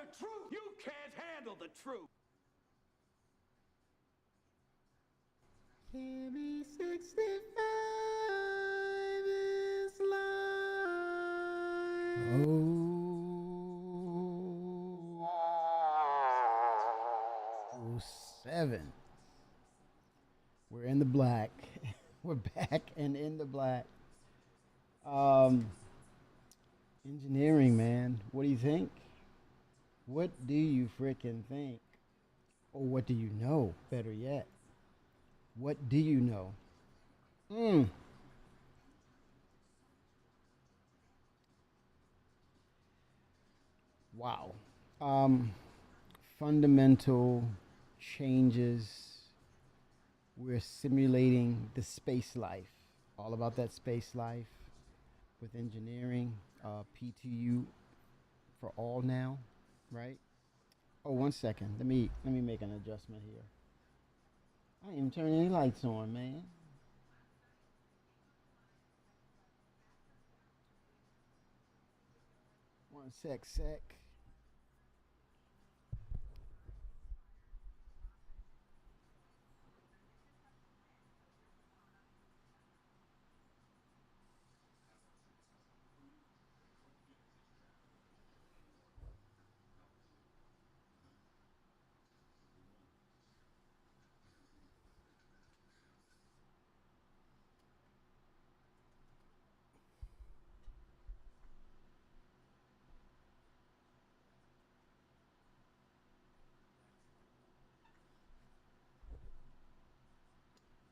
truth. You can't handle the truth. Kimmy 65 is live. Oh, 07. We're in the black. We're back and in the black. Engineering, man. What do you think? What do you freaking think? Or what do you know? Better yet, what do you know? Wow. Um, Fundamental changes. We're simulating the space life. All about that space life with engineering. P2U for all now, right? Oh, 1 second. Let me make an adjustment here. I ain't even turn any lights on, man. 1 sec.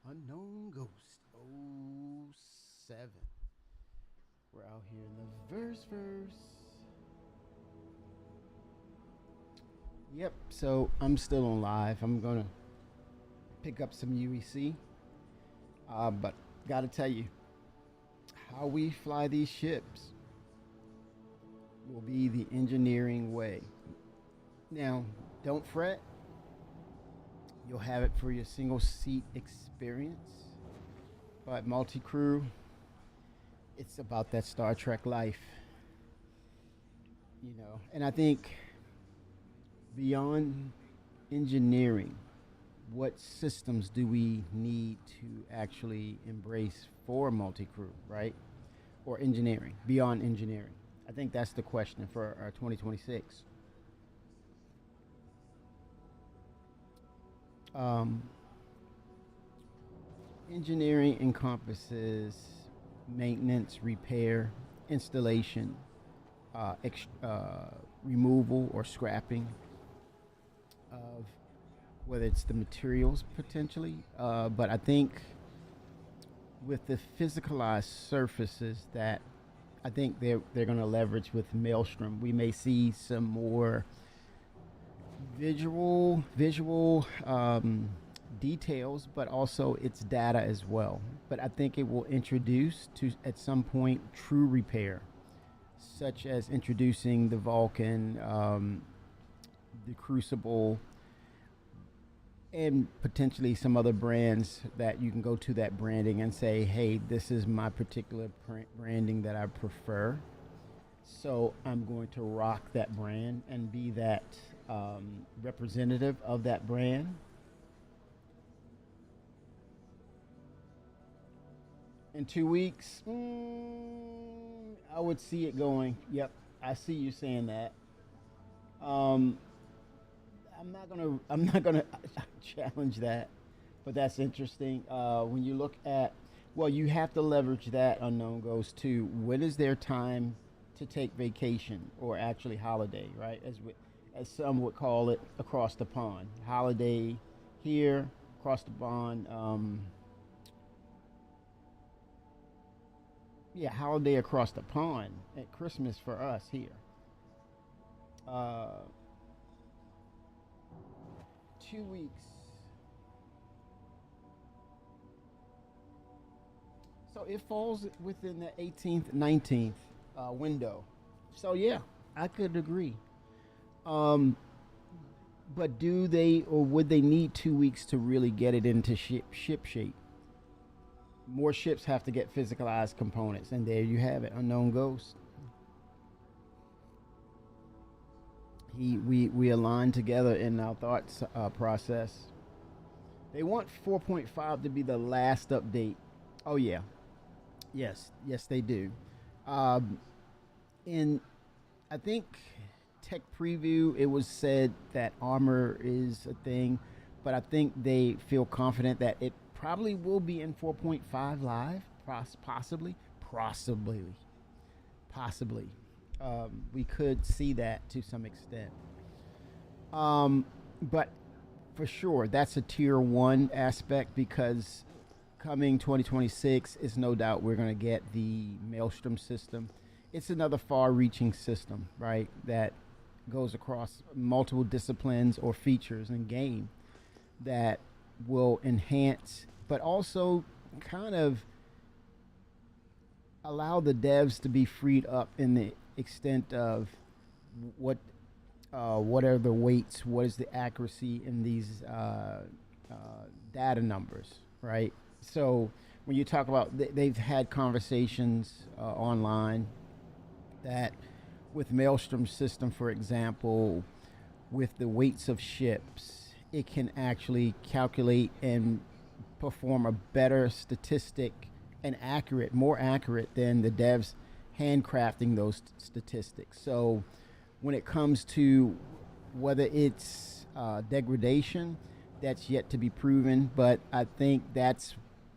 Unknown Ghost 07. We're out here in the verse. Yep, so I'm still on live. I'm gonna pick up some UEC. But gotta tell you, how we fly these ships will be the engineering way. Now, don't fret. You'll have it for your single seat experience. But multi crew, it's about that Star Trek life. And I think beyond engineering, what systems do we need to actually embrace for multi crew, right? Or engineering, beyond engineering? I think that's the question for our 2026. Um, Engineering encompasses maintenance, repair, installation, removal or scrapping of whether it's the materials potentially, but I think with the physicalized surfaces that I think they're going to leverage with Maelstrom, we may see some more visual details, but also its data as well. But I think it will introduce to at some point true repair, such as introducing the Vulcan, the Crucible, and potentially some other brands that you can go to that branding and say, hey, this is my particular branding that I prefer. So I'm going to rock that brand and be that representative of that brand. In 2 weeks, I would see it going. Yep, I see you saying that. Um, I'm not gonna challenge that, but that's interesting. When you look at, well, you have to leverage that unknown goes to when is their time to take vacation or actually holiday, right? As some would call it, across the pond, holiday here, across the pond. Yeah, holiday across the pond at Christmas for us here. Uh, 2 weeks. So it falls within the 18th, 19th window. So yeah, I could agree. Um, but do they or would they need 2 weeks to really get it into ship shape? More ships have to get physicalized components, and there you have it, unknown ghost. We align together in our thoughts process. They want 4.5 to be the last update. Oh yeah, yes they do. Um, in I think tech preview, it was said that armor is a thing, but I think they feel confident that it probably will be in 4.5 live, possibly, possibly, possibly. We could see that to some extent. But for sure, that's a tier one aspect because coming 2026 is no doubt we're going to get the Maelstrom system. It's another far reaching system, right? That goes across multiple disciplines or features in game that will enhance, but also kind of allow the devs to be freed up in the extent of what what are the weights, what is the accuracy in these uh, data numbers, right? So when you talk about, they've had conversations online that with Maelstrom system, for example, with the weights of ships, it can actually calculate and perform a better statistic and accurate, more accurate than the devs handcrafting those statistics. So when it comes to whether it's degradation, that's yet to be proven. But I think that's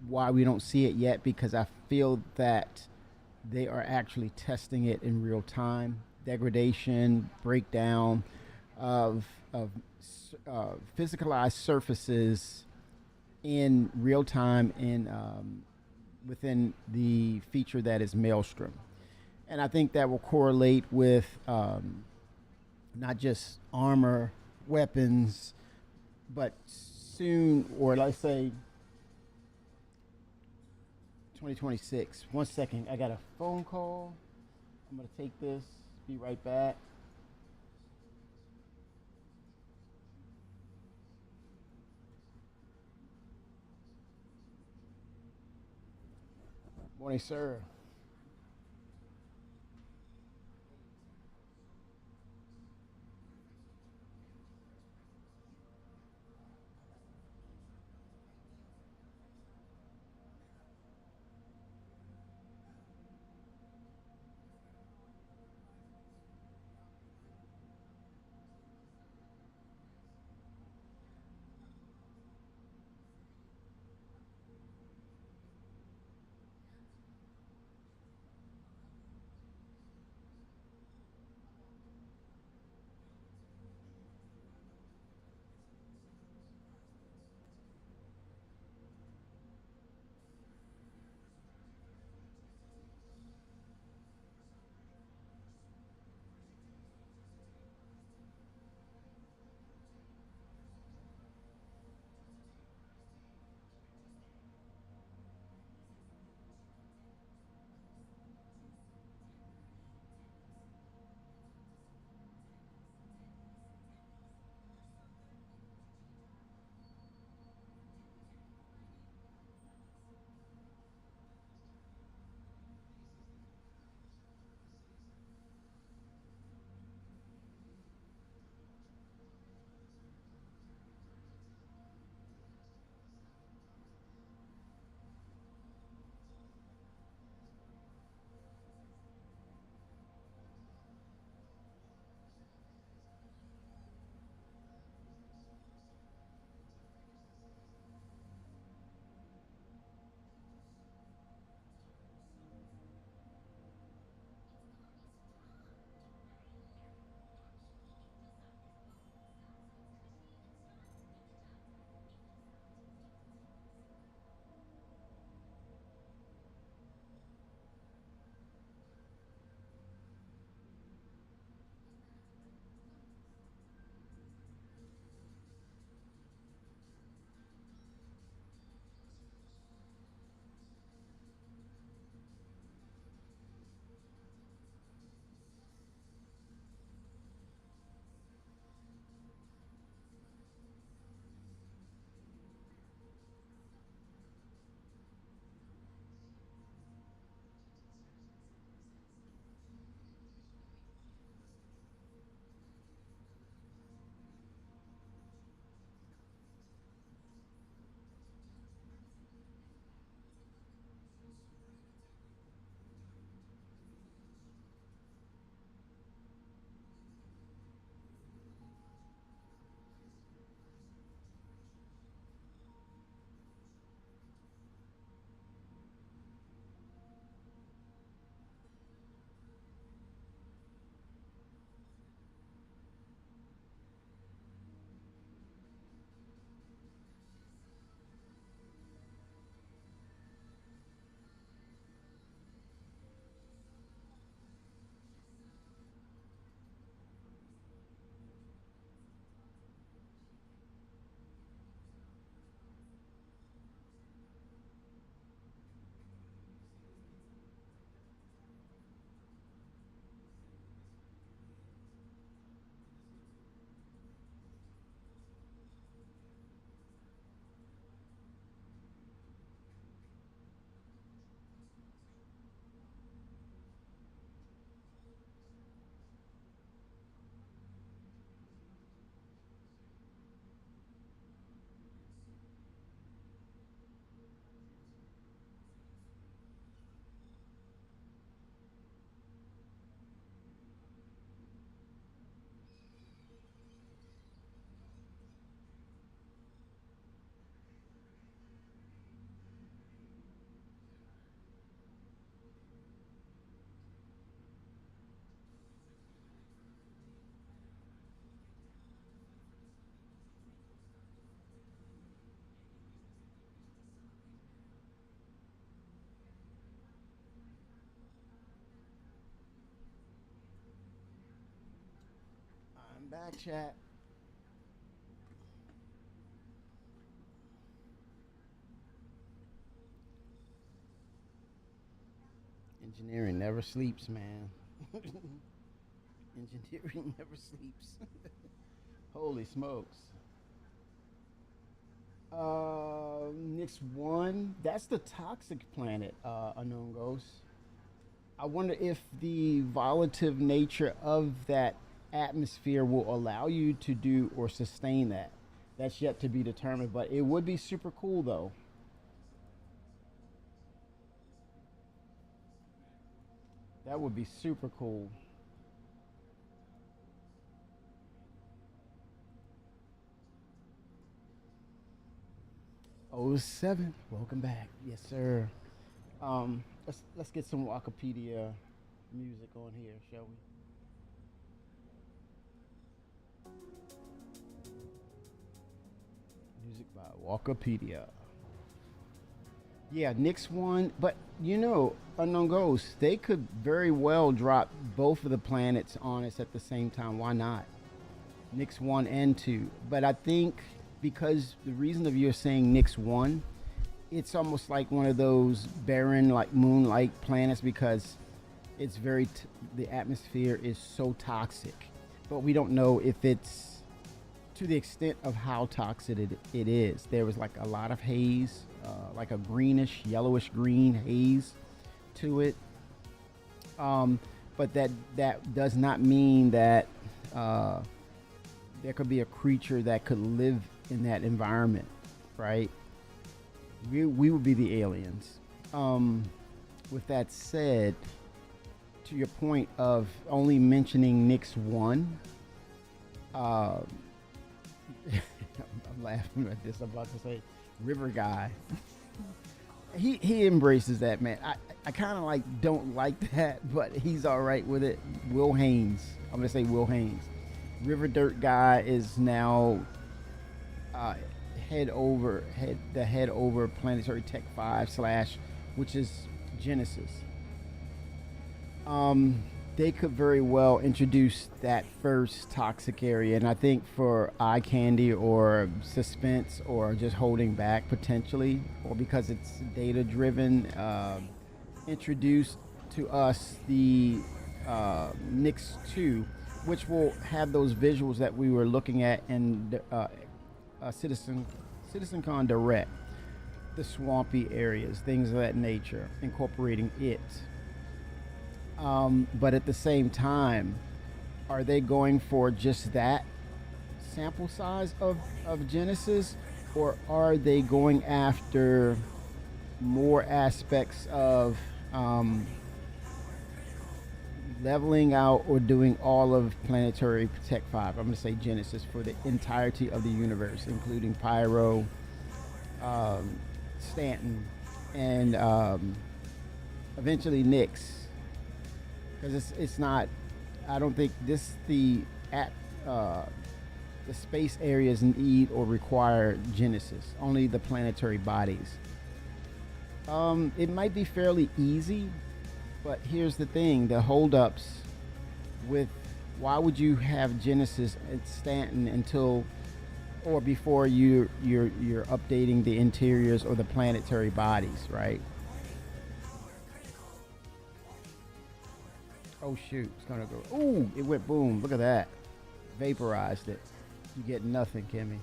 why we don't see it yet, because I feel that they are actually testing it in real time. Degradation, breakdown of physicalized surfaces in real time in within the feature that is Maelstrom, and I think that will correlate with not just armor, weapons, but soon, or let's say 2026. One second, I got a phone call. I'm gonna take this. Be right back. Morning, sir. Welcome back, chat. Engineering never sleeps, man. Engineering never sleeps. Holy smokes. Next one. That's the toxic planet, Unknown Ghost. I wonder if the volatile nature of that atmosphere will allow you to do or sustain that. That's yet to be determined, but it would be super cool though. That would be super cool. Oh seven, welcome back. Yes, sir. Let's get some Wikipedia music on here, shall we? Music by Wikipedia. Yeah, Nick's one, but Unknown Ghosts, they could very well drop both of the planets on us at the same time. Why not? Nick's one and two. But I think because the reason of you're saying Nick's one, it's almost like one of those barren, like moon-like planets because it's the atmosphere is so toxic, but we don't know if it's to the extent of how toxic it is. There was like a lot of haze, like a greenish, yellowish green haze to it. But that does not mean that there could be a creature that could live in that environment, right? We would be the aliens. With that said, to your point of only mentioning Nyx one, I'm laughing at this. I'm about to say River Guy. he embraces that, man. I kind of like don't like that, but he's all right with it. Will Haynes. I'm gonna say Will Haynes. River Dirt Guy is now head over Planetary Tech 5 / which is Genesis. They could very well introduce that first toxic area, and I think for eye candy or suspense or just holding back potentially, or because it's data driven, introduce to us the Nyx 2, which will have those visuals that we were looking at in CitizenCon Direct, the swampy areas, things of that nature, incorporating it. But at the same time, are they going for just that sample size of Genesis, or are they going after more aspects of leveling out or doing all of Planetary Tech 5? I'm going to say Genesis for the entirety of the universe, including Pyro, Stanton, and eventually Nyx. Because it's not, I don't think the space areas need or require Genesis, only the planetary bodies. It might be fairly easy, but here's the thing: the holdups with why would you have Genesis at Stanton until or before you're updating the interiors or the planetary bodies, right? Oh shoot, it's gonna go. Ooh, it went boom. Look at that. Vaporized it. You get nothing, Kimmy.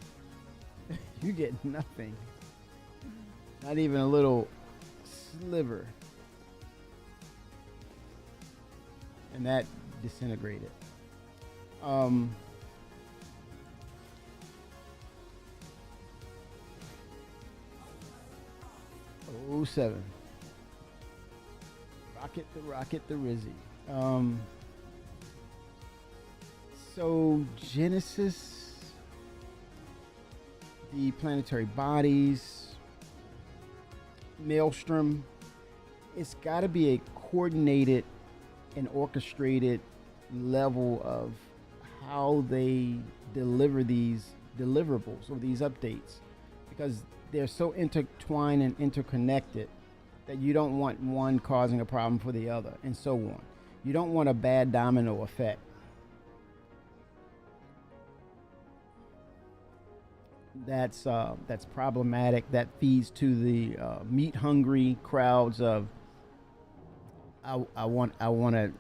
You get nothing. Not even a little sliver. And that disintegrated. 07. Rocket the Rizzy. So Genesis, the planetary bodies, Maelstrom, it's got to be a coordinated and orchestrated level of how they deliver these deliverables or these updates, because they're so intertwined and interconnected that you don't want one causing a problem for the other, and so on. You don't want a bad domino effect. that's problematic, that feeds to the meat hungry crowds of I want to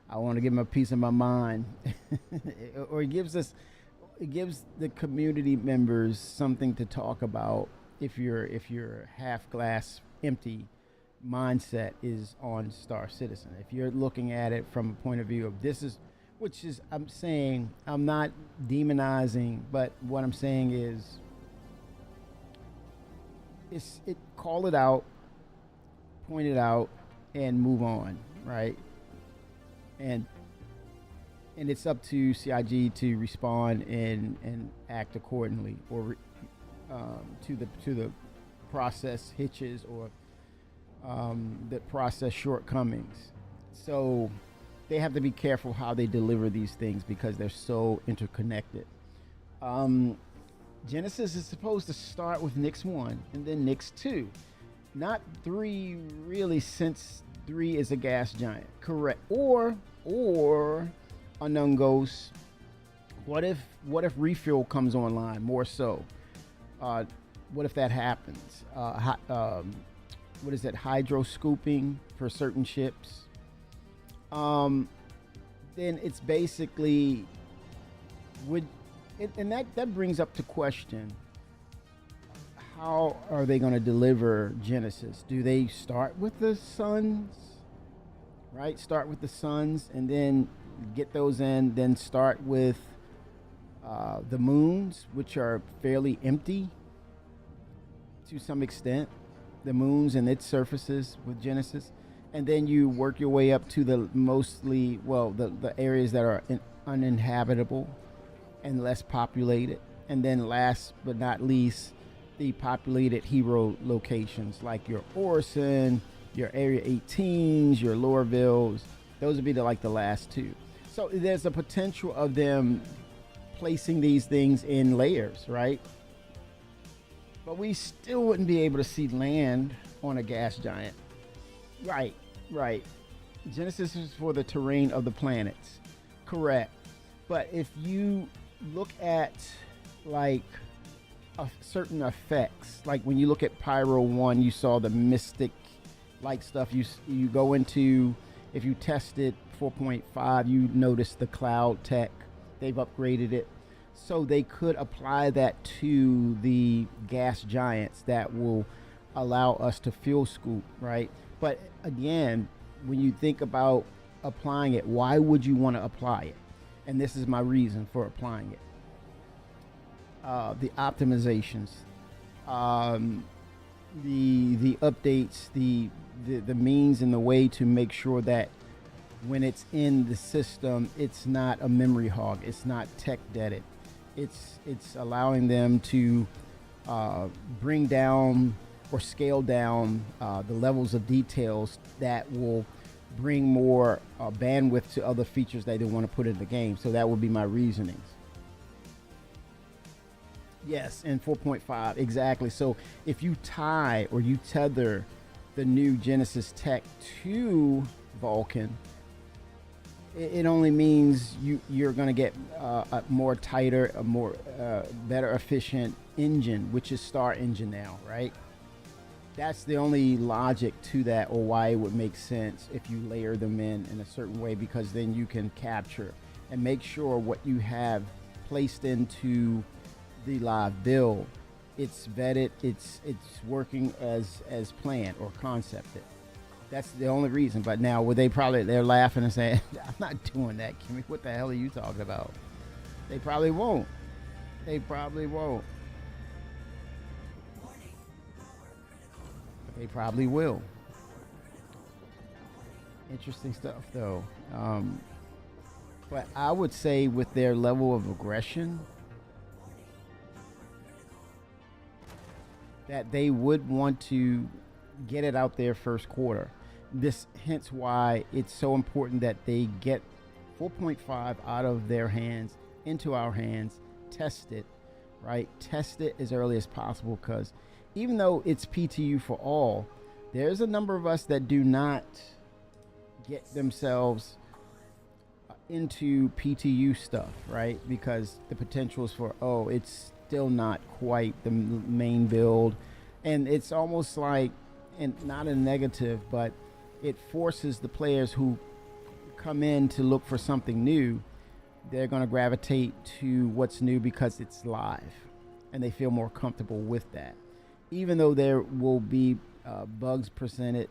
I want to give them a piece of my mind. Or it gives the community members something to talk about if your half glass empty mindset is on Star Citizen. If you're looking at it from a point of view of this is, which is, I'm saying, I'm not demonizing, but what I'm saying is, call it out, point it out, and move on, right? And it's up to CIG to respond and act accordingly, or to the process hitches, or the process shortcomings. So they have to be careful how they deliver these things because they're so interconnected. Genesis is supposed to start with Nyx 1 and then Nyx 2. Not 3 really, since 3 is a gas giant. Correct. Or Unknown Ghost. What if refuel comes online more so? What if that happens? What is it? Hydro scooping for certain ships. Then it's basically and that brings up the question: how are they going to deliver Genesis? Do they start with the suns, right? Start with the suns and then get those in, then start with the moons, which are fairly empty to some extent, the moons and its surfaces with Genesis, and then you work your way up to the mostly, well, the areas that are uninhabitable and less populated, and then last but not least, the populated hero locations like your Orison, your Area 18s, your Lorevilles. Those would be the last two. So there's a potential of them placing these things in layers, right? But we still wouldn't be able to see land on a gas giant. Right. Genesis is for the terrain of the planets. Correct. But if you look at certain effects, like when you look at Pyro 1, you saw the mystic stuff. You go into, if you tested 4.5, you notice the cloud tech. They've upgraded it. So they could apply that to the gas giants that will allow us to fuel scoop, right? But again, when you think about applying it, why would you want to apply it? And this is my reason for applying it. The optimizations, the updates, the means and the way to make sure that when it's in the system, it's not a memory hog, it's not tech debted. It's allowing them to bring down or scale down the levels of details that will bring more bandwidth to other features that they want to put in the game. So that would be my reasonings. Yes, and 4.5, exactly. So if you tie or you tether the new Genesis tech to Vulcan, it only means you're going to get a more tighter, a more better efficient engine, which is Star Engine now, right? That's the only logic to that, or why it would make sense if you layer them in a certain way, because then you can capture and make sure what you have placed into the live build, it's vetted, it's working as planned or concepted. That's the only reason. But now they're laughing and saying, I'm not doing that, Kimmy. What the hell are you talking about? They probably won't. They probably will. Interesting stuff, though. But I would say with their level of aggression, that they would want to get it out there first quarter. Hence why it's so important that they get 4.5 out of their hands into our hands, test it, right? Test it as early as possible, because even though it's PTU for all, there's a number of us that do not get themselves into PTU stuff, right? Because the potential is for, it's still not quite the main build, and it's almost like, and not a negative, but it forces the players who come in to look for something new. They're going to gravitate to what's new because it's live, and they feel more comfortable with that. Even though there will be bugs presented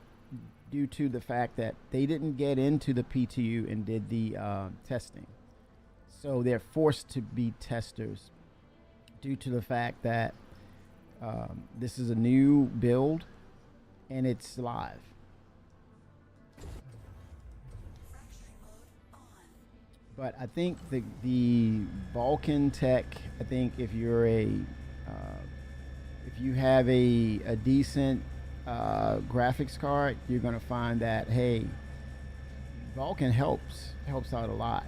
due to the fact that they didn't get into the PTU and did the testing. So they're forced to be testers due to the fact that this is a new build and it's live. But I think the Vulkan tech, I think if you're if you have a decent graphics card, you're going to find that, hey, Vulkan helps out a lot.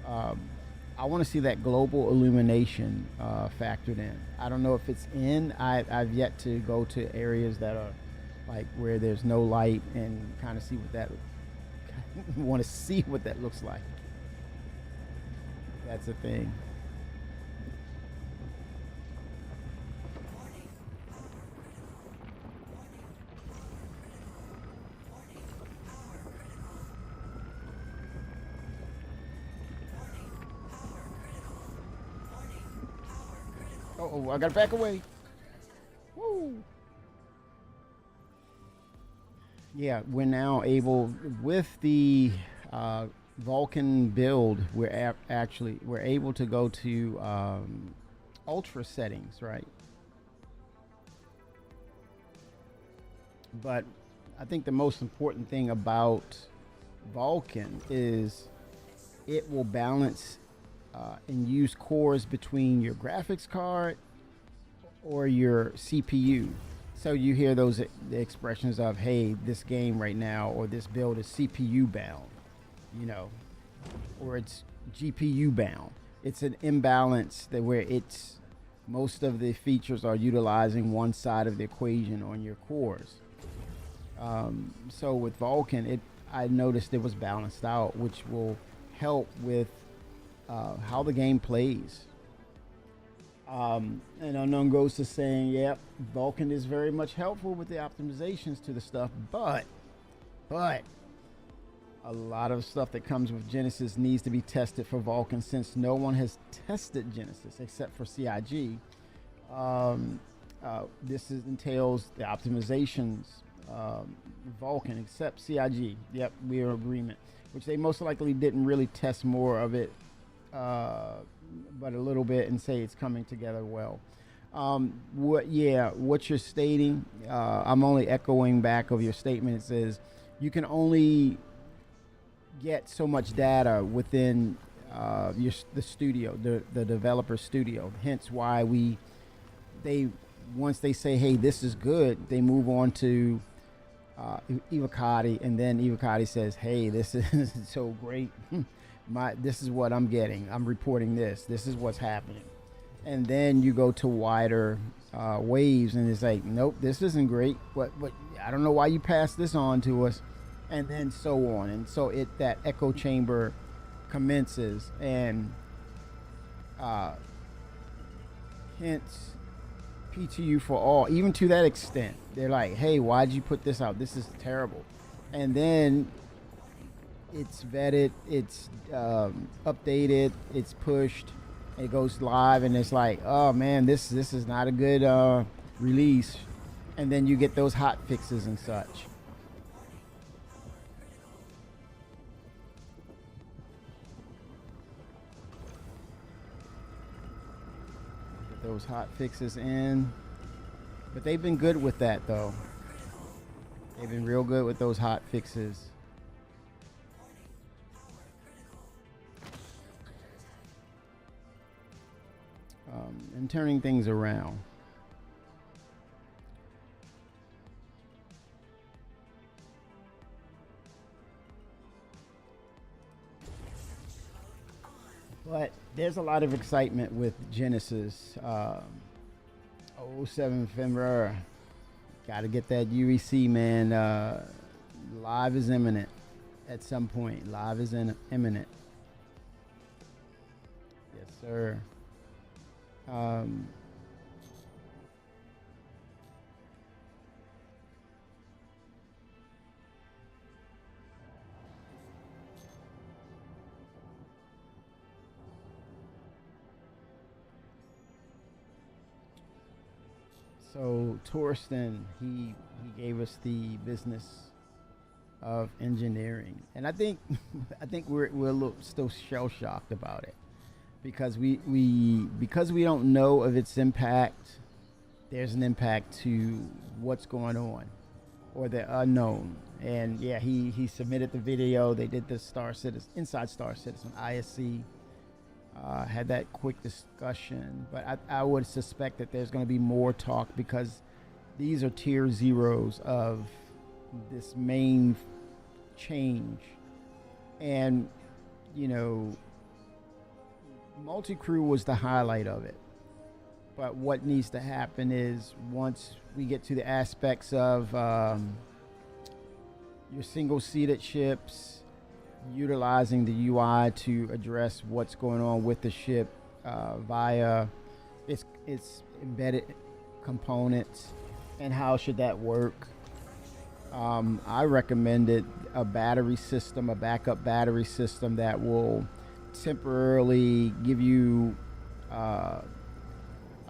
I want to see that global illumination factored in. I don't know if it's in. I've yet to go to areas that are like where there's no light and kind of see what that want to see what that looks like. That's a thing. Oh, I gotta back away. Woo. Yeah, we're now able, with the Vulkan build, we're able to go to ultra settings, right? But I think the most important thing about Vulkan is it will balance and use cores between your graphics card or your CPU. So you hear those expressions of, hey, this game right now or this build is CPU bound, you know, or it's GPU bound. It's an imbalance that where it's most of the features are utilizing one side of the equation on your cores. So with Vulkan, I noticed it was balanced out, which will help with how the game plays. And Unknown Ghost is saying, yep, Vulkan is very much helpful with the optimizations to the stuff, but a lot of stuff that comes with Genesis needs to be tested for Vulkan, since no one has tested Genesis except for CIG. This entails the optimizations, Vulkan, except CIG. Yep, we are in agreement, which they most likely didn't really test more of it, but a little bit, and say it's coming together well. What you're stating, I'm only echoing back of your statement. It says you can only get so much data within the studio, the developer studio. Hence why once they say, hey, this is good, they move on to Evocati, and then Evocati says, hey, this is so great. This is what I'm getting. I'm reporting this. This is what's happening. And then you go to wider waves, and it's like, nope, this isn't great. But I don't know why you passed this on to us, and then so on. And so that echo chamber commences, and hence PTU for all. Even to that extent, they're like, hey, why'd you put this out? This is terrible. And then it's vetted, it's updated, it's pushed, it goes live, and it's like, oh man, this is not a good release. And then you get those hot fixes and such. Get those hot fixes in. But they've been good with that, though. They've been real good with those hot fixes. And turning things around. But there's a lot of excitement with Genesis. 07 February. Got to get that UEC, man. Live is imminent at some point. Live is imminent. Yes, sir. Um, so Torsten, he gave us the business of engineering, and I think I think we're a little still shell shocked about it because we don't know of its impact. There's an impact to what's going on or the unknown. And yeah, he submitted the video. They did the Star Citizen inside Star Citizen ISC. Had that quick discussion, but I would suspect that there's going to be more talk because these are tier zeros of this main change. And you know, multi-crew was the highlight of it, but what needs to happen is once we get to the aspects of your single-seated ships, utilizing the UI to address what's going on with the ship via its embedded components and how should that work. I recommended a battery system, a backup battery system that will temporarily give you a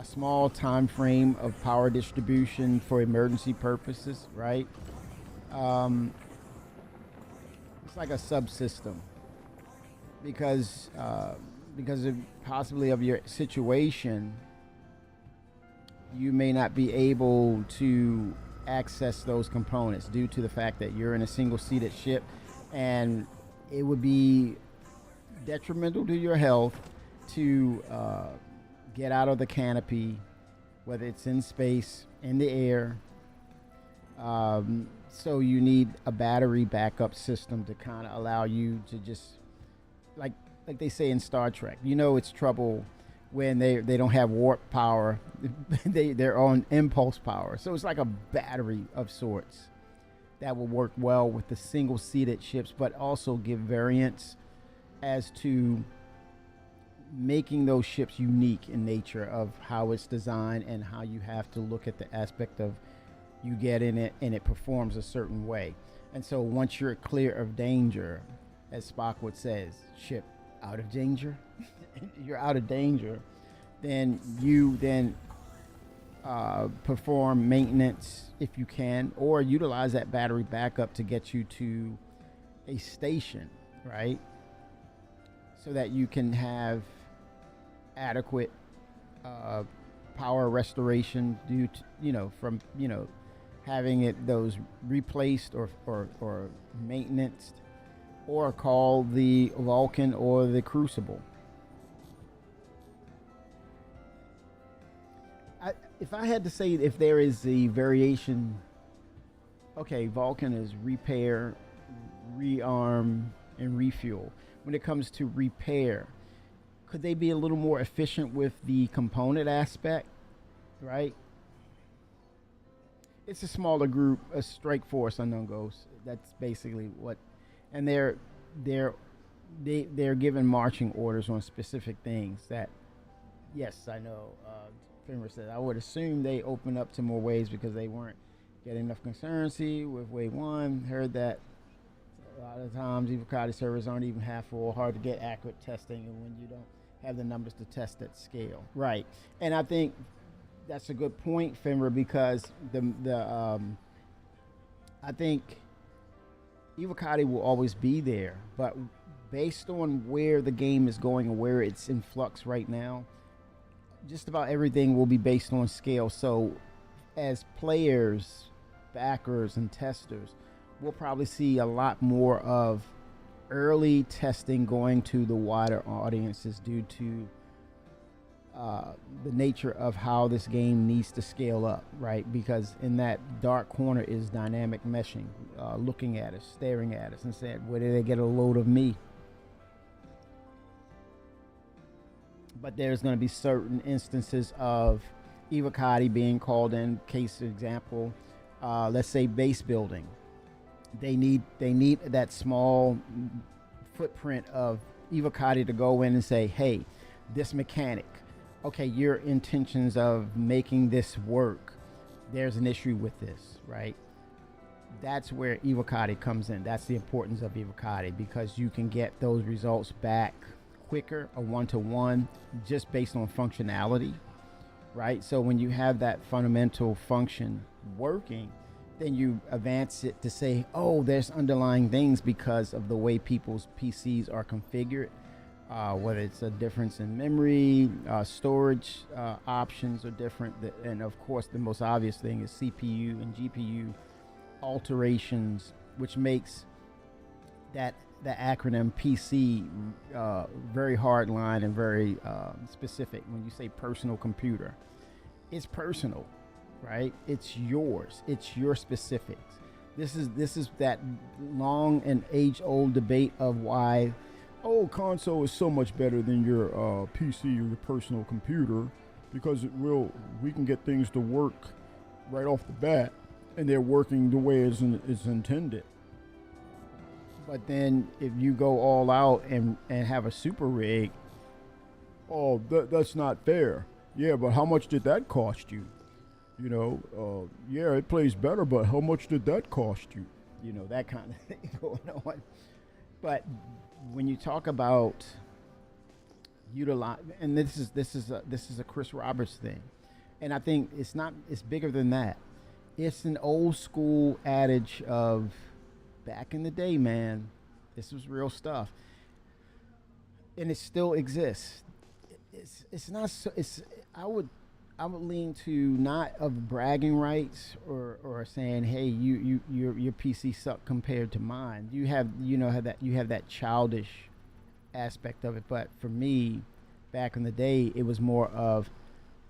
small time frame of power distribution for emergency purposes, right? It's like a subsystem because of possibly of your situation, you may not be able to access those components due to the fact that you're in a single-seated ship, and it would be detrimental to your health to get out of the canopy, whether it's in space, in the air. So you need a battery backup system to kind of allow you to just, like they say in Star Trek, you know it's trouble when they don't have warp power. They're on impulse power. So it's like a battery of sorts that will work well with the single-seated ships, but also give variance as to making those ships unique in nature of how it's designed and how you have to look at the aspect of you get in it and it performs a certain way. And so once you're clear of danger, as Spock would says, ship out of danger, you're out of danger, then you perform maintenance if you can, or utilize that battery backup to get you to a station, right? So that you can have adequate power restoration due to, from, having those replaced or maintenance, or call the Vulcan or the Crucible. If I had to say if there is a variation, okay, Vulcan is repair, rearm, and refuel. When it comes to repair, could they be a little more efficient with the component aspect, right? It's a smaller group, a strike force, unknown ghosts. That's basically what, and they're given marching orders on specific things. That, yes, I know. Fenrir said I would assume they open up to more waves because they weren't getting enough concurrency with wave one. Heard that a lot of times Evocati servers aren't even half full, hard to get accurate testing, and when you don't have the numbers to test at scale, right? And I think that's a good point, Fenrir, because I think Evocati will always be there, but based on where the game is going and where it's in flux right now, just about everything will be based on scale. So as players, backers, and testers, we'll probably see a lot more of early testing going to the wider audiences due to the nature of how this game needs to scale up, right? Because in that dark corner is dynamic meshing, looking at us, staring at us, and saying, where did they get a load of me? But there's going to be certain instances of Evocati being called in. Case example, let's say base building. They need that small footprint of Evocati to go in and say, hey, this mechanic, okay, your intentions of making this work, there's an issue with this, right? That's where Evocati comes in. That's the importance of Evocati, because you can get those results back quicker, a one-to-one, just based on functionality, right? So when you have that fundamental function working, then you advance it to say, oh, there's underlying things because of the way people's PCs are configured, whether it's a difference in memory, storage options are different, and of course the most obvious thing is CPU and GPU alterations, which makes that the acronym PC very hard line and very specific. When you say personal computer, it's personal, right? It's yours. It's your specifics. This is that long and age-old debate of why, oh, console is so much better than your PC or your personal computer, because we can get things to work right off the bat, and they're working the way it's intended. But then if you go all out and have a super rig, oh, that's not fair. Yeah, but how much did that cost you? Yeah, it plays better, but how much did that cost you? That kind of thing going on. But when you talk about utilize, and this is a Chris Roberts thing, and I think it's bigger than that. It's an old school adage of back in the day, man. This was real stuff, and it still exists. It's not so. I would lean to not of bragging rights or saying, hey, your PC suck compared to mine. You have that childish aspect of it. But for me, back in the day, it was more of,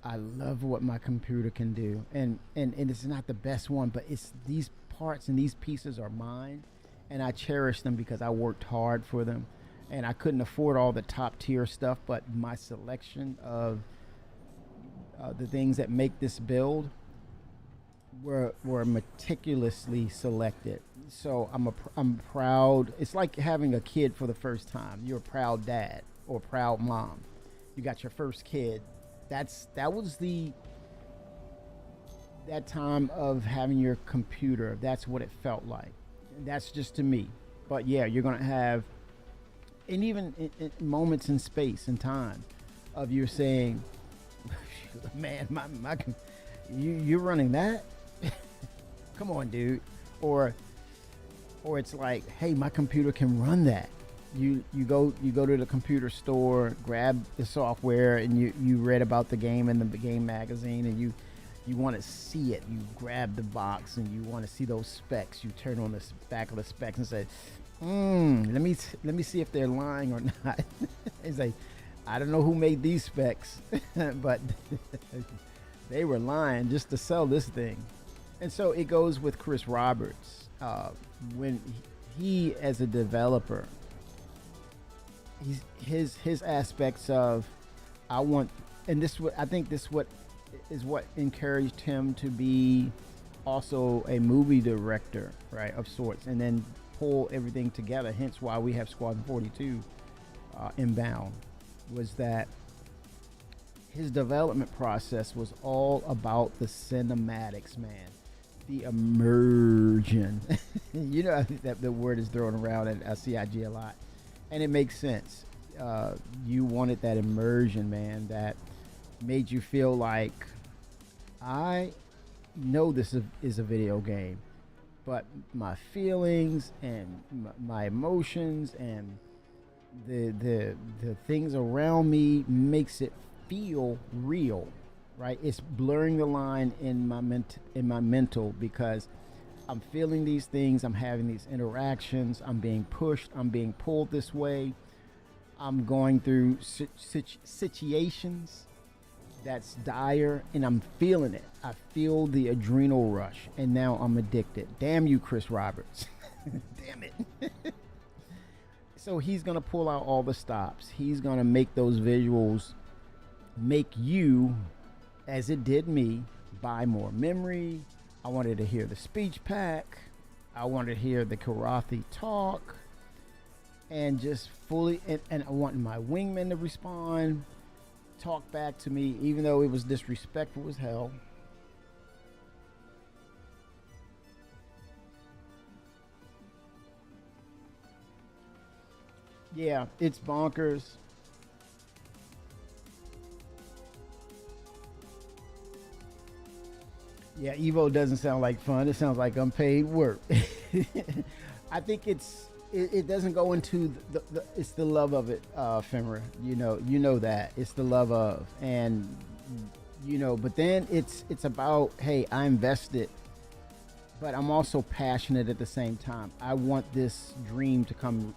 I love what my computer can do, and it's not the best one, but it's these parts and these pieces are mine, and I cherish them because I worked hard for them, and I couldn't afford all the top tier stuff, but my selection of the things that make this build were meticulously selected. So I'm proud. It's like having a kid for the first time. You're a proud dad or a proud mom. You got your first kid. That was that time of having your computer. That's what it felt like. That's just to me. But yeah, you're gonna have, and even in moments in space and time, of you saying, man, you're running that? Come on, dude. Or it's like, hey, my computer can run that. You go to the computer store, grab the software, and you read about the game in the game magazine, and you want to see it. You grab the box and you want to see those specs. You turn on the back of the specs and say, let me see if they're lying or not. It's like, I don't know who made these specs, but they were lying just to sell this thing. And so it goes with Chris Roberts. When he, as a developer, his aspects of, I want, and I think this is what encouraged him to be also a movie director, right, of sorts, and then pull everything together. Hence why we have Squadron 42 inbound, was that his development process was all about the cinematics, man. The immersion. That the word is thrown around at CIG a lot. And it makes sense. You wanted that immersion, man, that made you feel like, I know this is a video game, but my feelings and my emotions and the things around me makes it feel real, right? It's blurring the line in my mental, because I'm feeling these things, I'm having these interactions, I'm being pushed, I'm being pulled this way, I'm going through situations that's dire, and I'm feeling it. I feel the adrenal rush, and now I'm addicted. Damn you, Chris Roberts. Damn it. So he's gonna pull out all the stops. He's gonna make those visuals make you, as it did me, buy more memory. I wanted to hear the speech pack. I wanted to hear the Karathi talk, and just fully, and I wanted my wingman to respond. talk back to me, even though it was disrespectful as hell. Yeah, it's bonkers. Yeah, Evo doesn't sound like fun. It sounds like unpaid work. I think it doesn't go into it's the love of it, Femra. You know that it's the love of, and but then it's about, hey, I invested, but I'm also passionate at the same time. I want this dream to come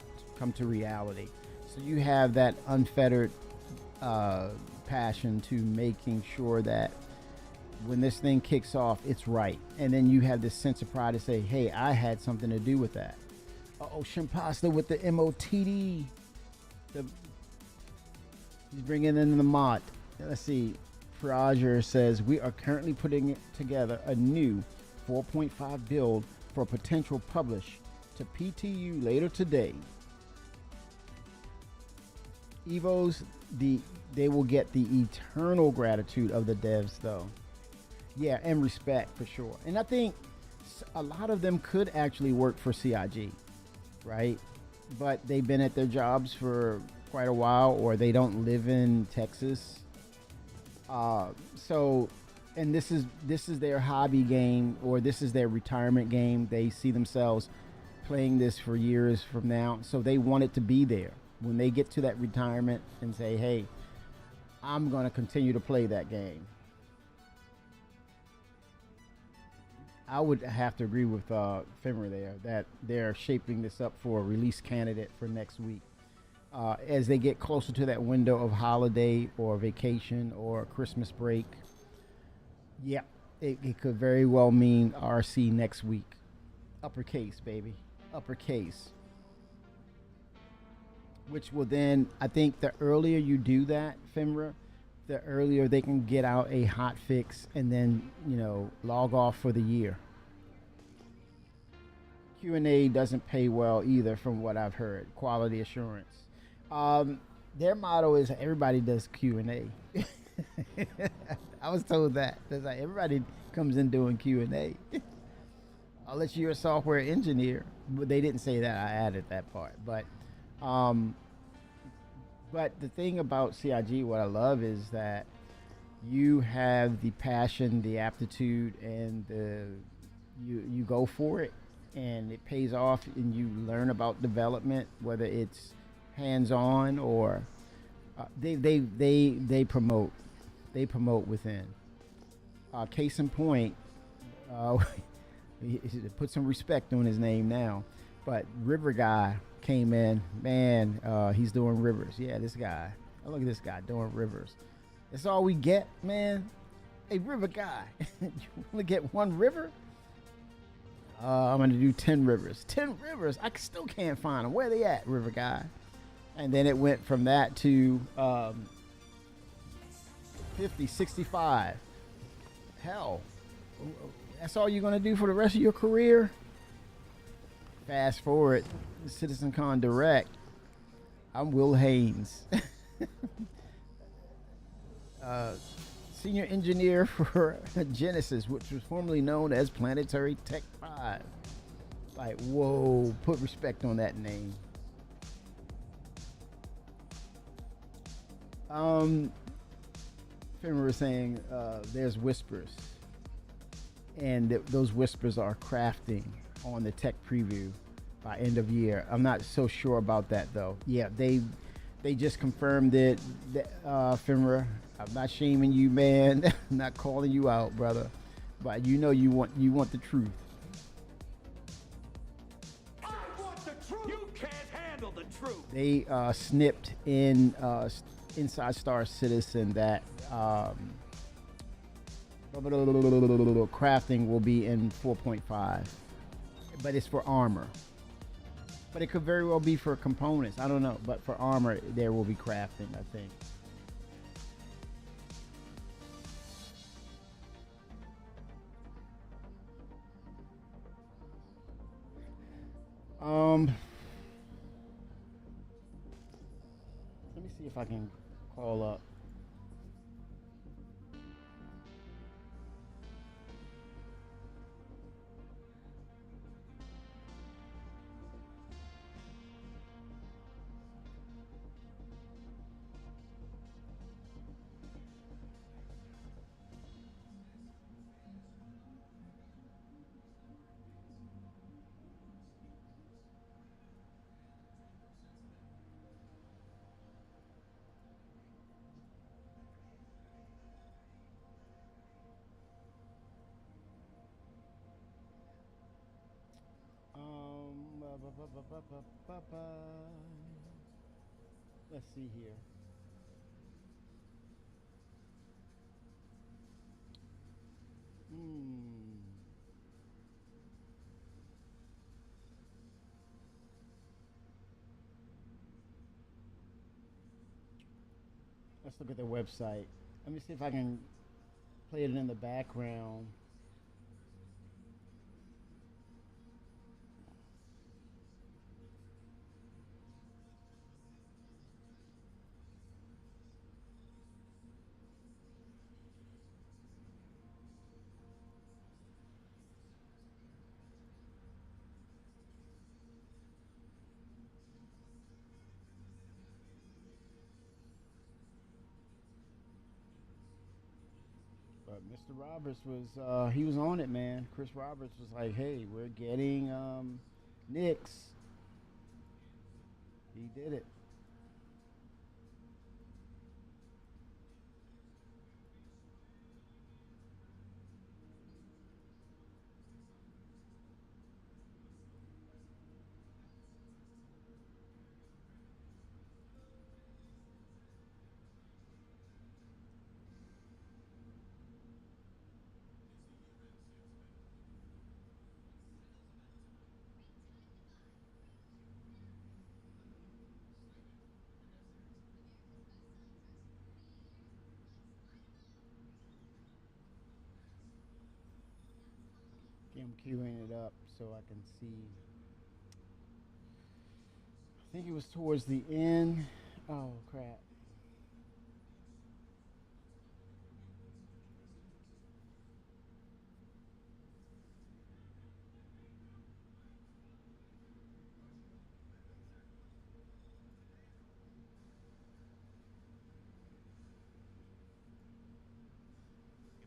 to reality. So you have that unfettered passion to making sure that when this thing kicks off, it's right. And then you have this sense of pride to say, hey, I had something to do with that. Oh, Shimpasta with the MOTD. He's bringing in the mod. Let's see. Frazier says, we are currently putting together a new 4.5 build for a potential publish to PTU later today. Evos, they will get the eternal gratitude of the devs, though. Yeah, and respect for sure. And I think a lot of them could actually work for CIG, right? But they've been at their jobs for quite a while, or they don't live in Texas. So, and this is their hobby game, or this is their retirement game. They see themselves playing this for years from now, so they want it to be there when they get to that retirement and say, hey, I'm going to continue to play that game. I would have to agree with Femra there that they're shaping this up for a release candidate for next week. As they get closer to that window of holiday or vacation or Christmas break, yeah, it could very well mean RC next week. Uppercase, baby. Uppercase. Which will then, I think the earlier you do that, Femra, the earlier they can get out a hot fix and then, log off for the year. Q&A doesn't pay well either, from what I've heard. Quality assurance. Their motto is everybody does Q&A. I was told that. It's like everybody comes in doing Q&A. Unless you're a software engineer. But they didn't say that. I added that part. But the thing about CIG, what I love is that you have the passion, the aptitude, and you go for it, and it pays off, and you learn about development, whether it's hands-on or they promote within. Case in point, put some respect on his name now, but River Guy came in, man. He's doing rivers. Yeah, this guy. Oh, look at this guy doing rivers. That's all we get, man. Hey, River Guy, you want to get one river? I'm gonna do 10 rivers. 10 rivers. I still can't find them. Where they at, River Guy? And then it went from that to 50, 65. Hell, that's all you're gonna do for the rest of your career? Fast forward, CitizenCon Direct. I'm Will Haynes, senior engineer for Genesis, which was formerly known as Planetary Tech 5. Like, whoa, put respect on that name. Femra was saying there's whispers, and those whispers are crafting on the tech preview by end of year. I'm not so sure about that though. Yeah, they just confirmed it. Femra, I'm not shaming you, man. I'm not calling you out, brother, but you want the truth. I want the truth. You can't handle the truth. They snipped in Inside Star Citizen that crafting will be in 4.5, but it's for armor. But it could very well be for components. I don't know, but for armor there will be crafting, I think. Let me see if I can call up Let's see here. Hmm. Let's look at the website. Let me see if I can play it in the background. But Mr. Roberts was he was on it, man. Chris Roberts was like, "Hey, we're getting Knicks." He did it. I'm queuing it up so I can see. I think it was towards the end. Oh crap!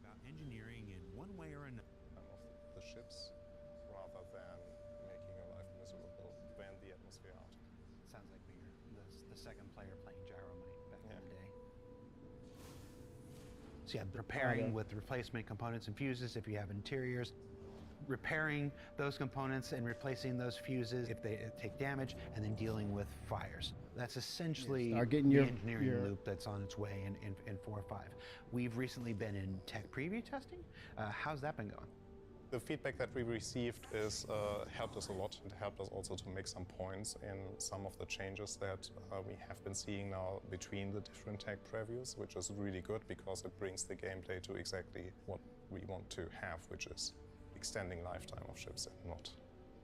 About engineering in one way or another. Of the ships rather than making your life miserable when the atmosphere out. Sounds like we were the second player playing Gyromite back in the day. So yeah, repairing with replacement components and fuses if you have interiors, repairing those components and replacing those fuses if they take damage, and then dealing with fires. That's essentially Start getting the your engineering loop that's on its way in 4 or 5. We've recently been in tech preview testing. How's that been going? The feedback that we received is helped us a lot. It helped us also to make some points in some of the changes that we have been seeing now between the different tech previews, which is really good because it brings the gameplay to exactly what we want to have, which is extending lifetime of ships and not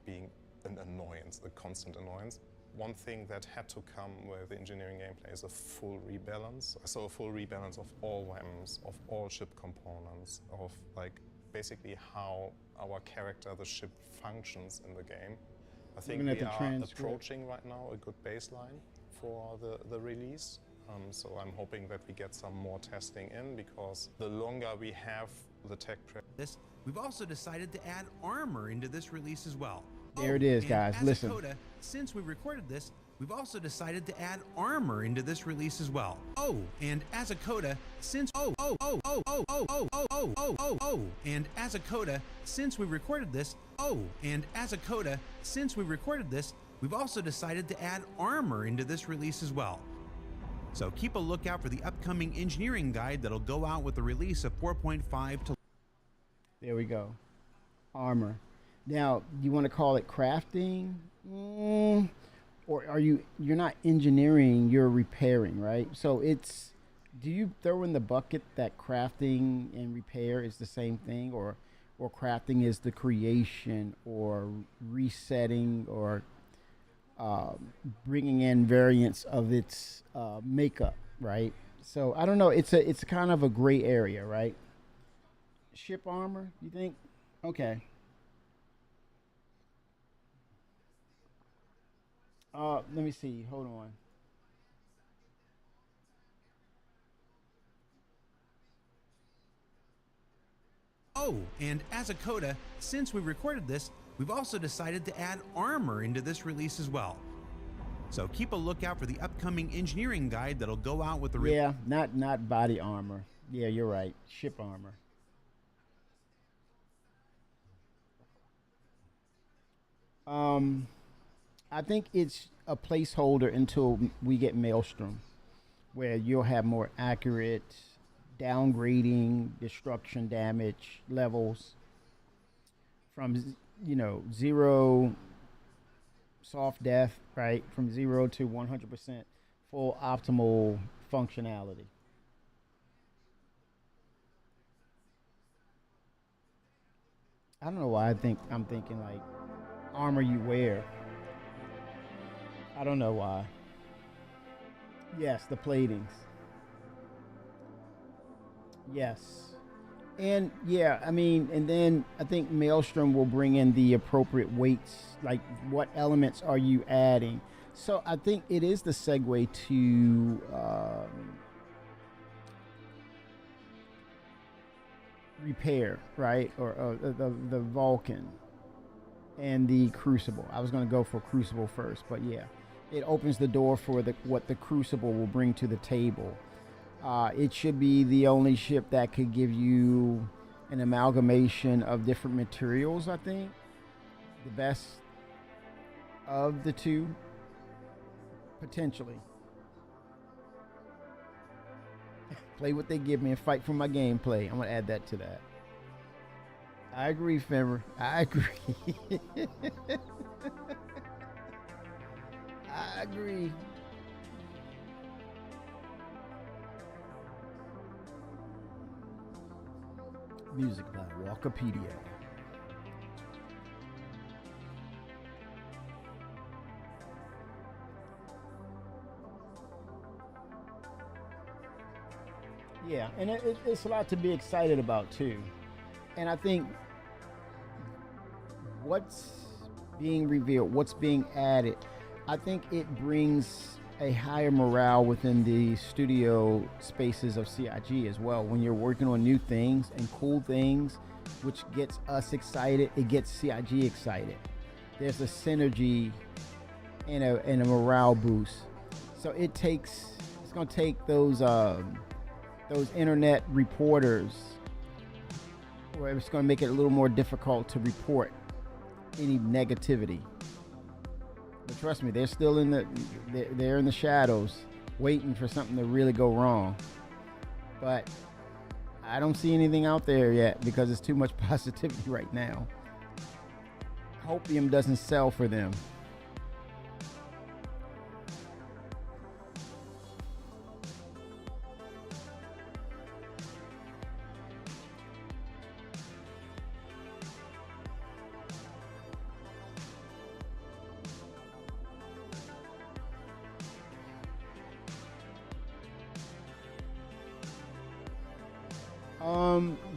being an annoyance, a constant annoyance. One thing that had to come with the engineering gameplay is a full rebalance. So a full rebalance of all WEMs, of all ship components, of like basically how our character, the ship, functions in the game. I think we are approaching right now a good baseline for the release. So I'm hoping that we get some more testing in, because the longer we have the tech We've also decided to add armor into this release as well. There it is, guys. As Listen. a coda, since we recorded this, we've also decided to add armor into this release as well. And as a coda, since and as a coda, since we recorded this, and as a coda, since we recorded this, we've also decided to add armor into this release as well. So keep a lookout for the upcoming engineering guide that'll go out with the release of 4.5 to. There we go. Armor. Now, you want to call it crafting? Or are you're not engineering, you're repairing, right? So it's, do you throw in the bucket that crafting and repair is the same thing, or crafting is the creation or resetting or bringing in variants of its makeup, right? So I don't know. It's a kind of a gray area, right? Ship armor, you think? Okay. Let me see. Hold on. And as a coda, since we recorded this, we've also decided to add armor into this release as well. So keep a lookout for the upcoming engineering guide that'll go out with the Yeah, not body armor. Yeah, you're right. Ship armor. I think it's a placeholder until we get Maelstrom, where you'll have more accurate downgrading, destruction, damage levels from 0 soft death, right? From 0 to 100% full optimal functionality. I don't know why I'm thinking like armor you wear. I don't know why. Yes, the platings. Yes. And yeah, I mean, and then I think Maelstrom will bring in the appropriate weights, like what elements are you adding? So I think it is the segue to repair, right? Or the Vulcan and the Crucible. I was going to go for Crucible first, but yeah, it opens the door for what the Crucible will bring to the table. It should be the only ship that could give you an amalgamation of different materials, I think. The best of the two, potentially. Play what they give me and fight for my gameplay. I'm going to add that to that. I agree, Fenrir. I agree. I agree. Music by Wikipedia. Yeah, and it's a lot to be excited about too. And I think what's being revealed, what's being added, I think it brings a higher morale within the studio spaces of CIG as well. When you're working on new things and cool things, which gets us excited, it gets CIG excited. There's a synergy and a morale boost. So it's going to take those internet reporters, or it's going to make it a little more difficult to report any negativity. But trust me, they're still they're in the shadows, waiting for something to really go wrong. But I don't see anything out there yet because it's too much positivity right now. Hopium doesn't sell for them.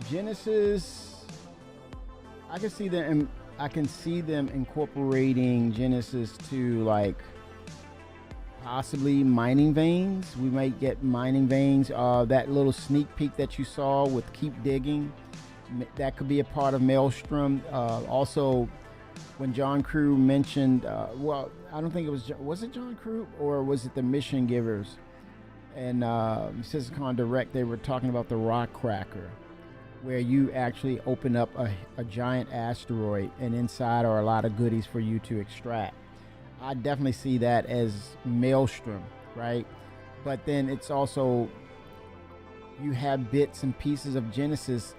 Genesis, I can see them incorporating Genesis to like possibly mining veins. We might get mining veins. That little sneak peek that you saw with Keep Digging, that could be a part of Maelstrom. Also, when John Crew mentioned, well, I don't think was it John Crew or was it the Mission Givers? And SysCon Direct, they were talking about the Rock Cracker, where you actually open up a giant asteroid and inside are a lot of goodies for you to extract. I definitely see that as Maelstrom, right? But then it's also, you have bits and pieces of Genesis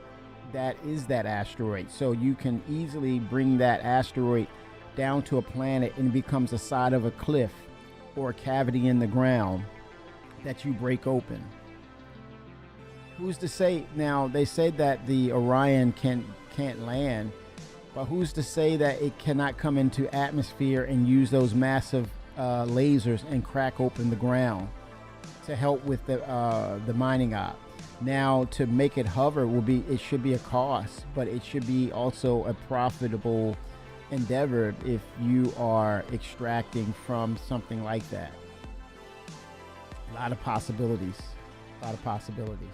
that is that asteroid. So you can easily bring that asteroid down to a planet and it becomes the side of a cliff or a cavity in the ground that you break open. Who's to say? Now they said that the Orion can't land, but who's to say that it cannot come into atmosphere and use those massive lasers and crack open the ground to help with the mining op? Now to make it hover it should be a cost, but it should be also a profitable endeavor if you are extracting from something like that. A lot of possibilities. A lot of possibilities.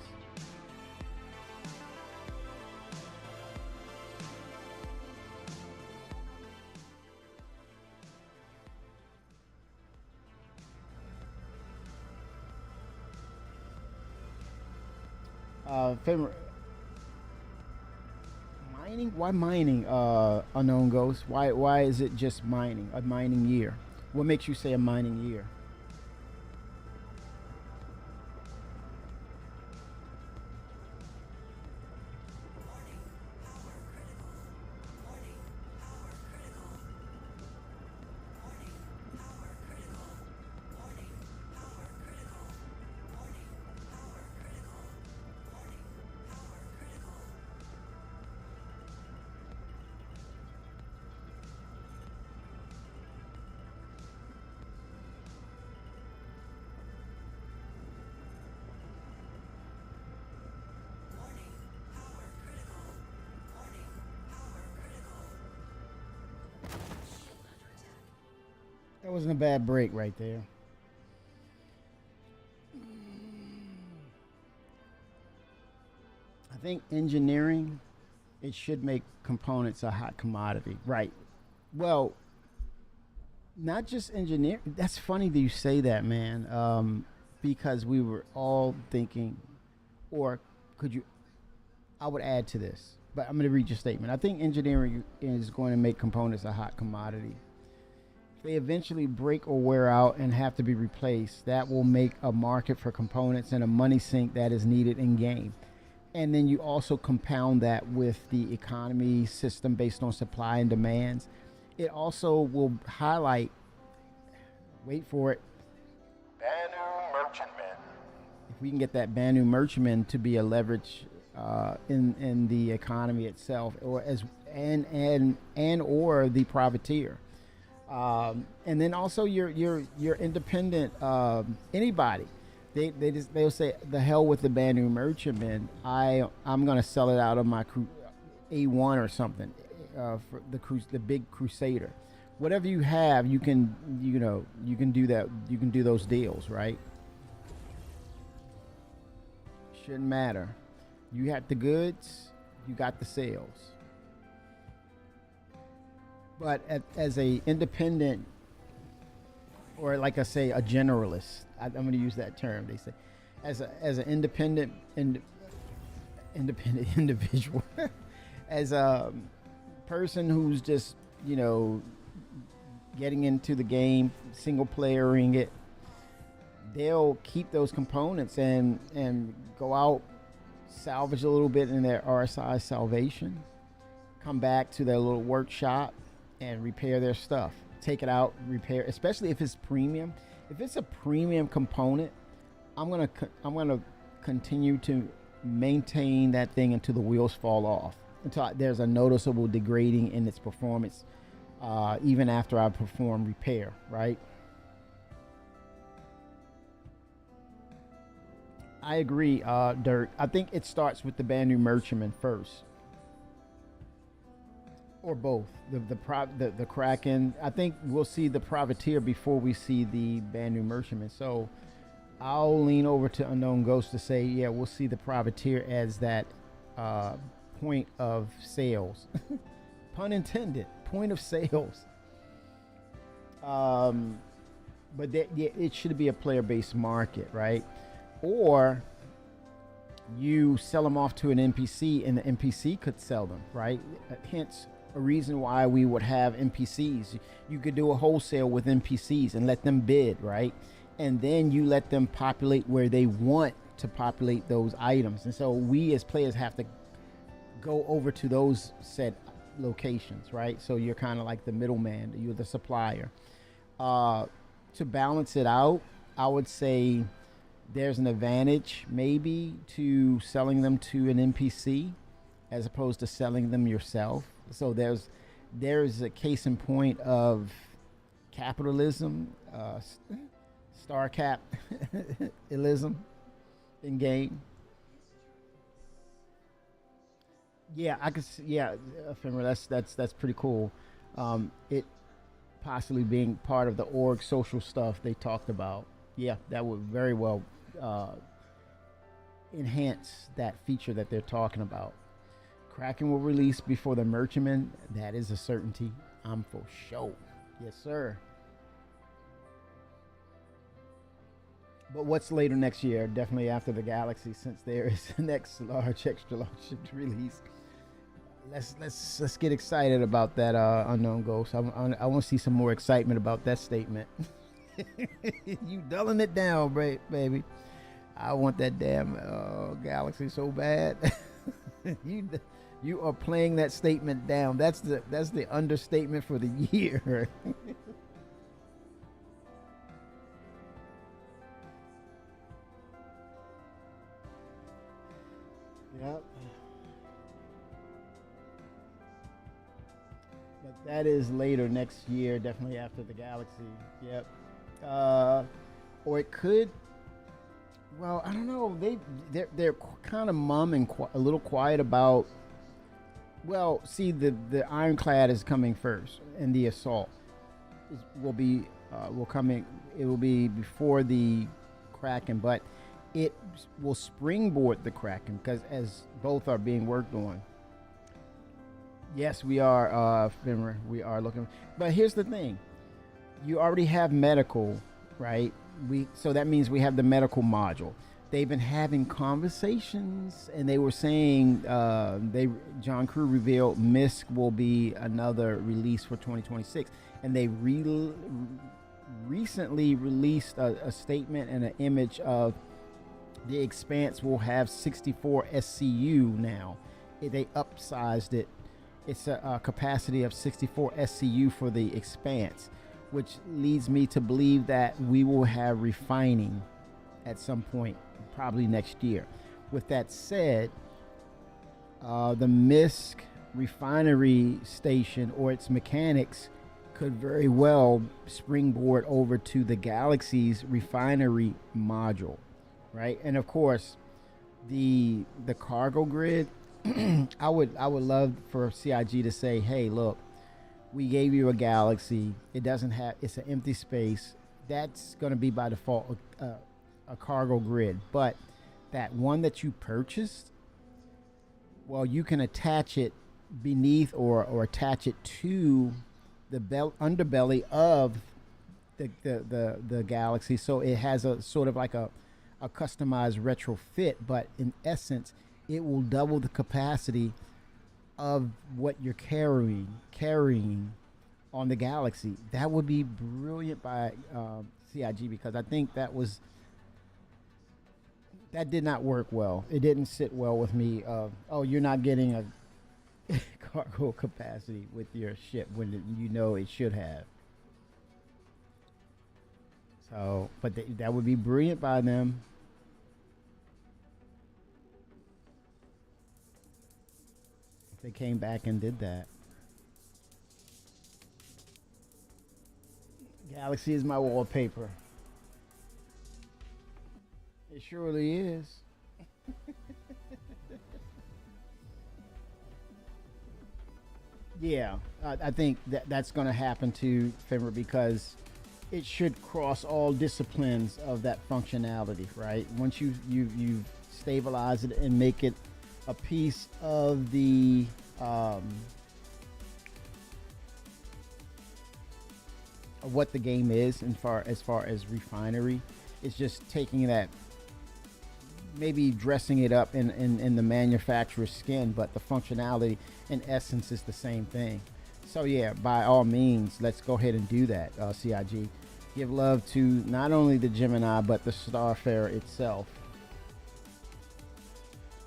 Mining? Why mining? Unknown Ghost. Why is it just mining? A mining year? What makes you say a mining year? That wasn't a bad break right there. I think engineering, it should make components a hot commodity. Right. Well, not just engineering. That's funny that you say that, man. Because we were all thinking, or could you, I would add to this, but I'm going to read your statement. I think engineering is going to make components a hot commodity. They eventually break or wear out and have to be replaced. That will make a market for components and a money sink that is needed in game. And then you also compound that with the economy system based on supply and demands. It also will highlight, wait for it, Banu Merchantman. If we can get that Banu Merchantman to be a leverage in the economy itself, or as and or the privateer. And then also your independent anybody, they'll say the hell with the Banu Merchantman. I'm gonna sell it out of my A1 or something for the big Crusader. Whatever you have, you can do that. You can do those deals, right? Shouldn't matter. You had the goods, you got the sales. But as a independent, or like I say, a generalist, I'm going to use that term. They say, as an independent individual, as a person who's just getting into the game, single playering it, they'll keep those components and go out, salvage a little bit in their RSI salvation, come back to their little workshop and repair their stuff. Take it out, repair, especially if it's premium. If it's a premium component, I'm gonna continue to maintain that thing until the wheels fall off, until there's a noticeable degrading in its performance, even after I perform repair, right? I agree, Dirk. I think it starts with the Banu Merchantman first. Or both. The Kraken. I think we'll see the privateer before we see the Banu Merchantman. So I'll lean over to Unknown Ghost to say, yeah, we'll see the privateer as that point of sales. Pun intended. Point of sales. But it should be a player-based market, right? Or you sell them off to an NPC and the NPC could sell them, right? Hence a reason why we would have NPCs. You could do a wholesale with NPCs and let them bid, right? And then you let them populate where they want to populate those items. And so we as players have to go over to those said locations, right? So you're kind of like the middleman, you're the supplier. To balance it out, I would say there's an advantage maybe to selling them to an NPC as opposed to selling them yourself. So there's a case in point of capitalism, star capitalism in game. Yeah, I could. Yeah, Ephemera, that's pretty cool. It possibly being part of the org social stuff they talked about. Yeah, that would very well enhance that feature that they're talking about. Kraken will release before the Merchantman. That is a certainty. I'm for sure. Yes, sir. But what's later next year? Definitely after the Galaxy, since there is the next large, extra large release. let's get excited about that unknown ghost. I want to see some more excitement about that statement. You dulling it down, baby. I want that damn galaxy so bad. You are playing that statement down. That's the understatement for the year. Yep. But that is later next year, definitely after the galaxy. Yep. Or it could. Well, I don't know. They're kind of mum and a little quiet about. Well, see, the Ironclad is coming first, and the assault will be coming. It will be before the Kraken, but it will springboard the Kraken because as both are being worked on. Yes, we are, Fenrir. We are looking, but here's the thing: you already have medical, right? So that means we have the medical module. They've been having conversations, and they were saying John Crew revealed MISC will be another release for 2026, and they recently released a statement and an image of the Expanse will have 64 SCU now. They upsized it. It's a capacity of 64 SCU for the Expanse, which leads me to believe that we will have refining at some point, probably next year. With that said, the MISC refinery station or its mechanics could very well springboard over to the Galaxy's refinery module, right? And of course, the cargo grid. I would love for CIG to say, hey, look, we gave you a Galaxy. It doesn't have. It's an empty space. That's going to be by default a cargo grid. But that one that you purchased, well, you can attach it beneath or attach it to the underbelly of the Galaxy, so it has a sort of like a customized retrofit. But in essence, it will double the capacity of what you're carrying on the Galaxy. That would be brilliant by CIG, because I think that did not work well. It didn't sit well with me. You're not getting a cargo capacity with your ship when you know it should have. So, but that would be brilliant by them. They came back and did that. Galaxy is my wallpaper. It surely is. Yeah, I think that's going to happen to Fenrir, because it should cross all disciplines of that functionality, right? Once you stabilize it and make it a piece of the of what the game is, and as far as refinery, it's just taking that, maybe dressing it up in the manufacturer's skin, but the functionality in essence is the same thing. So yeah, by all means, let's go ahead and do that. CIG, give love to not only the Gemini but the Starfarer itself.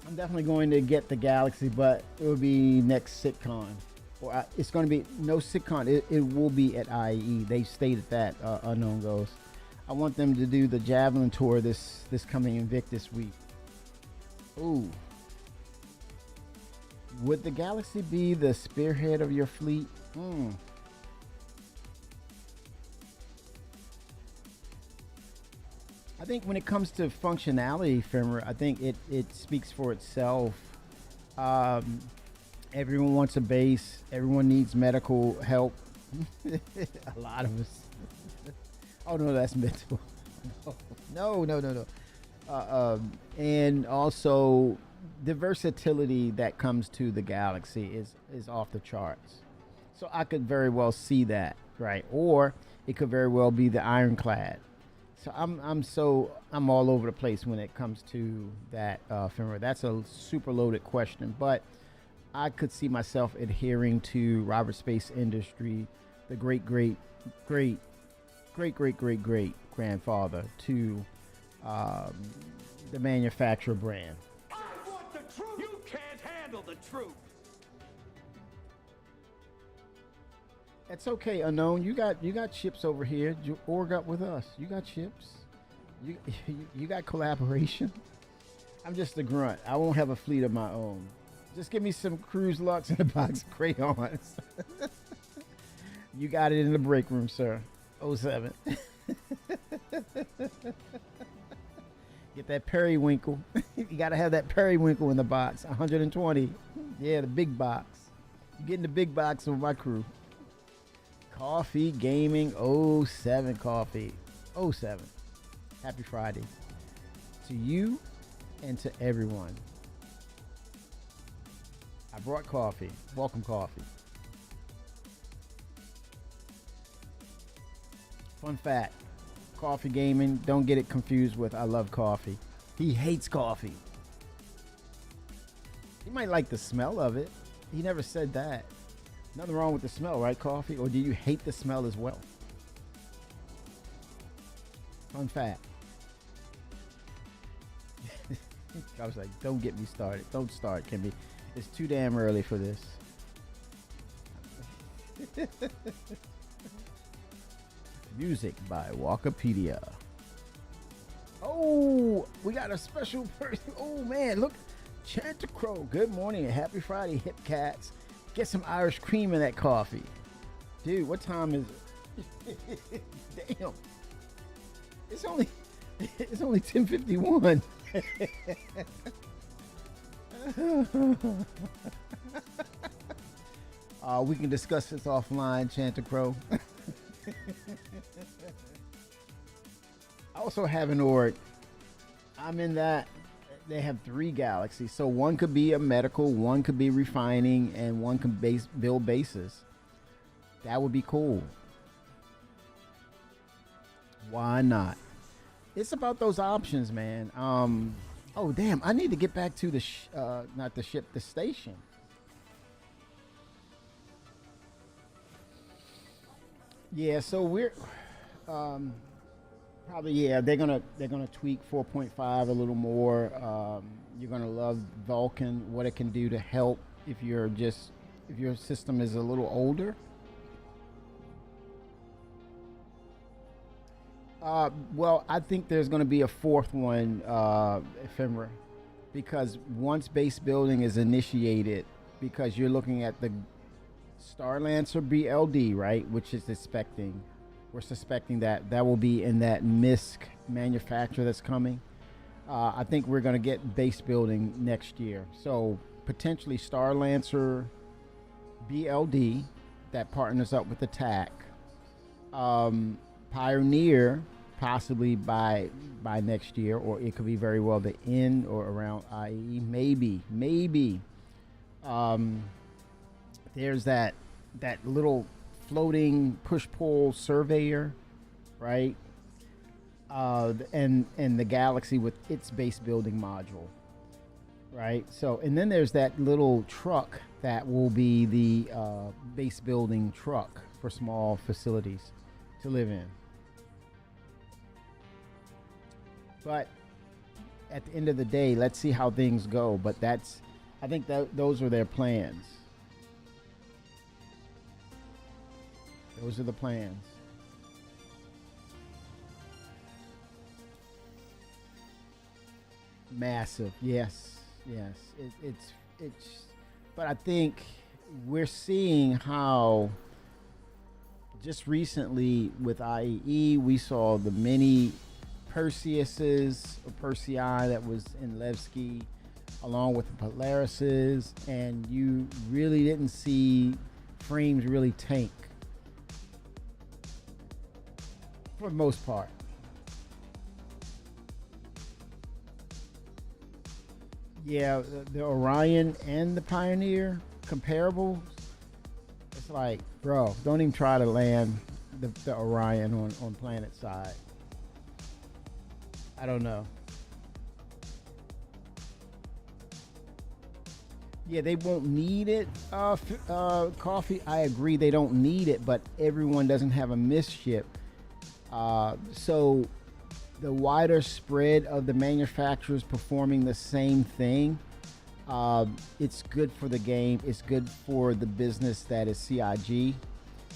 I'm definitely going to get the Galaxy, but it will be next SitCon. Or it's going to be no SitCon. It will be at IAE. They stated that, Unknown Ghost. I want them to do the Javelin tour this coming Invictus week. Ooh. Would the Galaxy be the spearhead of your fleet? I think when it comes to functionality, Fenrir, I think it speaks for itself. Everyone wants a base. Everyone needs medical help. A lot of us. Oh no, that's mental. No. And also, the versatility that comes to the Galaxy is off the charts. So I could very well see that, right? Or it could very well be the Ironclad. So I'm all over the place when it comes to that, Fenrir. That's a super loaded question, but I could see myself adhering to Robert Space Industry, the great grandfather to the manufacturer brand. I want the truth. You can't handle the truth. It's okay, Unknown. You got ships over here. You org up with us. You got ships. You got collaboration. I'm just a grunt. I won't have a fleet of my own. Just give me some Cruise Lux and a box of crayons. You got it in the break room, sir. 07. Get that periwinkle. You got to have that periwinkle in the box. 120. Yeah, the big box. You get in the big box with my crew. Coffee Gaming 07 coffee. 07. Happy Friday. To you and to everyone. I brought coffee. Welcome coffee. Fun fact. Coffee Gaming, don't get it confused with I love coffee. He hates coffee. He might like the smell of it. He never said that. Nothing wrong with the smell, right, coffee? Or do you hate the smell as well? Fun fact. I was like, don't get me started. Don't start, Kimmy. It's too damn early for this. Music by Walkerpedia. Oh, we got a special person. Oh, man, look. Chantacrow. Good morning and happy Friday, hip cats. Get some Irish cream in that coffee. Dude, what time is it? Damn. It's only 10:51. We can discuss this offline, Chantacrow. I also have an org. I'm in that. They have 3 galaxies. So one could be a medical, one could be refining, and one can build bases. That would be cool. Why not? It's about those options, man. Oh, damn. I need to get back to the, not the ship, the station. Yeah, so we're, probably, yeah, they're gonna tweak 4.5 a little more. You're gonna love Vulcan, what it can do to help if your system is a little older. Well, I think there's gonna be a 4th one, Ephemera, because once base building is initiated, because you're looking at the Starlancer BLD, right, which is we're suspecting that will be in that MISC manufacturer that's coming. I think we're going to get base building next year. So potentially Starlancer BLD that partners up with the TAC. Pioneer possibly by next year, or it could be very well the end or around IE. Maybe. There's that little floating push-pull surveyor, right? And the Galaxy with its base building module, right? So, and then there's that little truck that will be the base building truck for small facilities to live in. But at the end of the day, let's see how things go. But I think those are their plans. Those are the plans. Massive, yes. It's. But I think we're seeing how just recently with IEE we saw the mini Perseises or Persei that was in Levski, along with the Polarises, and you really didn't see frames really tank. For the most part. Yeah, the Orion and the Pioneer comparables. It's like, bro, don't even try to land the Orion on planet side. I don't know. Yeah, they won't need it. Coffee, I agree, they don't need it, but everyone doesn't have a misship. So the wider spread of the manufacturers performing the same thing, it's good for the game. It's good for the business that is CIG,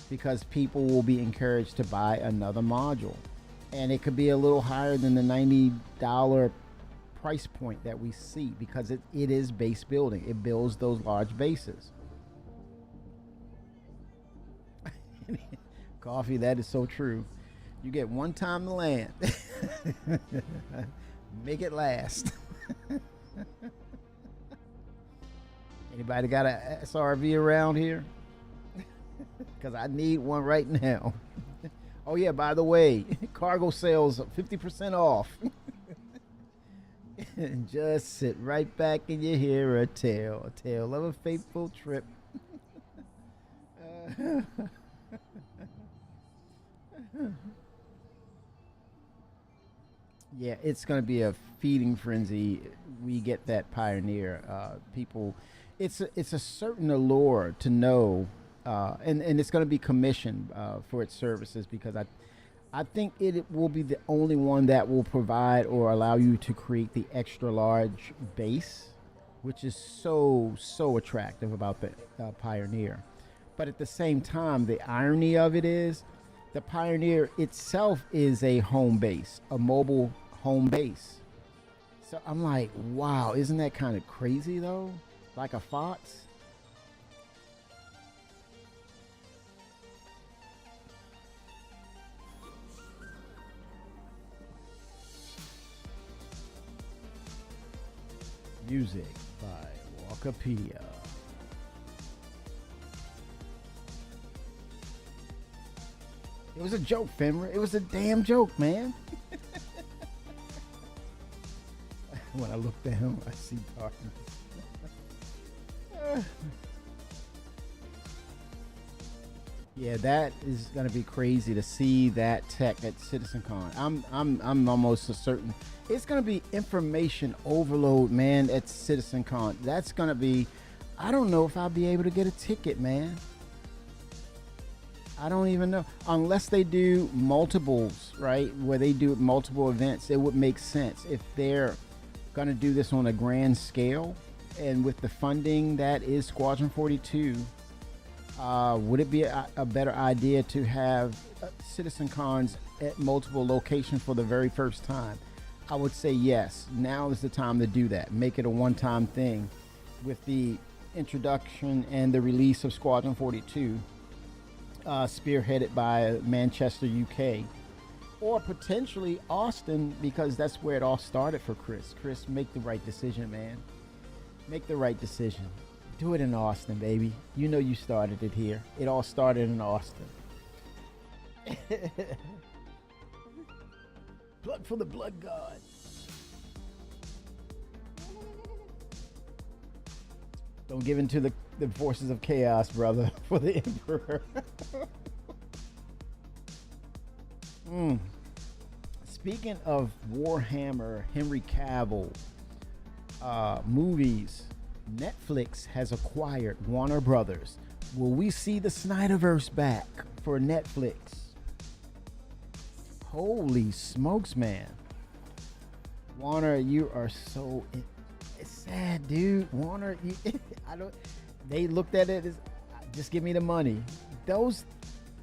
because people will be encouraged to buy another module. And it could be a little higher than the $90 price point that we see, because it is base building. It builds those large bases. Coffee, that is so true. You get one time to land. Make it last. Anybody got a SRV around here? Because I need one right now. Oh yeah, by the way, cargo sales 50% off. And just sit right back and you hear a tale of a fateful trip. Yeah, it's going to be a feeding frenzy. We get that Pioneer. People, it's a certain allure to know, and it's going to be commissioned for its services, because I think it will be the only one that will provide or allow you to create the extra large base, which is so attractive about the Pioneer. But at the same time, the irony of it is, the Pioneer itself is a home base, a mobile home base. So I'm like, wow, isn't that kind of crazy though? Like a Fox? Music by Walkerpedia. It was a joke, Fenrir. It was a damn joke, man. When I look down, I see darkness. Yeah, that is gonna be crazy to see that tech at CitizenCon. I'm almost certain it's gonna be information overload, man, at CitizenCon. That's gonna be, I don't know if I'll be able to get a ticket, man. I don't even know, unless they do multiples, right? Where they do multiple events. It would make sense if they're gonna do this on a grand scale, and with the funding that is Squadron 42. Would it be a better idea to have CitizenCons at multiple locations for the very first time? I would say yes. Now is the time to do that. Make it a one-time thing with the introduction and the release of Squadron 42, spearheaded by Manchester, UK, or potentially Austin, because that's where it all started for Chris. Chris, make the right decision, man. Make the right decision. Do it in Austin, baby. You know you started it here. It all started in Austin. Blood for the blood god. Don't give in to the forces of chaos, brother, for the Emperor. Speaking of Warhammer, Henry Cavill, movies, Netflix has acquired Warner Brothers. Will we see the Snyderverse back for Netflix? Holy smokes, man. Warner, you are so... It's sad, dude. Warner, they looked at it as, just give me the money. Those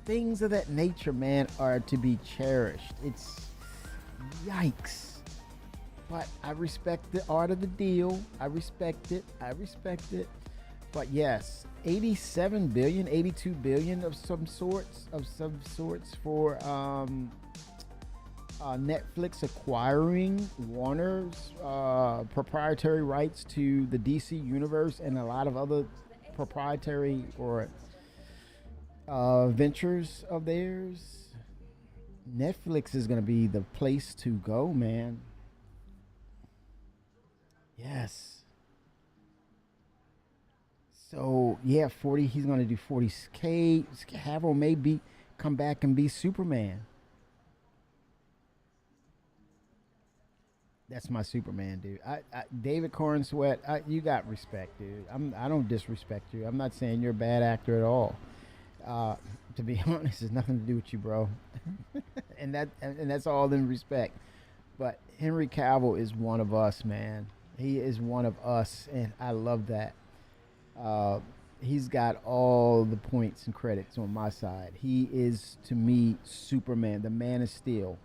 things of that nature, man, are to be cherished. It's... Yikes. But I respect the art of the deal. I respect it. But yes, 87 billion, 82 billion of some sorts for Netflix acquiring Warner's proprietary rights to the DC universe and a lot of other proprietary or ventures of theirs. Netflix is going to be the place to go, man. Yes. So yeah, 40. He's gonna do 40K. Cavill may come back and be Superman. That's my Superman, dude. David Corn Sweat, you got respect, dude. I don't disrespect you. I'm not saying you're a bad actor at all. To be honest, it's nothing to do with you, bro. and that's all in respect. But Henry Cavill is one of us, man. He is one of us, and I love that. He's got all the points and credits on my side. He is, to me, Superman, the Man of Steel.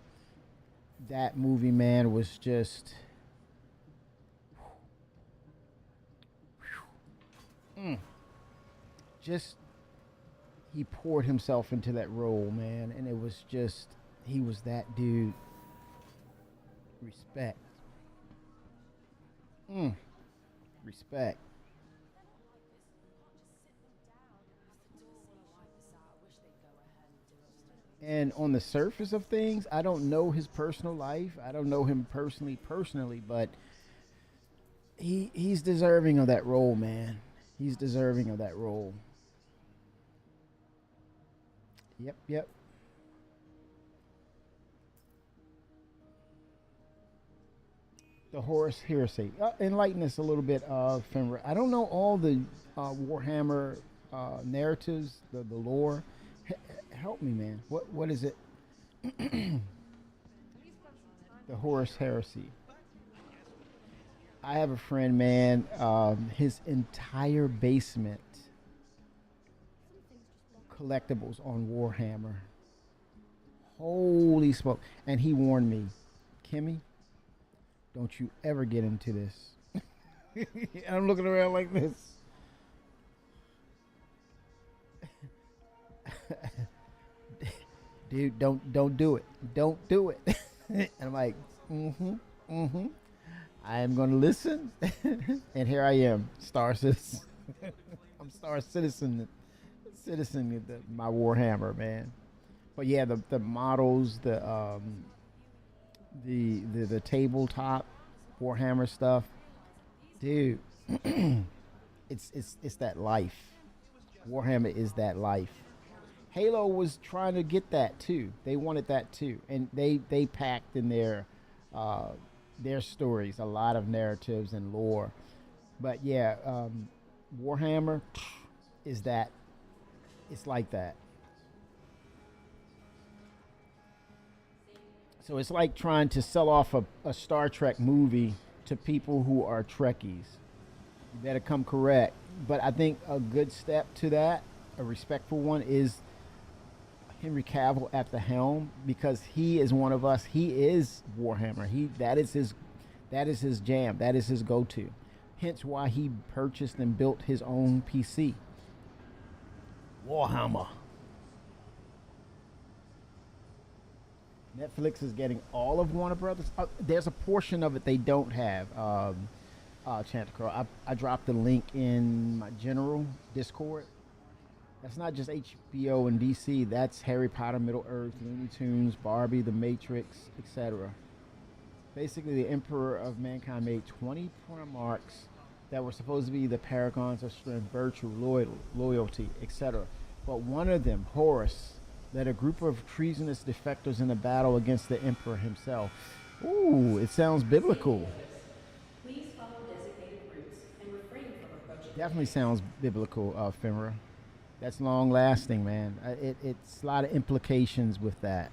That movie, man, was just just he poured himself into that role, man, and it was just he was that dude. Respect. Respect. And on the surface of things, I don't know his personal life. I don't know him personally, but he's deserving of that role, man. He's deserving of that role. Yep. The Horus Heresy. Enlighten us a little bit, Fenrir. I don't know all the Warhammer narratives, the lore. Help me, man. What is it? The Horus Heresy. I have a friend, man. His entire basement collectibles on Warhammer. Holy smoke! And he warned me, Kimmy, don't you ever get into this. And I'm looking around like this. Dude, don't do it. Don't do it. And I'm like, I am going to listen. And here I am, Star Citizen. I'm Star Citizen of my Warhammer, man. But yeah, the models, the tabletop Warhammer stuff, dude. it's that life. Warhammer is that life. Halo was trying to get that too. They wanted that too, and they packed in their stories a lot of narratives and lore. But yeah, Warhammer is that. It's like that. So it's like trying to sell off a Star Trek movie to people who are Trekkies. You better come correct. But I think a good step to that, a respectful one, is Henry Cavill at the helm, because he is one of us. He is Warhammer. That is his jam. That is his go-to. Hence why he purchased and built his own PC. Warhammer. Netflix is getting all of Warner Brothers. There's a portion of it they don't have. Chanticleer, I dropped the link in my general Discord. That's not just HBO and DC. That's Harry Potter, Middle Earth, Looney Tunes, Barbie, The Matrix, etc. Basically, the Emperor of Mankind made 20 marks that were supposed to be the paragons of strength, virtue, loyalty, etc. But one of them, Horus, led a group of treasonous defectors in a battle against the Emperor himself. Ooh, it sounds biblical. Please follow designated routes and refrain from approaching. Definitely sounds biblical, Fenrir. That's long lasting, man. It's a lot of implications with that.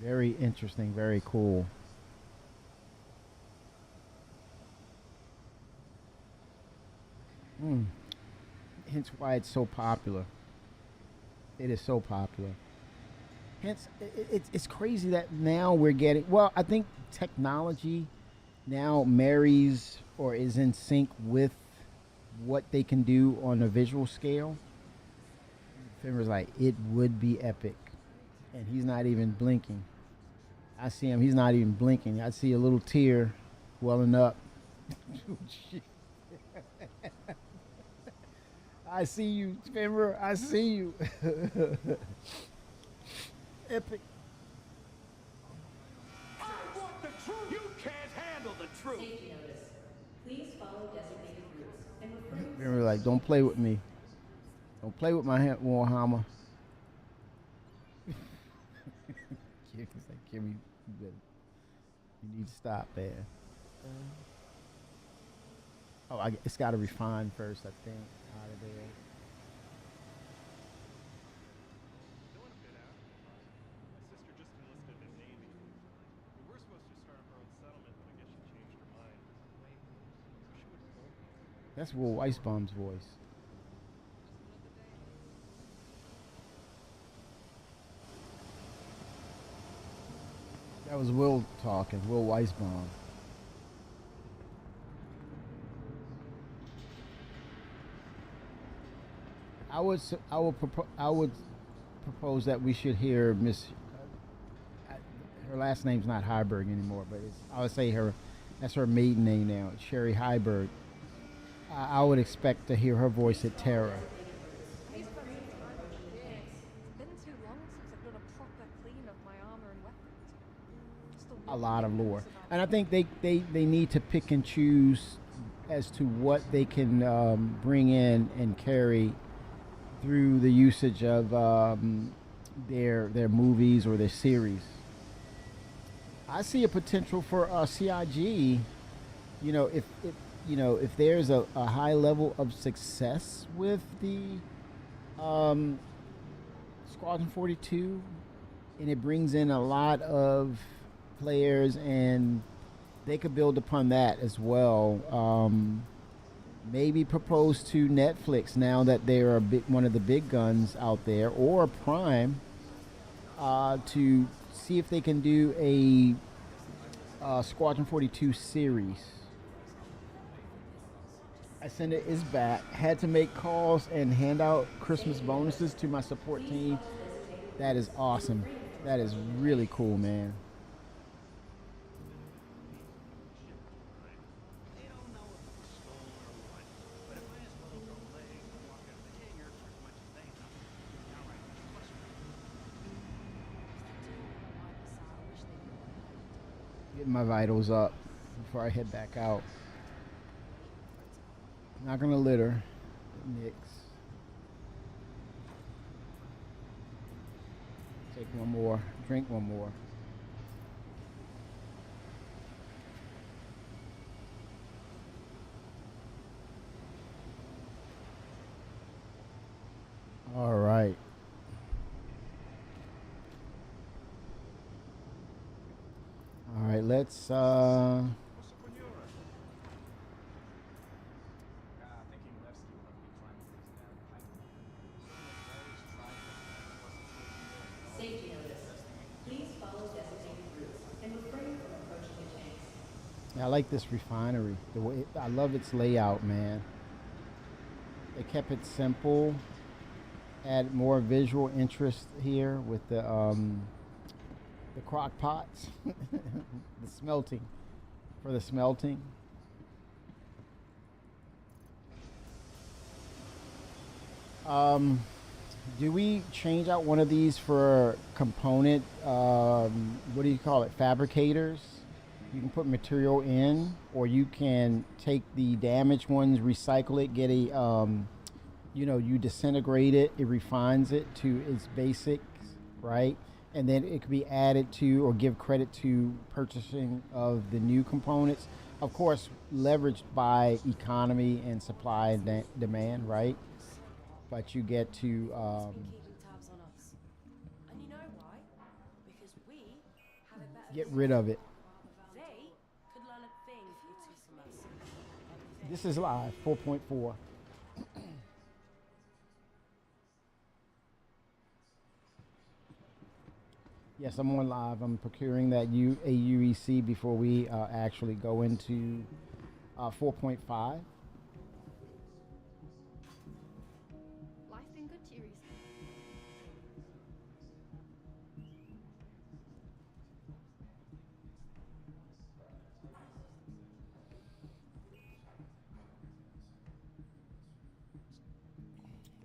Very interesting, very cool. Hence why it's so popular. It is so popular. Hence, it's crazy that now we're getting, well, I think technology now marries or is in sync with what they can do on a visual scale. Fenrir's like, it would be epic. And he's not even blinking. I see him, he's not even blinking. I see a little tear welling up. I see you, Fenrir. I see you. Epic. I want the truth. You can't handle the truth. Safety notice. Please follow designated routes and refrain. Fenrir like, don't play with me. Don't play with my Warhammer. Kimmy's like, Kimmy, You need to stop there. Oh, it's got to refine first, I think. Out of there. Doing a bit out. My sister just enlisted in the Navy. We were supposed to start up our own settlement, but I guess she changed her mind. Wish she would have told me. That's Will Weisbaum's voice. That was Will talking, Will Weisbaum. I would propose that we should hear Miss. Her last name's not Heiberg anymore, but I would say that's her maiden name now, Sherry Heiberg. I would expect to hear her voice at Terra. It's been too long since I've done a proper clean of my armor and weapons. A lot of lore, and I think they need to pick and choose as to what they can bring in and carry through the usage of their movies or their series. I see a potential for CIG. If there's a high level of success with the Squadron 42, and it brings in a lot of players, and they could build upon that as well. Maybe propose to Netflix now that they're one of the big guns out there, or Prime, to see if they can do a Squadron 42 series. Ascendant is back. Had to make calls and hand out Christmas bonuses to my support team. That is awesome. That is really cool, man. Getting my vitals up before I head back out. Not gonna litter. Nix. Take one more. Drink one more. All right. All right, let's Safety notice. Please follow designated routes and refrain from approaching the tanks. I like this refinery. I love its layout, man. They kept it simple. Add more visual interest here with the crock pots, the smelting, for the smelting. Do we change out one of these for component, what do you call it, fabricators? You can put material in, or you can take the damaged ones, recycle it, get a, you disintegrate it, it refines it to its basics, right? And then it could be added to or give credit to purchasing of the new components. Of course, leveraged by economy and supply and demand, right? But you get to Keeping tabs on us. And you know why? Because we have it better. get rid of it. They could learn a thing or two from us. This is live, 4.4. Yes, I'm on live. I'm procuring that AUEC before we actually go into 4.5. Life been good to you recently?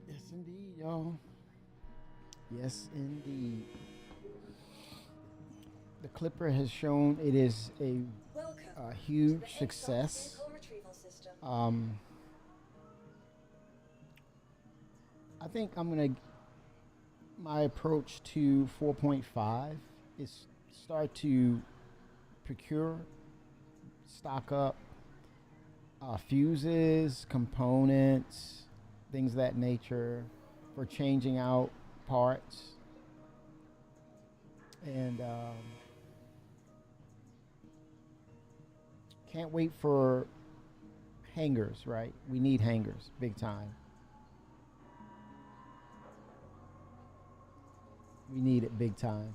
Yes, indeed, y'all. Yes, indeed. The Clipper has shown it is a huge success. I think my approach to 4.5 is start to procure, stock up fuses, components, things of that nature for changing out parts. And can't wait for hangers, right? We need hangers, big time. We need it big time.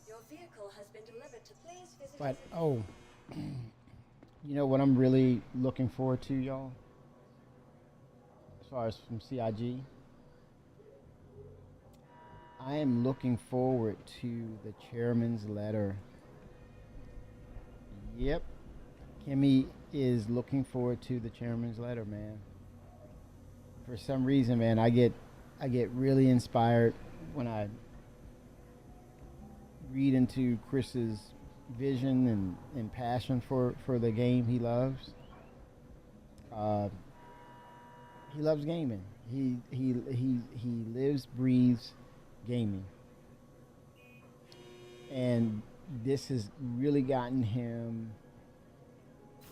Your vehicle has been delivered to please visit. But you know what I'm really looking forward to, y'all? As far as from CIG, I am looking forward to the chairman's letter. Yep. Kimmy is looking forward to the chairman's letter, man. For some reason, man, I get really inspired when I read into Chris's vision and passion for the game he loves. He loves gaming. He lives, breathes gaming. And this has really gotten him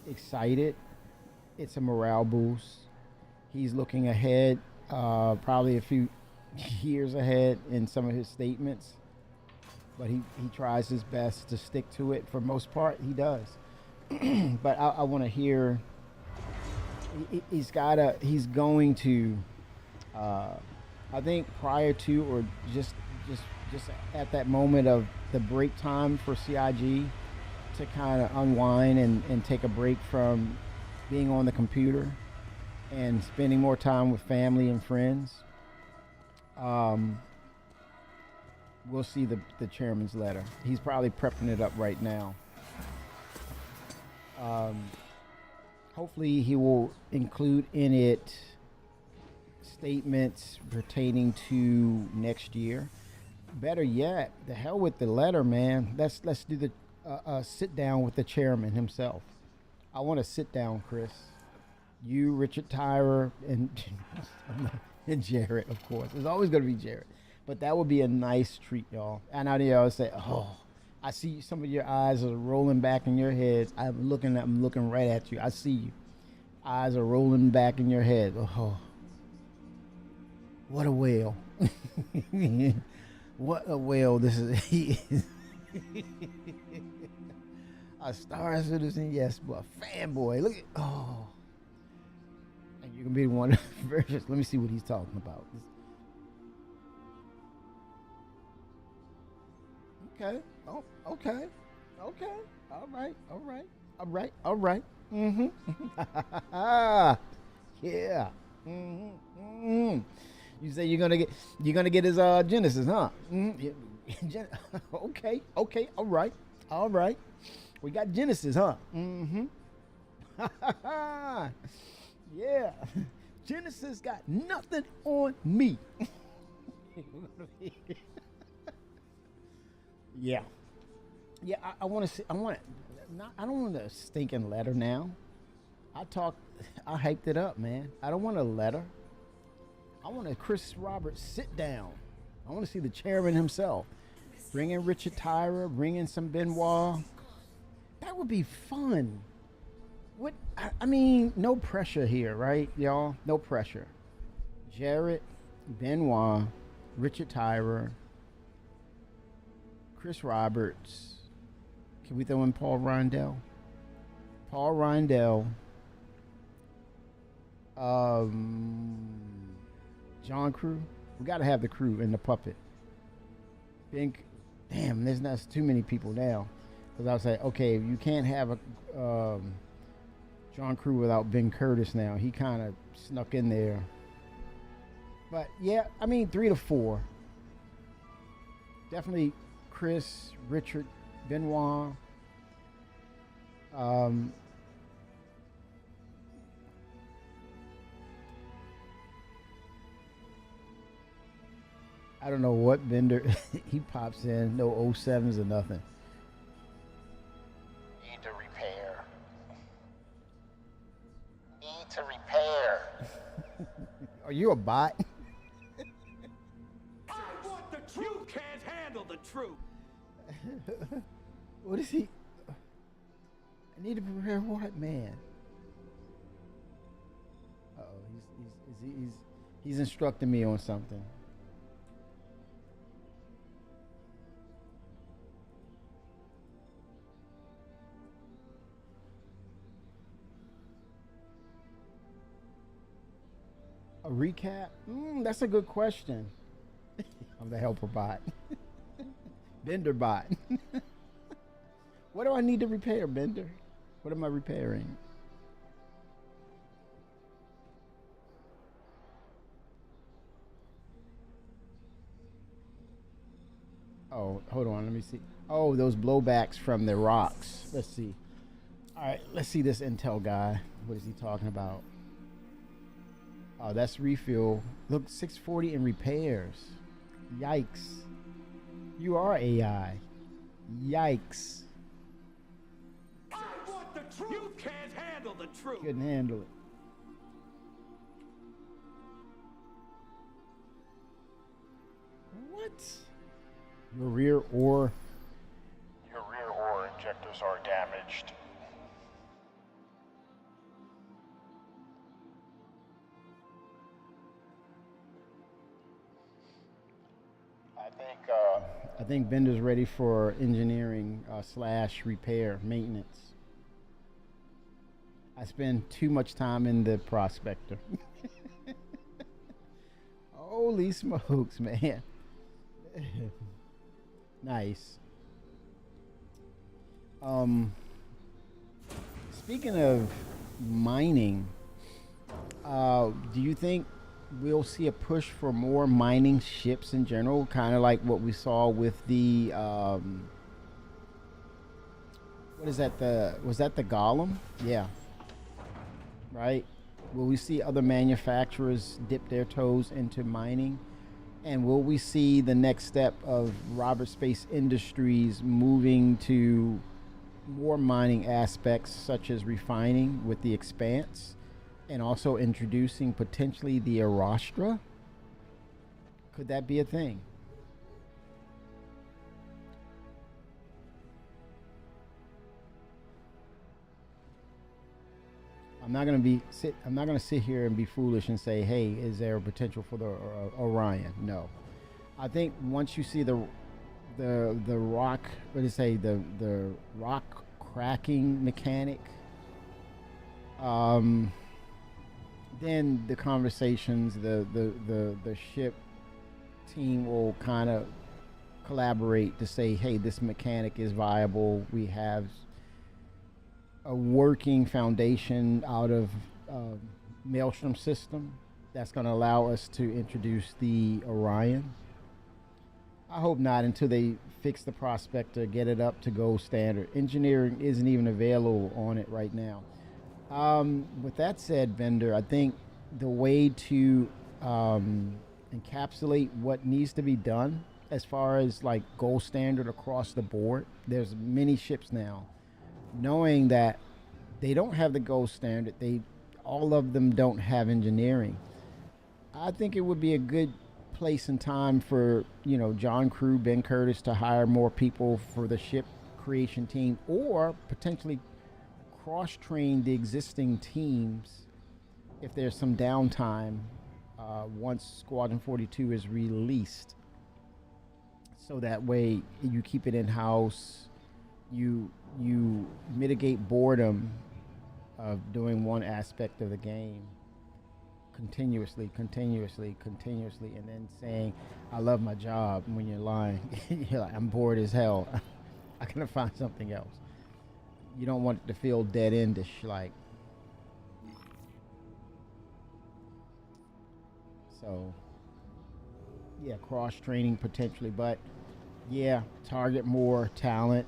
excited. It's a morale boost. He's looking ahead, probably a few years ahead in some of his statements. But he tries his best to stick to it. For most part, he does. But I want to hear. He's going to. I think prior to or just at that moment of the break time for CIG to kind of unwind and take a break from being on the computer and spending more time with family and friends. We'll see the chairman's letter. He's probably prepping it up right now. Hopefully he will include in it statements pertaining to next year. Better yet, the hell with the letter, man. Let's do the sit down with the chairman himself. I want to sit down, Chris. You, Richard Tyrer, and Jarrett, of course. It's always going to be Jarrett. But that would be a nice treat, y'all. And I know say, oh, I see some of your eyes are rolling back in your heads. I'm looking right at you. I see you. Eyes are rolling back in your head. Oh, what a whale. What a whale this is. He is. A Star Citizen, yes, but a fanboy. Look at, oh. And you can be one of the versions. Let me see what he's talking about. Okay. Oh, okay. Okay. All right. Mm-hmm. Yeah. Mm-hmm. You say you're gonna get his Genesis, huh? Mm-hmm. Okay. All right. We got Genesis, huh? Mm-hmm. Yeah. Genesis got nothing on me. Yeah. I want to see. I don't want a stinking letter now. I hyped it up, man. I don't want a letter. I want a Chris Roberts sit down. I want to see the chairman himself. Bring in Richard Tyrer, bring in some Benoit. That would be fun. What? I mean, no pressure here, right, y'all? No pressure. Jarrett, Benoit, Richard Tyrer, Chris Roberts. Can we throw in Paul Rindell? Paul Rindell. John Crew. We got to have the crew and the puppet. Damn, there's not too many people now. Because I'll say, okay, you can't have a John Crew without Ben Curtis now. He kind of snuck in there. But yeah, I mean, 3 to 4. Definitely Chris, Richard, Benoit. I don't know what vendor he pops in. No 07s or nothing. Need to repair. Need to repair. Are you a bot? I want the truth. You can't handle the truth. What is he? I need to prepare what, man? Uh-oh, he's instructing me on something. A recap? That's a good question. I'm the helper bot. Bender bot. What do I need to repair, Bender? What am I repairing? Oh, hold on. Let me see. Oh, those blowbacks from the rocks. Let's see. All right, let's see this Intel guy. What is he talking about? Oh, that's refuel. Look, 640 in repairs. Yikes. You are AI. Yikes. I want the truth. You can't handle the truth. Couldn't handle it. What? Your rear ore. Your rear ore injectors are damaged. I think Bender's ready for engineering / repair maintenance. I spend too much time in the prospector. Holy smokes, man. Nice. Speaking of mining, do you think we'll see a push for more mining ships in general, kind of like what we saw with the what is that, was that the Golem? Yeah, right. Will we see other manufacturers dip their toes into mining, and will we see the next step of Robert Space Industries moving to more mining aspects such as refining with the Expanse, and also introducing potentially the Arastra? Could that be a thing? I'm not gonna sit here and be foolish and say, hey, is there a potential for the Orion? No. I think once you see the rock, what do you say, the rock cracking mechanic, then the conversations, the ship team will kind of collaborate to say, hey, this mechanic is viable. We have a working foundation out of Maelstrom system that's going to allow us to introduce the Orion. I hope not until they fix the Prospector, get it up to gold standard. Engineering isn't even available on it right now. With that said, Bender, I think the way to encapsulate what needs to be done as far as like gold standard across the board, there's many ships now, knowing that they don't have the gold standard, all of them don't have engineering. I think it would be a good place and time for, John Crew, Ben Curtis to hire more people for the ship creation team, or potentially cross-train the existing teams if there's some downtime once Squadron 42 is released, so that way you keep it in-house, you mitigate boredom of doing one aspect of the game continuously, and then saying, I love my job, when you're lying. You're like, I'm bored as hell. I gotta find something else. You don't want it to feel dead-endish, like. So, yeah, cross-training potentially, but yeah, target more talent.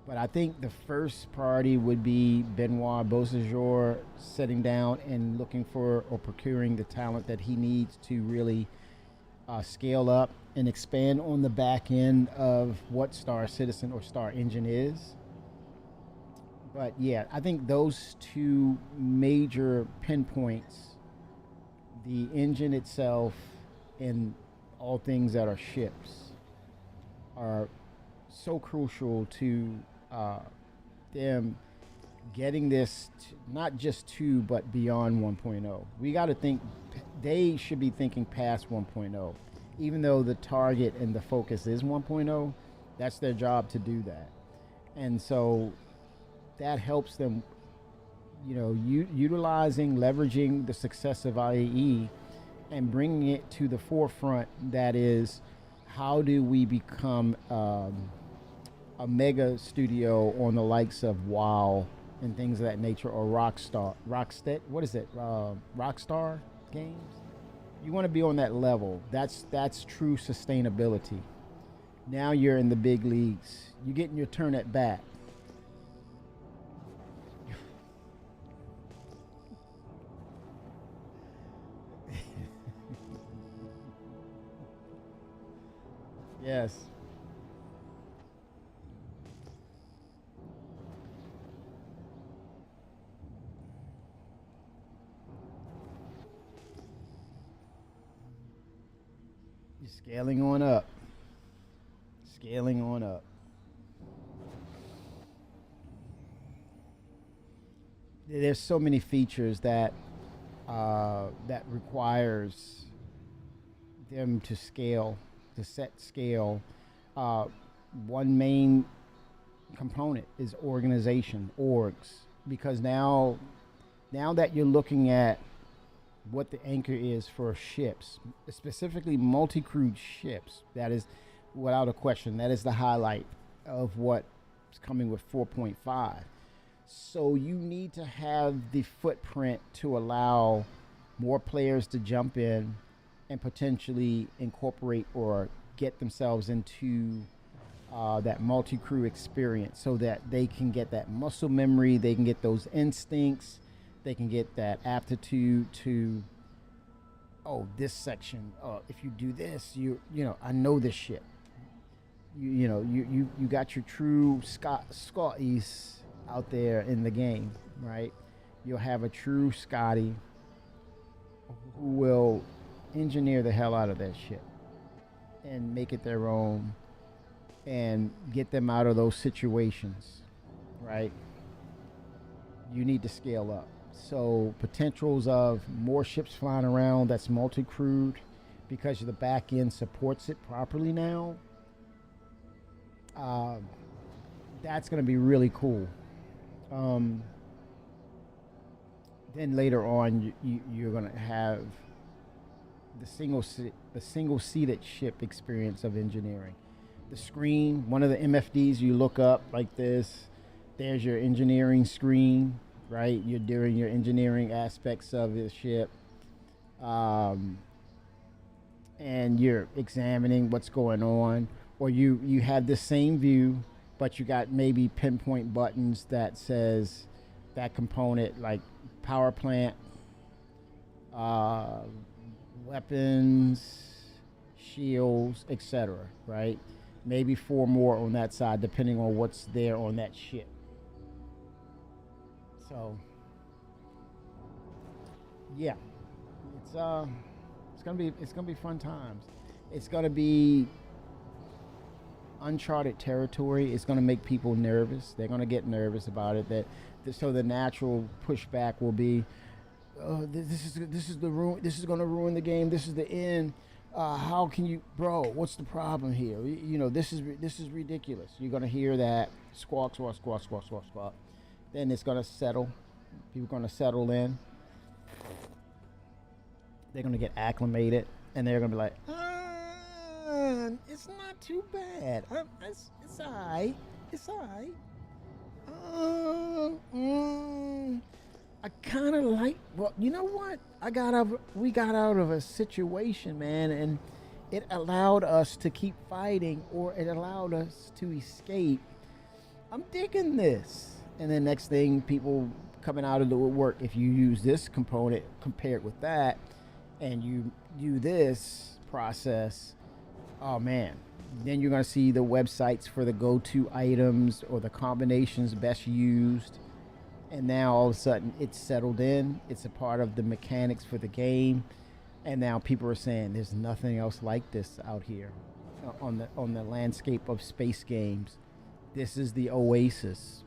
But I think the first priority would be Benoit Beausejour sitting down and looking for or procuring the talent that he needs to really scale up and expand on the back end of what Star Citizen or Star Engine is. But yeah, I think those two major pinpoints, the engine itself and all things that are ships, are so crucial to them getting this not just to but beyond 1.0. We got to think they should be thinking past 1.0. Even though the target and the focus is 1.0, that's their job to do that. And so that helps them, utilizing, leveraging the success of IAE and bringing it to the forefront. That is, how do we become a mega studio on the likes of WoW and things of that nature, or Rockstar Games? You want to be on that level. That's true sustainability. Now you're in the big leagues. You're getting your turn at bat. Yes. You're scaling on up. Scaling on up. There's so many features that that requires them to scale, to set scale. One main component is organization, orgs, because now that you're looking at what the anchor is for ships, specifically multi-crewed ships, that is, without a question, that is the highlight of what's coming with 4.5. So you need to have the footprint to allow more players to jump in and potentially incorporate or get themselves into that multi-crew experience, so that they can get that muscle memory, they can get those instincts, they can get that aptitude to, this section, if you do this, I know this shit. You got your true Scotties out there in the game, right? You'll have a true Scotty who will engineer the hell out of that shit and make it their own and get them out of those situations, right? You need to scale up. So potentials of more ships flying around that's multi-crewed because the back end supports it properly now. That's going to be really cool. Then later on, you're going to have the single-seated ship experience of engineering. The screen, one of the MFDs you look up like this, there's your engineering screen, right? You're doing your engineering aspects of the ship. And you're examining what's going on. Or you have the same view, but you got maybe pinpoint buttons that says that component, like power plant, weapons, shields, etc., right? Maybe 4 more on that side, depending on what's there on that ship. So, yeah, it's gonna be fun times. It's gonna be uncharted territory. It's gonna make people nervous. They're gonna get nervous about it. So the natural pushback will be, this is gonna ruin the game. This is the end. How can you, bro? What's the problem here? This is ridiculous. You're gonna hear that squawk. Then it's gonna settle. People are gonna settle in. They're gonna get acclimated, and they're gonna be like, it's not too bad. It's alright. It's alright. I kind of like. Well, you know what? We got out of a situation, man, and it allowed us to keep fighting, or it allowed us to escape. I'm digging this. And then next thing, people coming out of the woodwork. If you use this component compared with that, and you do this process. Oh man. Then you're going to see the websites for the go-to items or the combinations best used. And now all of a sudden it's settled in. It's a part of the mechanics for the game. And now people are saying there's nothing else like this out here on the landscape of space games. This is the oasis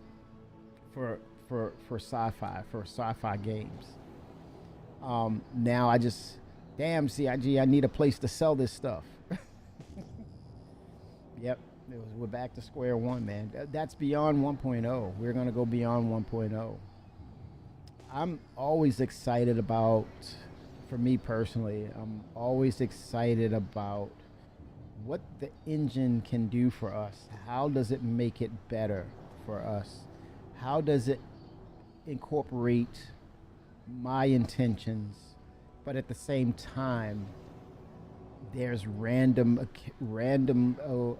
for sci-fi games. Now I just, damn, CIG, I need a place to sell this stuff. Yep, we're back to square one, man. That's beyond 1.0. We're going to go beyond 1.0. I'm always excited about, for me personally, I'm always excited about what the engine can do for us. How does it make it better for us? How does it incorporate my intentions, but at the same time, there's random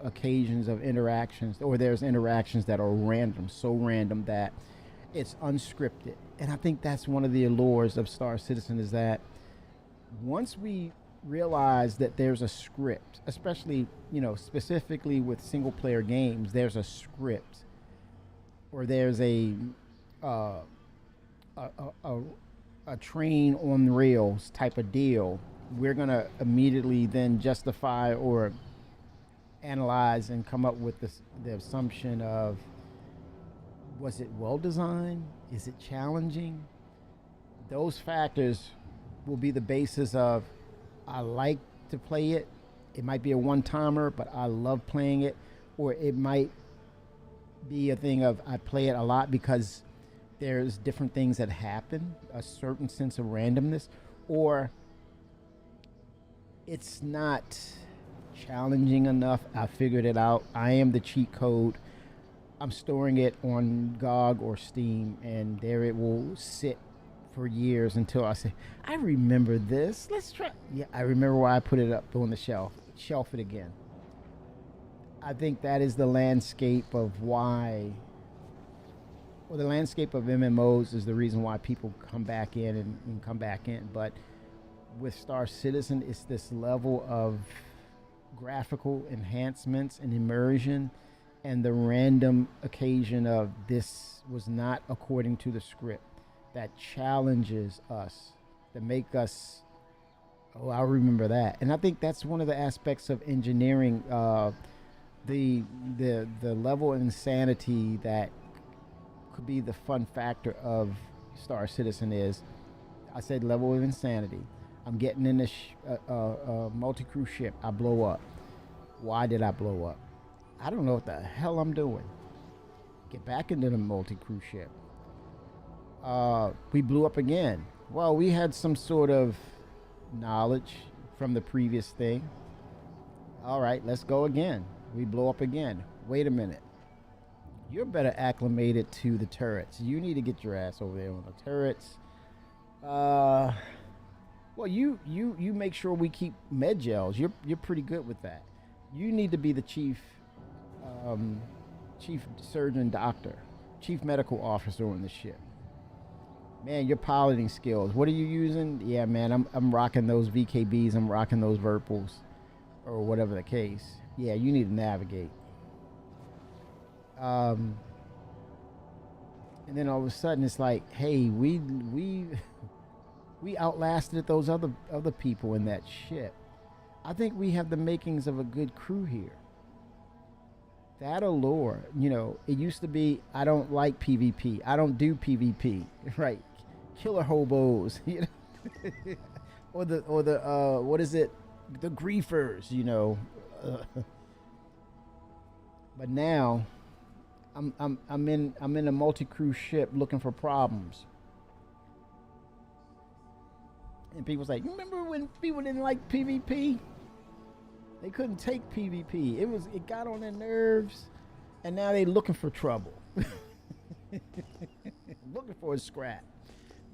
occasions of interactions, or there's interactions that are random, so random that it's unscripted. And I think that's one of the allures of Star Citizen, is that once we realize that there's a script, especially, specifically with single player games, there's a script, or there's a train on rails type of deal, we're going to immediately then justify or analyze and come up with the assumption of, was it well designed? Is it challenging? Those factors will be the basis of, I like to play it. It might be a one-timer, but I love playing it. Or it might be a thing of, I play it a lot because there's different things that happen, a certain sense of randomness, or it's not challenging enough. I figured it out. I am the cheat code. I'm storing it on GOG or Steam, and there it will sit for years until I say, I remember this. Let's try. Yeah, I remember why I put it up on the shelf. Shelf it again. I think that is the landscape of why, well, the landscape of MMOs is the reason why people come back in and come back in. But with Star Citizen, it's this level of graphical enhancements and immersion, and the random occasion of this was not according to the script, that challenges us, that make us, oh, I remember that. And I think that's one of the aspects of engineering, the level of insanity that could be the fun factor of Star Citizen is, I said level of insanity. I'm getting in a multi-crew ship. I blow up. Why did I blow up? I don't know what the hell I'm doing. Get back into the multi-crew ship. We blew up again. Well, we had some sort of knowledge from the previous thing. All right, let's go again. We blow up again. Wait a minute. You're better acclimated to the turrets. You need to get your ass over there on the turrets. Well, you make sure we keep med gels. You're pretty good with that. You need to be the chief surgeon doctor, chief medical officer on the ship. Man, your piloting skills. What are you using? Yeah, man, I'm rocking those VKBs. I'm rocking those Virpils, or whatever the case. Yeah, you need to navigate. And then all of a sudden it's like, hey, we outlasted those other people in that ship. I think we have the makings of a good crew here. That allure, it used to be, I don't like PvP. I don't do PvP, right? Killer hobos, or the what is it? The griefers, But now, I'm in a multi-crew ship looking for problems. And people's like, remember when people didn't like PvP? They couldn't take PvP. It got on their nerves, and now they looking for trouble. Looking for a scrap.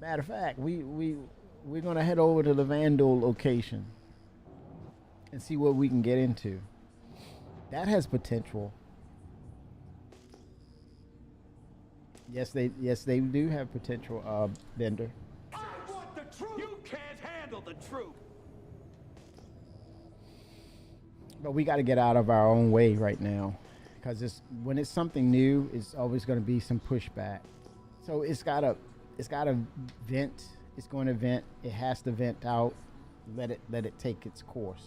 Matter of fact, we're gonna head over to the Vandal location and see what we can get into. That has potential. Yes, they do have potential, Bender. I want the truth. You can't handle the truth. But we got to get out of our own way right now, because when it's something new, it's always going to be some pushback. So it's gotta vent. It's going to vent. It has to vent out. Let it take its course.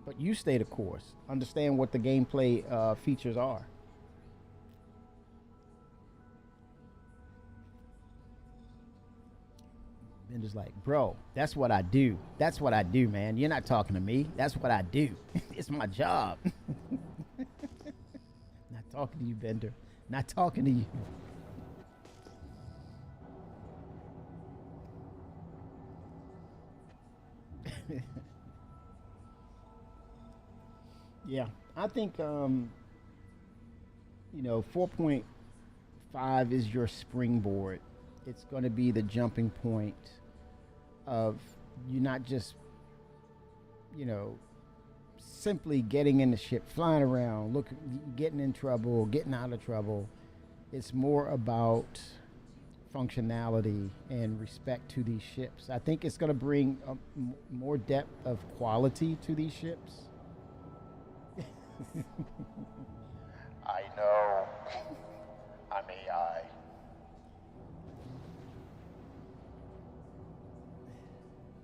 But you stay the course. Understand what the gameplay features are. Bender's like, bro, that's what I do. That's what I do, man. You're not talking to me. That's what I do. It's my job. Not talking to you, Bender. Not talking to you. Yeah, I think 4.5 is your springboard. It's going to be the jumping point of you not just simply getting in the ship, flying around, getting in trouble, getting out of trouble. It's more about functionality and respect to these ships. I think it's going to bring more depth of quality to these ships. I know. I'm AI.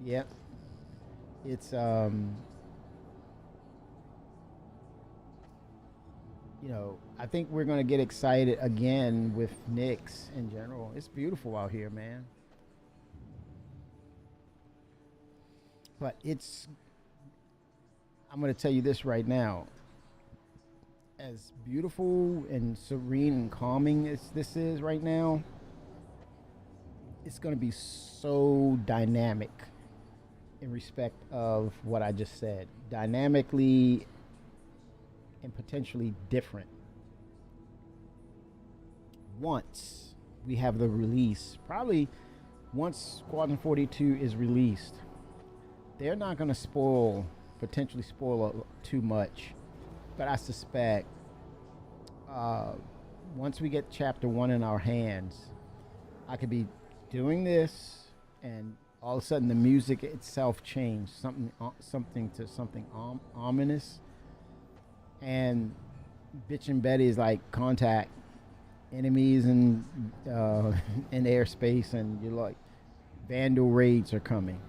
Yep. It's I think we're gonna get excited again with Nyx in general. It's beautiful out here, man. But I'm gonna tell you this right now. As beautiful and serene and calming as this is right now, it's gonna be so dynamic in respect of what I just said. Dynamically and potentially different. Once we have the release, probably once Squadron 42 is released, they're not going to potentially spoil too much. But I suspect once we get Chapter 1 in our hands, I could be doing this and all of a sudden the music itself changed, something ominous. And Bitchin' Betty is like, contact enemies in airspace, and you're like, Vandal raids are coming,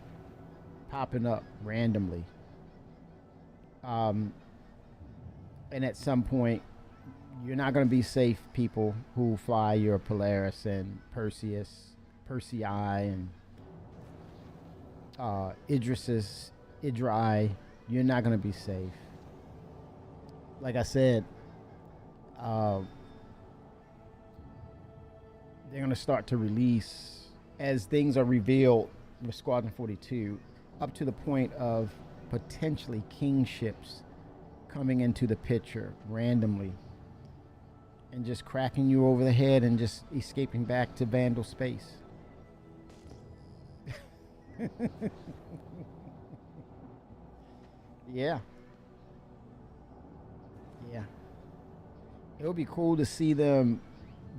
popping up randomly. And at some point, you're not going to be safe, people who fly your Polaris and Persei and Idrai. You're not going to be safe. Like I said, they're going to start to release as things are revealed with Squadron 42, up to the point of potentially king ships coming into the picture randomly and just cracking you over the head and just escaping back to Vandal space. Yeah. Yeah. It would be cool to see them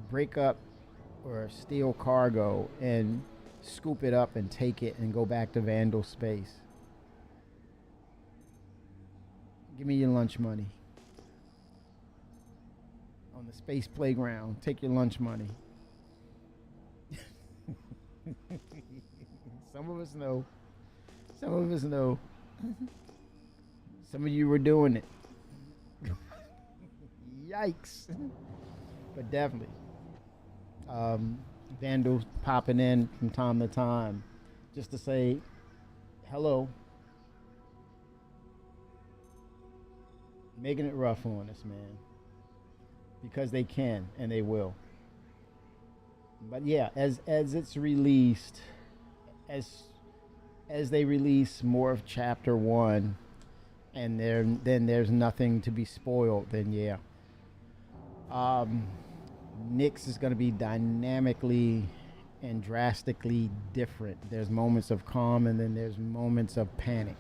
break up or steal cargo and scoop it up and take it and go back to Vandal space. Give me your lunch money. On the space playground, take your lunch money. Some of us know. Some of us know. Some of you were doing it. Yikes. But definitely. Vandals popping in from time to time just to say hello. Making it rough on us, man. Because they can and they will. But yeah, as it's released, as they release more of Chapter 1 and then there's nothing to be spoiled, then yeah. Nyx is going to be dynamically and drastically different. There's moments of calm and then there's moments of panic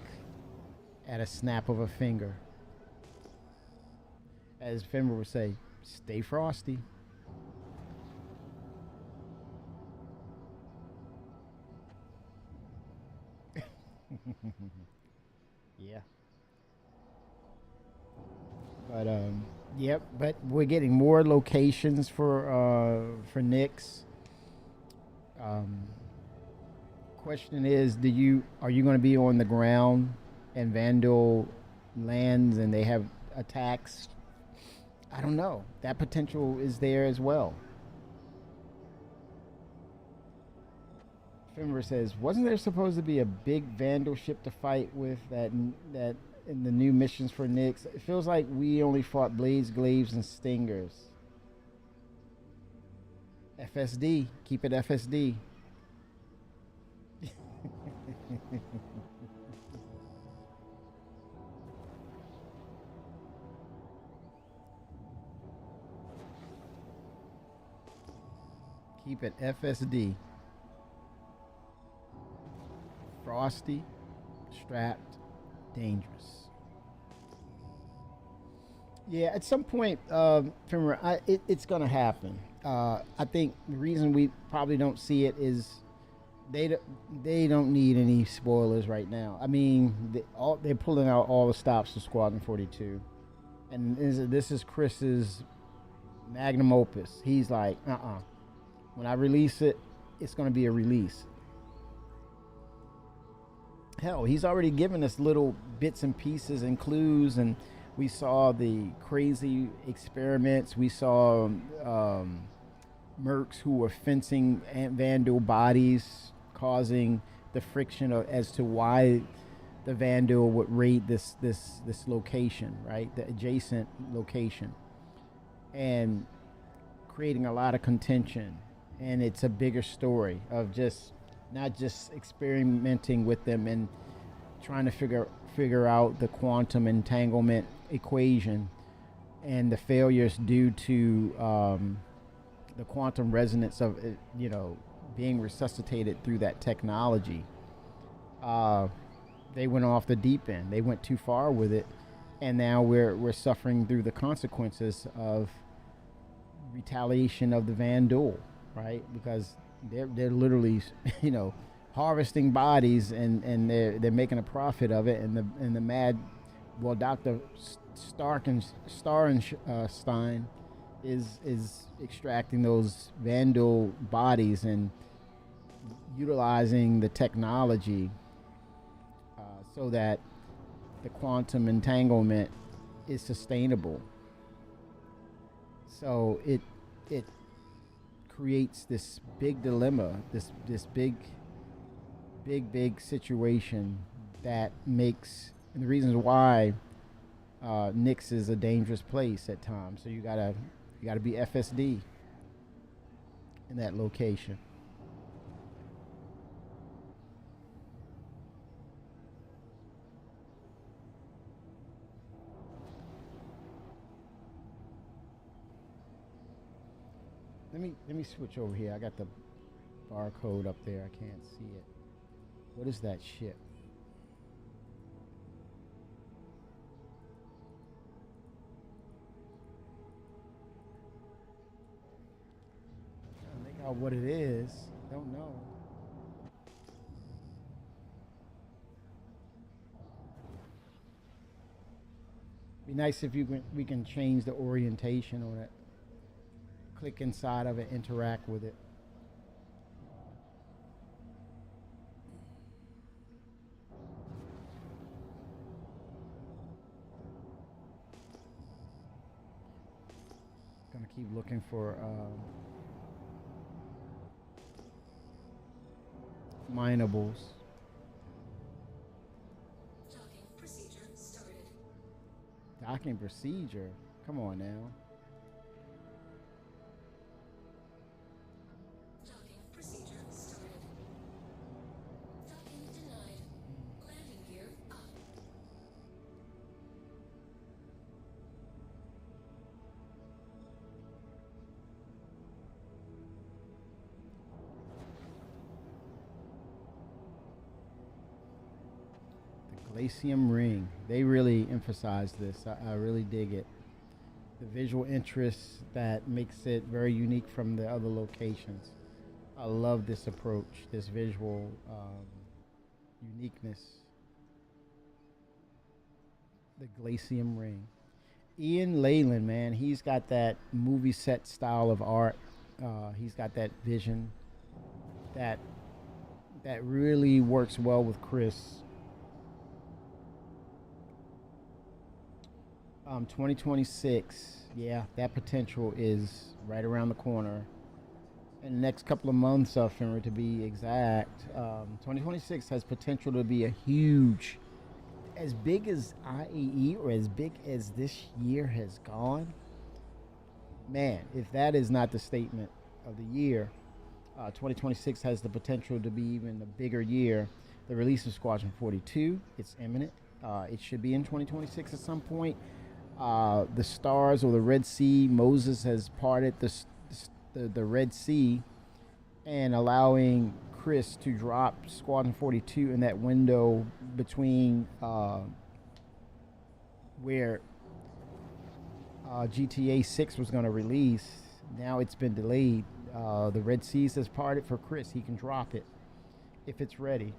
at a snap of a finger. As Fimber would say, stay frosty. Yeah. But yep. But we're getting more locations for Nyx. Question is, are you going to be on the ground and Vandal lands and they have attacks? I don't know. That potential is there as well. Fimber says, wasn't there supposed to be a big Vandal ship to fight with that in the new missions for Nyx? It feels like we only fought Blades, Glaives, and Stingers. FSD. Keep it FSD. Keep it FSD. Frosty, strapped, dangerous. Yeah, at some point, it's going to happen. I think the reason we probably don't see it is they don't need any spoilers right now. I mean, they're pulling out all the stops to Squadron 42, and this is Chris's magnum opus. He's like, when I release it, it's going to be a release. Hell, he's already given us little bits and pieces and clues, and we saw the crazy experiments. We saw mercs who were fencing Vandal bodies, causing the friction as to why the Vandal would raid this location, right? The adjacent location, and creating a lot of contention. And it's a bigger story of just not just experimenting with them and trying to figure out the quantum entanglement equation and the failures due to the quantum resonance of it, being resuscitated through that technology. They went off the deep end. They went too far with it, and now we're suffering through the consequences of retaliation of the Vandal, right? Because they're literally, harvesting bodies and they're making a profit of it, and the mad, Dr. Starenstein is extracting those Vandal bodies and utilizing the technology so that the quantum entanglement is sustainable. So it creates this big dilemma, this big situation that makes, and the reasons why Nyx is a dangerous place at times. So you gotta be FSD in that location. Let me switch over here. I got the barcode up there. I can't see it. What is that ship? Trying to make out what it is. Don't know. Be nice if we can change the orientation on it. Click inside of it, interact with it. Gonna keep looking for minables. Docking procedure started. Docking procedure? Come on now. Docking procedure started. Docking denied. Landing gear up. Glacium Ring. They really emphasize this. I really dig it. The visual interest that makes it very unique from the other locations. I love this approach, this visual uniqueness. The Glacium Ring. Ian Leyland, man, he's got that movie set style of art. He's got that vision that really works well with Chris. 2026, yeah, that potential is right around the corner. In the next couple of months, Finra, to be exact, 2026 has potential to be a huge, as big as IAE or as big as this year has gone. Man, if that is not the statement of the year, 2026 has the potential to be even a bigger year. The release of Squadron 42, it's imminent. It should be in 2026 at some point. The stars or the Red Sea, Moses has parted the Red Sea and allowing Chris to drop Squadron 42 in that window between where GTA 6 was going to release. Now it's been delayed. The Red Seas has parted for Chris. He can drop it if it's ready.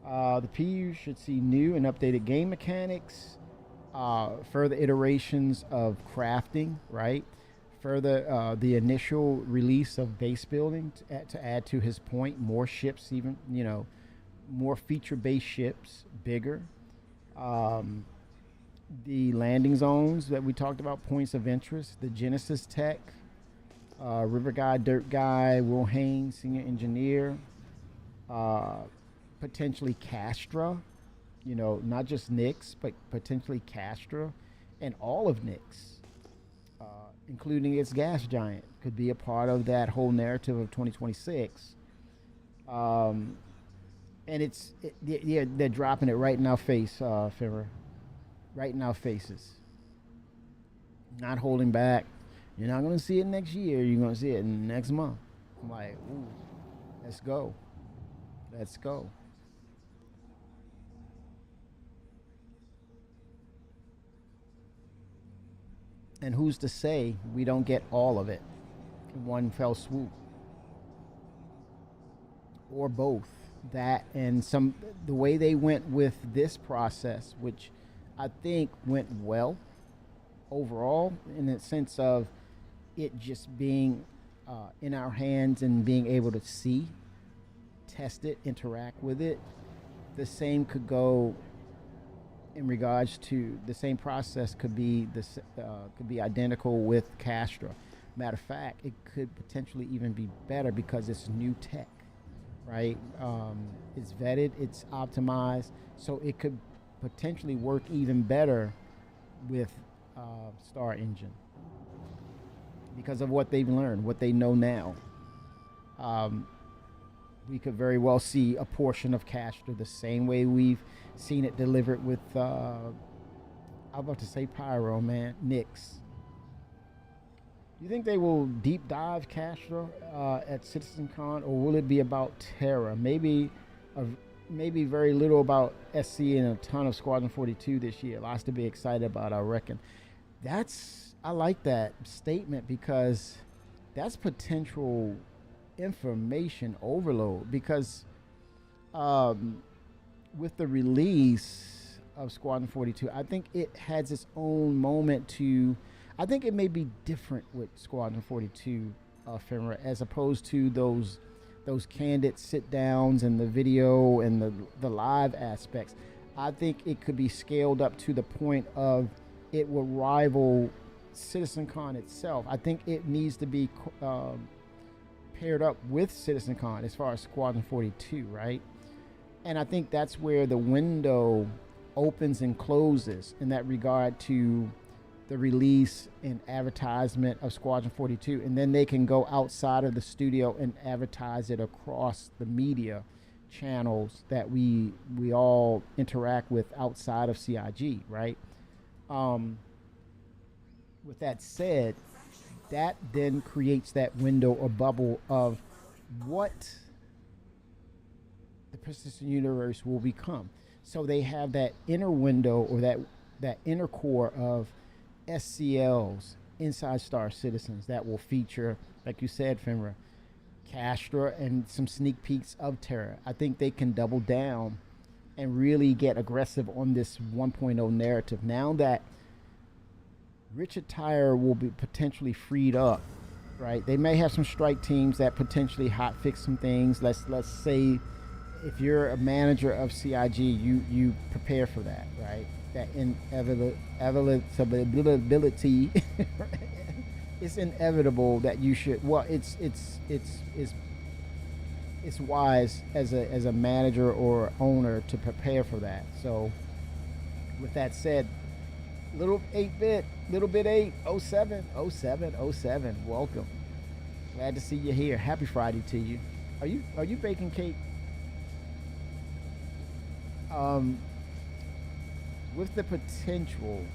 The PU should see new and updated game mechanics, further iterations of crafting, right? Further, the initial release of base building to add to his point, more ships, even, more feature-based ships, bigger. The landing zones that we talked about, points of interest, the Genesis tech, River Guy, Dirt Guy, Will Haynes, senior engineer, potentially Castra, not just Nyx, but potentially Castra, and all of Nyx, including its gas giant, could be a part of that whole narrative of 2026. And they're dropping it right in our face, Fibber. Right in our faces. Not holding back. You're not going to see it next year. You're going to see it next month. I'm like, ooh, let's go. Let's go. And who's to say we don't get all of it in one fell swoop? Or both. That and the way they went with this process, which I think went well overall, in the sense of it just being in our hands and being able to see, test it, interact with it. The same could go in regards to the same process could be identical with Castra. Matter of fact, it could potentially even be better because it's new tech, right? It's vetted, it's optimized, so it could potentially work even better with Star Engine because of what they've learned, what they know now. We could very well see a portion of Castra the same way we've seen it delivered with, I'm about to say Pyro, man, Nyx. Do you think they will deep dive Castra at CitizenCon, or will it be about Terra? Maybe very little about SC and a ton of Squadron 42 this year. Lots to be excited about, I reckon. I like that statement because that's potential information overload, because with the release of Squadron 42, I think it has its own moment I think it may be different with Squadron 42, Fenrir, as opposed to those candid sit downs and the video and the live aspects. I think it could be scaled up to the point of it will rival CitizenCon itself. I think it needs to be paired up with CitizenCon as far as Squadron 42, right? And I think that's where the window opens and closes in that regard to the release and advertisement of Squadron 42, and then they can go outside of the studio and advertise it across the media channels that we all interact with outside of CIG, right? With that said, that then creates that window or bubble of what the persistent universe will become. So they have that inner window or that inner core of SCLs, Inside Star Citizens, that will feature, like you said, Fenrir, Castra, and some sneak peeks of Terra. I think they can double down and really get aggressive on this 1.0 narrative. Now that Richard Tire will be potentially freed up, right? They may have some strike teams that potentially hot fix some things. Let's say if you're a manager of CIG, you prepare for that, right? That inevitability. It's inevitable that you should. Well, it's wise as a manager or owner to prepare for that. So, with that said, little 8-bit, little bit 8, 07, 07, 07. Welcome. Glad to see you here. Happy Friday to you. Are you baking cake? With the potential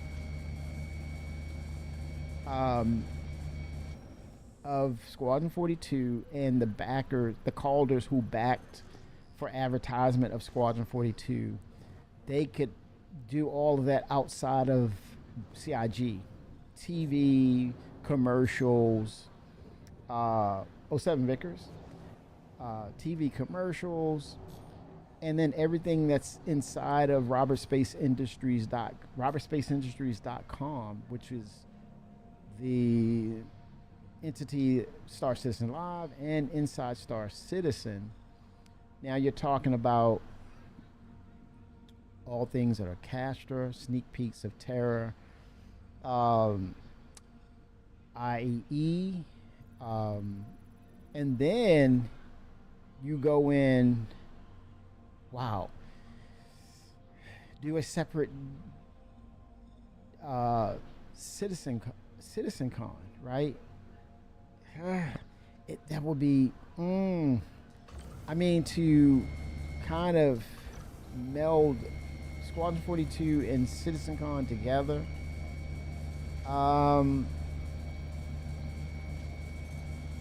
of Squadron 42 and the backers, the Calders who backed for advertisement of Squadron 42, they could do all of that outside of CIG. TV, commercials, 07 Vickers, TV commercials, and then everything that's inside of robertspaceindustries.com, which is the entity Star Citizen Live and inside Star Citizen. Now you're talking about all things that are Castra, sneak peeks of Terror, IE, and then you go in. Wow. Do a separate CitizenCon, right? That would be, I mean, to kind of meld Squadron 42 and CitizenCon together.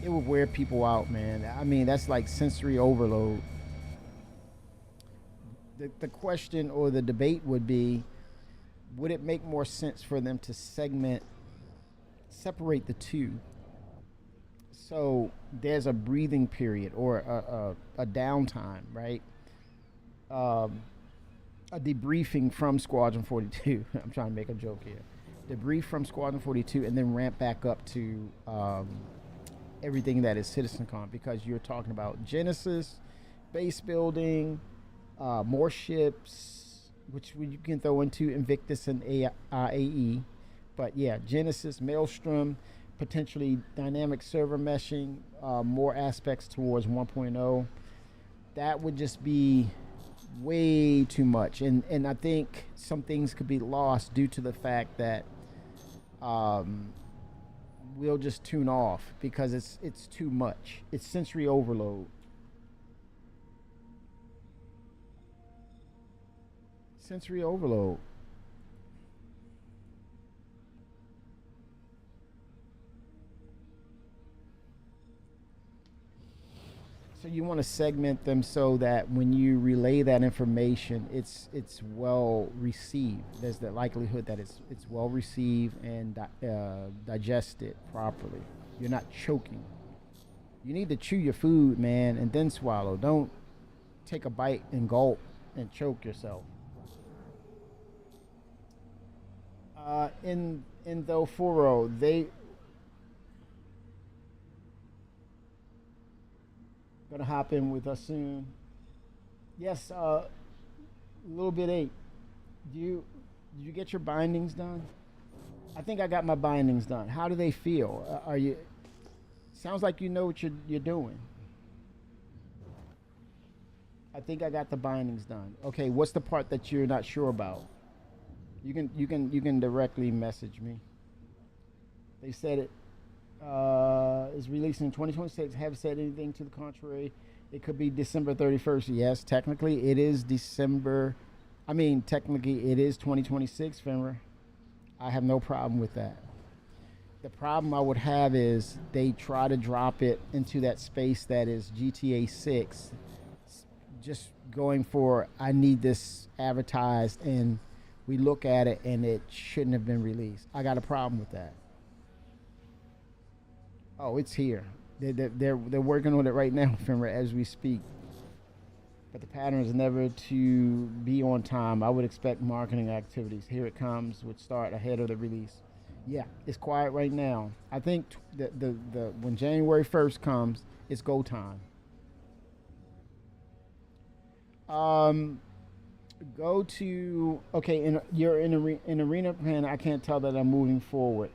It would wear people out, man. I mean, that's like sensory overload. The question or the debate would be, would it make more sense for them to separate the two? So there's a breathing period or a downtime, right? A debriefing from Squadron 42. I'm trying to make a joke here. Debrief from Squadron 42 and then ramp back up to everything that is CitizenCon, because you're talking about Genesis, base building, more ships, which you can throw into Invictus and AE. But yeah, Genesis, Maelstrom, potentially dynamic server meshing, more aspects towards 1.0. That would just be way too much. And I think some things could be lost due to the fact that we'll just tune off because it's too much. It's sensory overload. Sensory overload. So you want to segment them so that when you relay that information, it's well received. There's the likelihood that it's well received and digested properly. You're not choking. You need to chew your food, man, and then swallow. Don't take a bite and gulp and choke yourself. In the Ofuro, they gonna hop in with us soon. Yes, little bit 8. Did you get your bindings done? I think I got my bindings done. How do they feel? Are you? Sounds like you know what you're doing. I think I got the bindings done. Okay, what's the part that you're not sure about? You can directly message me. They said it is releasing in 2026. Haven't said anything to the contrary. It could be December 31st. Yes, technically it is December. I mean, technically it is 2026, Fenrir. I have no problem with that. The problem I would have is they try to drop it into that space that is GTA 6. Just going for, I need this advertised, and we look at it and it shouldn't have been released. I got a problem with that. Oh, it's here. They're working on it right now, Fenrir, as we speak. But the pattern is never to be on time. I would expect marketing activities. Here it comes, would start ahead of the release. Yeah, it's quiet right now. I think the when January 1st comes, it's go time. Um, Go to okay. You're in arena plan. I can't tell that I'm moving forward.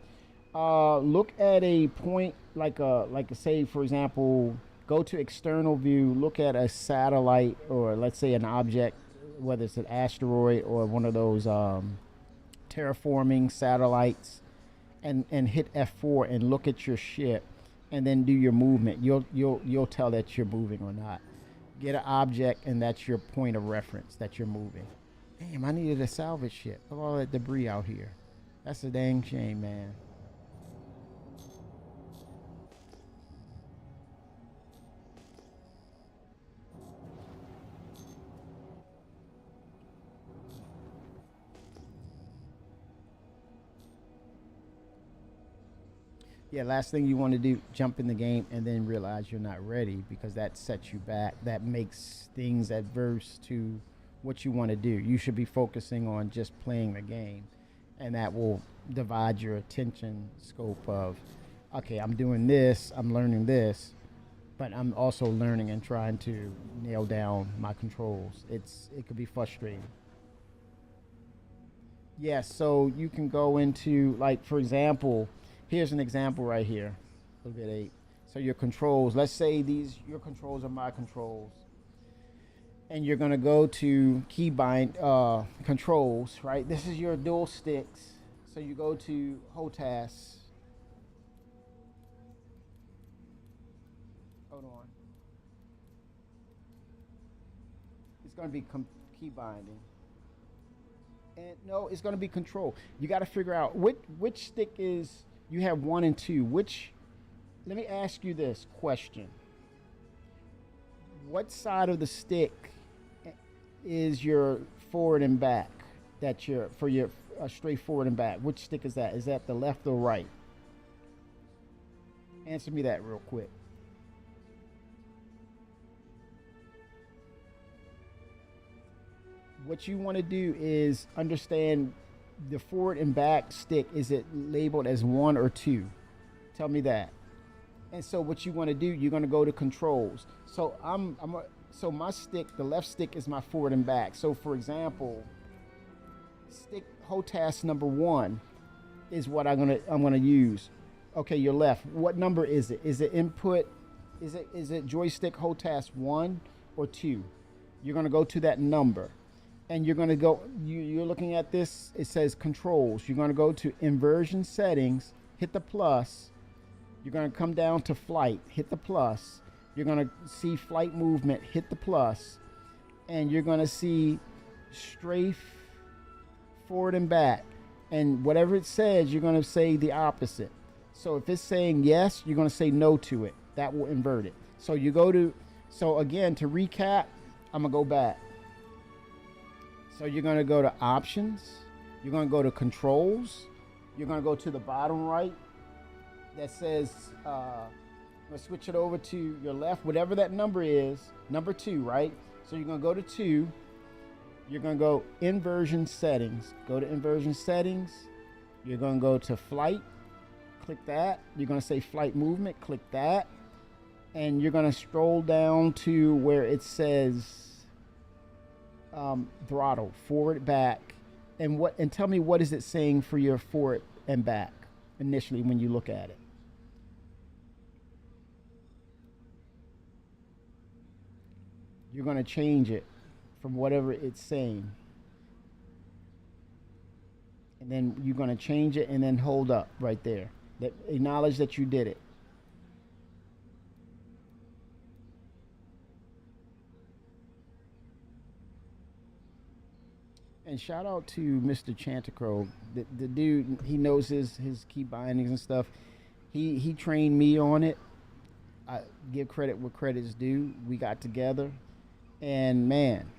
Look at a point like a say for example. Go to external view. Look at a satellite or let's say an object, whether it's an asteroid or one of those terraforming satellites, and hit F4 and look at your ship, and then do your movement. You'll tell that you're moving or not. Get an object, and that's your point of reference that you're moving. Damn, I needed a salvage ship. Look at all that debris out here. That's a dang shame, man. Yeah, last thing you want to do, jump in the game and then realize you're not ready because that sets you back. That makes things adverse to what you want to do. You should be focusing on just playing the game, and that will divide your attention scope of, okay, I'm doing this, I'm learning this, but I'm also learning and trying to nail down my controls. It could be frustrating. Yes, so you can go into, like, for example, here's an example right here. Look at 8. So your controls, let's say your controls are my controls. And you're gonna go to keybind controls, right? This is your dual sticks. So you go to HOTAS. Hold on. It's gonna be key binding. And no, it's gonna be control. You gotta figure out which stick is. You have 1 and 2. Let me ask you this question. What side of the stick is your forward and back? For your straight forward and back. Which stick is that? Is that the left or right? Answer me that real quick. What you want to do is understand the forward and back stick. Is it labeled as 1 or 2? Tell me that. And so what you want to do, you're going to go to controls. So so my stick, the left stick is my forward and back. So for example, stick HOTAS number 1 is what I'm gonna use. Okay, your left. What number is it? Is it input? Is it joystick HOTAS 1 or 2? You're gonna go to that number. And you're going to go, you're looking at this, it says controls. You're going to go to inversion settings, hit the plus. You're going to come down to flight, hit the plus. You're going to see flight movement, hit the plus. And you're going to see strafe, forward and back. And whatever it says, you're going to say the opposite. So if it's saying yes, you're going to say no to it. That will invert it. So so again, to recap, I'm going to go back. So you're going to go to options, you're going to go to controls, you're going to go to the bottom right that says, let's switch it over to your left, whatever that number is, number 2, right? So you're going to go to 2, you're going to go inversion settings, go to inversion settings, you're going to go to flight, click that, you're going to say flight movement, click that, and you're going to scroll down to where it says throttle, forward, back, and tell me what is it saying for your forward and back initially when you look at it. You're going to change it from whatever it's saying. And then you're going to change it and then hold up right there. Acknowledge that you did it. And shout out to Mr. Chanticleer. The dude, he knows his key bindings and stuff. He trained me on it. I give credit where credit's due. We got together, and man,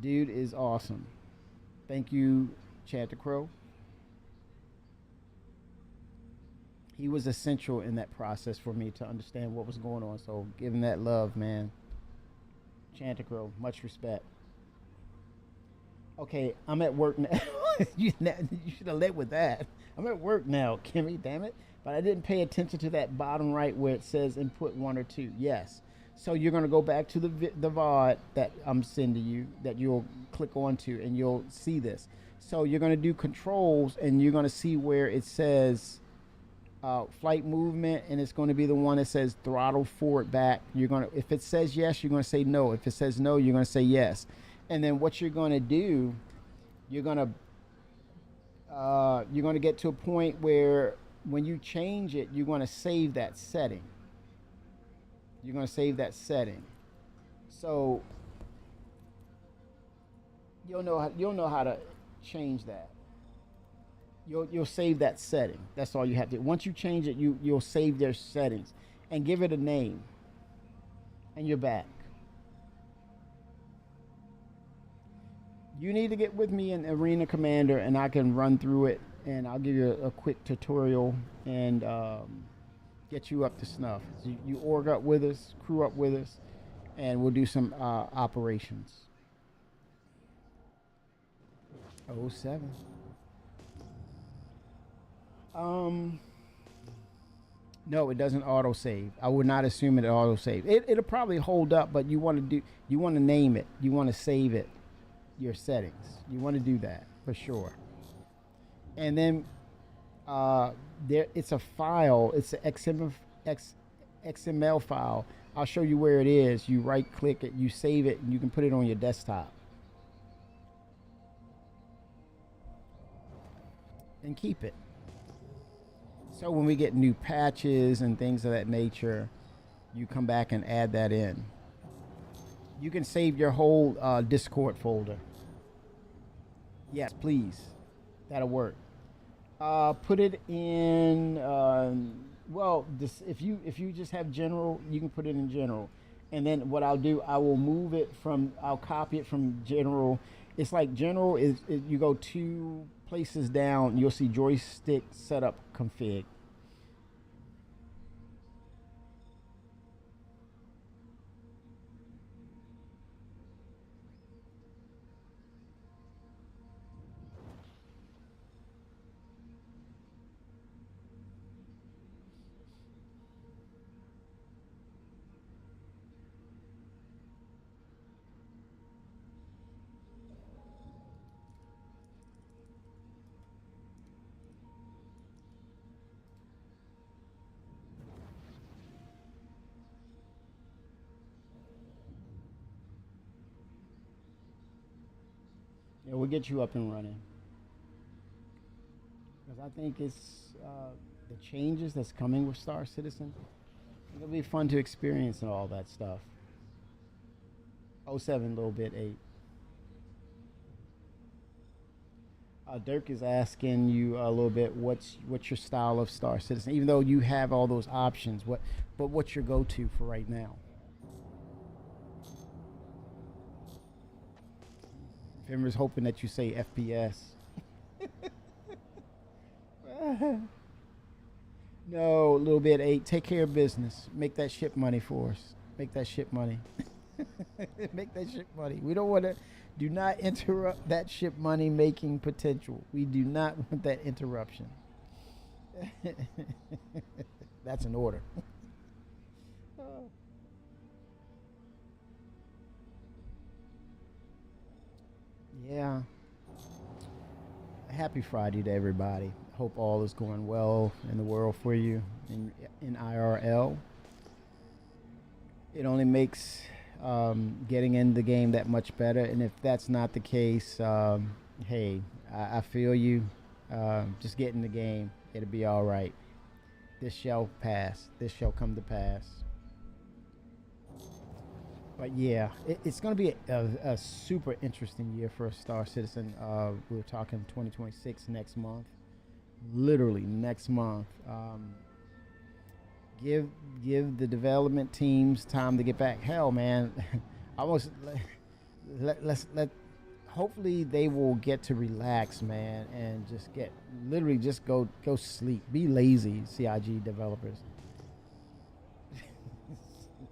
dude is awesome. Thank you, Chanticleer. He was essential in that process for me to understand what was going on. So give him that love, man. Chanticleer, much respect. Okay, I'm at work now. you should have led with that. I'm at work now, Kimmy, damn it. But I didn't pay attention to that bottom right where it says input 1 or 2. Yes. So you're going to go back to the VOD that I'm sending you that you'll click onto and you'll see this. So you're going to do controls and you're going to see where it says flight movement, and it's going to be the one that says throttle forward back. You're going to, if it says yes, you're going to say no. If it says no, you're going to say yes. And then what you're going to do, you're going to get to a point where when you change it, you're going to save that setting. You're going to save that setting. So you'll know how to change that. You'll save that setting. That's all you have to do. Once you change it, you'll save their settings and give it a name. And you're back. You need to get with me in Arena Commander and I can run through it and I'll give you a quick tutorial and get you up to snuff. So you org up with us, crew up with us, and we'll do some operations. 07. No, it doesn't auto save. I would not assume it auto save. It'll probably hold up, but you want to name it. You want to save it, your settings. You want to do that for sure. And then it's a file. It's an XML file. I'll show you where it is. You right click it, you save it, and you can put it on your desktop. And keep it. So when we get new patches and things of that nature, you come back and add that in. You can save your whole Discord folder. Yes, please. That'll work. Put it in. If you just have general, you can put it in general. And then what I'll do, I will move it from. I'll copy it from general. It's like general is you go 2 places down, you'll see joystick setup config. Yeah, we'll get you up and running. Because I think it's the changes that's coming with Star Citizen. It'll be fun to experience and all that stuff. 07, little bit 8. Dirk is asking you a little bit, what's your style of Star Citizen? Even though you have all those options, what's your go-to for right now? Fimmer's hoping that you say FPS. No, little bit 8. Take care of business. Make that ship money for us. Make that ship money. Make that ship money. We don't want to. Do not interrupt that ship money making potential. We do not want that interruption. That's an order. Yeah. Happy Friday to everybody. Hope all is going well in the world for you in IRL. It only makes getting in the game that much better. And if that's not the case, hey, I feel you. Just get in the game. It'll be all right. This shall pass. This shall come to pass. But yeah, it's going to be a super interesting year for Star Citizen. We're talking 2026 next month. Literally next month. Give the development teams time to get back. Hell, man, let's hopefully they will get to relax, man, and just go sleep. Be lazy, CIG developers.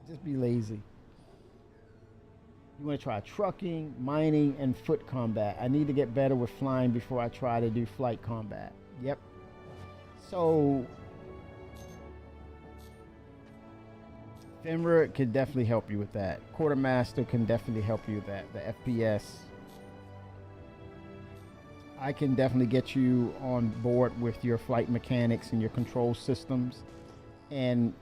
Just be lazy. You want to try trucking, mining, and foot combat. I need to get better with flying before I try to do flight combat. Yep. So Fimra can definitely help you with that. Quartermaster can definitely help you with that. The FPS. I can definitely get you on board with your flight mechanics and your control systems. And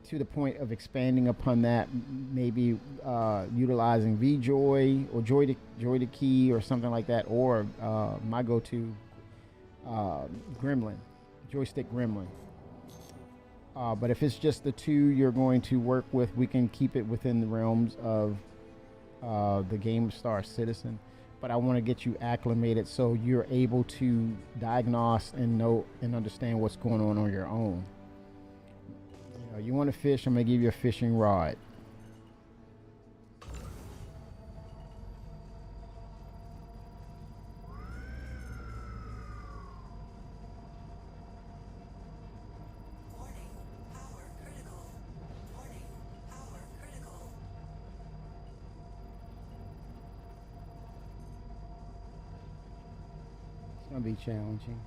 to the point of expanding upon that, maybe utilizing VJoy or Joy to Key or something like that, or my go-to Gremlin, joystick Gremlin. But if it's just the two you're going to work with, we can keep it within the realms of the game of Star Citizen. But I want to get you acclimated so you're able to diagnose and know and understand what's going on your own. You want to fish, I'm going to give you a fishing rod. Warning, power critical. Warning, power critical. It's going to be challenging.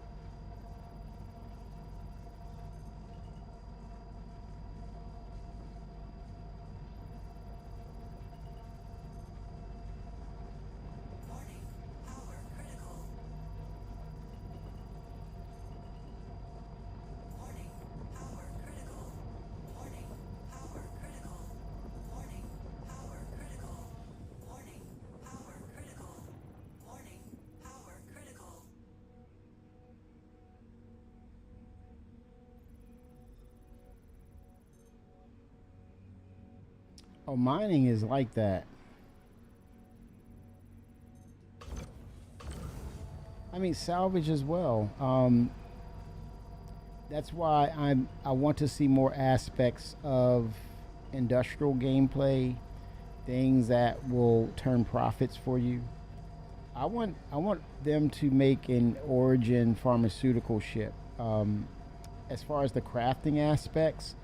Oh, mining is like that. I mean, salvage as well. That's why I want to see more aspects of industrial gameplay, things that will turn profits for you. I want them to make an Origin pharmaceutical ship. As far as the crafting aspects,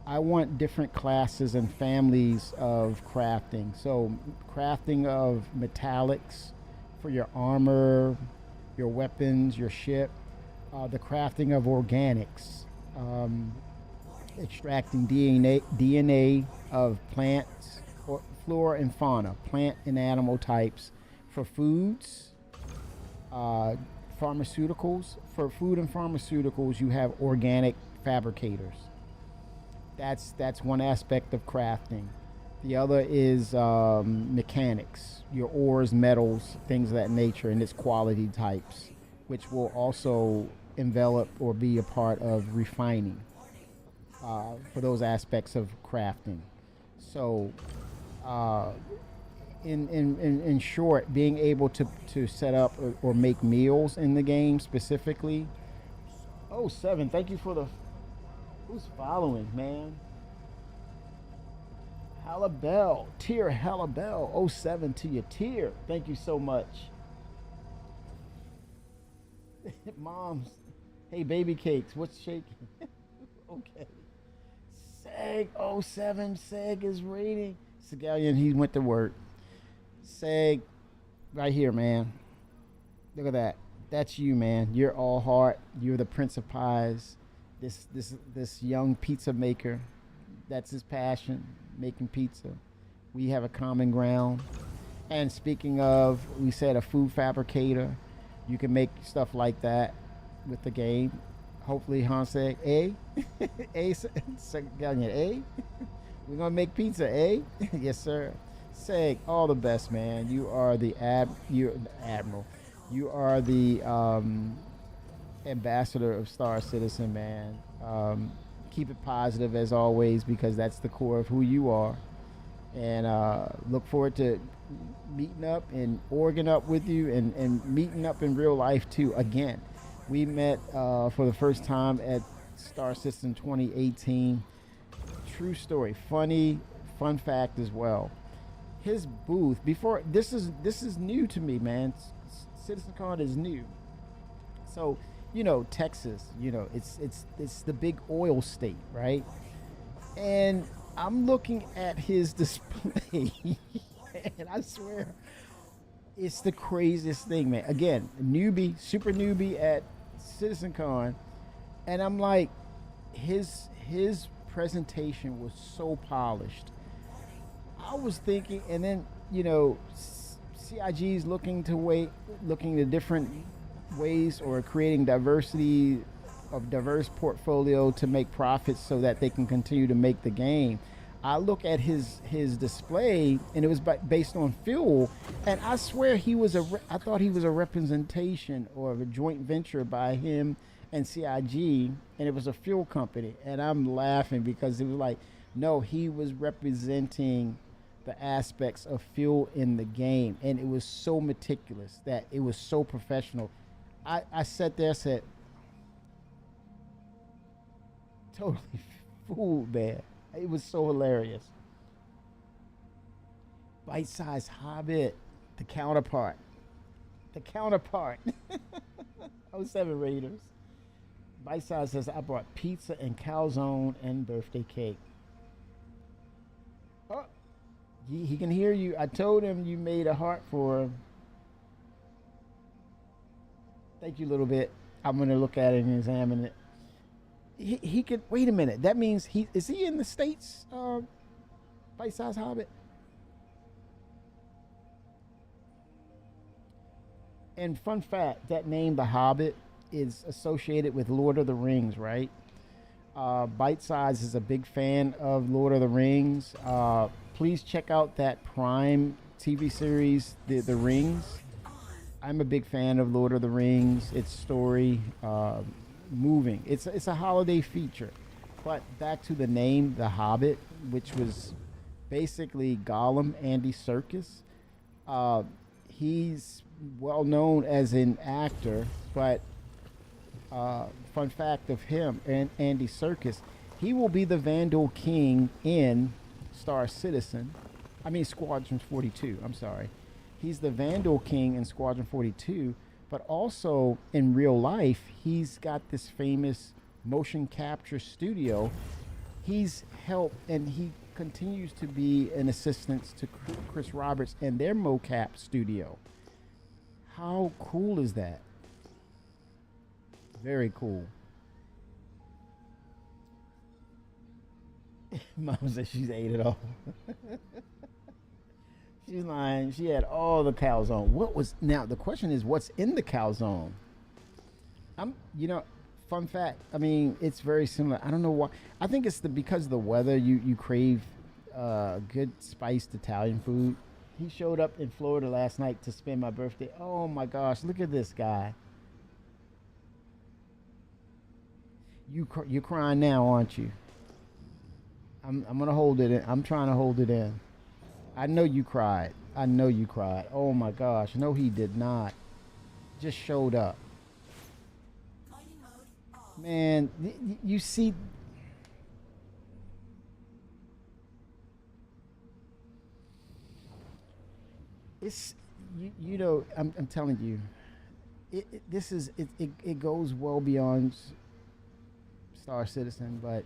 I want different classes and families of crafting. So crafting of metallics for your armor, your weapons, your ship. The crafting of organics. Extracting DNA of plants, or flora and fauna, plant and animal types for foods, pharmaceuticals. For food and pharmaceuticals, you have organic fabricators. That's one aspect of crafting. The other is mechanics, your ores, metals, things of that nature, and its quality types, which will also envelop or be a part of refining for those aspects of crafting. So in short, being able to set up or make meals in the game specifically. Oh, 7, thank you for the... Who's following, man? Halabell, tier Halabell, 07 to your tier. Thank you so much. Moms, hey, baby cakes, what's shaking? Okay. Seg 07, Seg is rating. Segalian, he went to work. Seg, right here, man. Look at that. That's you, man. You're all heart. You're the Prince of Pies. This young pizza maker, that's his passion, making pizza. We have a common ground. And speaking of, we said a food fabricator, you can make stuff like that with the game. Hopefully, Hanseg, A? A? We're gonna make pizza, eh? Yes, sir. Seg, all the best, man. You are the admiral. You are the ambassador of Star Citizen, man. Keep it positive as always, because that's the core of who you are. And look forward to meeting up and orging up with you and meeting up in real life too. Again, we met for the first time at Star Citizen 2018. True story, fun fact as well. His booth before this is new to me, man. CitizenCon is new, so Texas, it's the big oil state, right? And I'm looking at his display, And I swear, it's the craziest thing, man. Again, newbie, super newbie at CitizenCon, and I'm like, his presentation was so polished. I was thinking, and then CIG's looking to different ways or creating diverse portfolio to make profits so that they can continue to make the game. I look at his display, and it was based on fuel, and I swear I thought he was a representation or a joint venture by him and CIG, and it was a fuel company. And I'm laughing because it was like, no, he was representing the aspects of fuel in the game, and it was so meticulous that it was so professional. I sat there and said, totally fooled, man. It was so hilarious. Bite-sized Hobbit, the counterpart. 07 Raiders. Bite-size says, I brought pizza and calzone and birthday cake. Oh, he can hear you. I told him you made a heart for him. Thank you a little bit. I'm going to look at it and examine it. He could, wait a minute. That means is he in the States, Bite-Size Hobbit? And fun fact, that name, The Hobbit, is associated with Lord of the Rings, right? Bite-Size is a big fan of Lord of the Rings. Please check out that Prime TV series, The Rings. I'm a big fan of Lord of the Rings, its story, moving. It's a holiday feature. But back to the name, The Hobbit, which was basically Gollum, Andy Serkis. He's well known as an actor, but fun fact of him and Andy Serkis, he will be the Vandal King in Squadron 42. I'm sorry. He's the Vandal King in Squadron 42, but also in real life, he's got this famous motion capture studio. He's helped, and he continues to be an assistant to Chris Roberts and their mocap studio. How cool is that? Very cool. Mom said she's ate it all. She's lying. She had all the calzone. Now the question is, what's in the calzone? Fun fact. I mean, it's very similar. I don't know why. I think it's because of the weather. You crave good spiced Italian food. He showed up in Florida last night to spend my birthday. Oh my gosh! Look at this guy. You're crying now, aren't you? I'm gonna hold it in. I'm trying to hold it in. I know you cried. Oh my gosh. No, he did not. Just showed up. Man, you see. It's, I'm telling you, it goes well beyond Star Citizen, but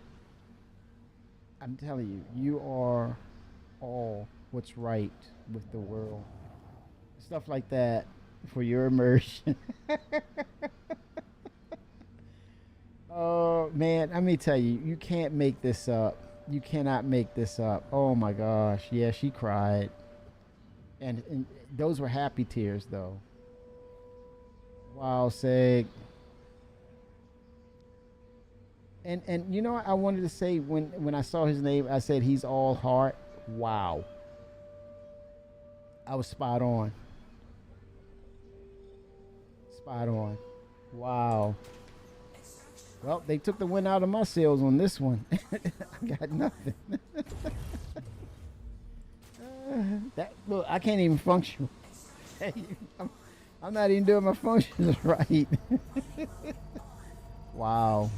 I'm telling you, you are all what's right with the world. Stuff like that for your immersion. Oh man, let me tell you, you can't make this up. You cannot make this up. Oh my gosh, yeah, she cried, and those were happy tears though. Wow, Seg. And I wanted to say when I saw his name, I said he's all heart. Wow. I was spot on. Wow. Well, they took the wind out of my sails on this one. I got nothing. Look, I can't even function. I'm not even doing my functions right. Wow.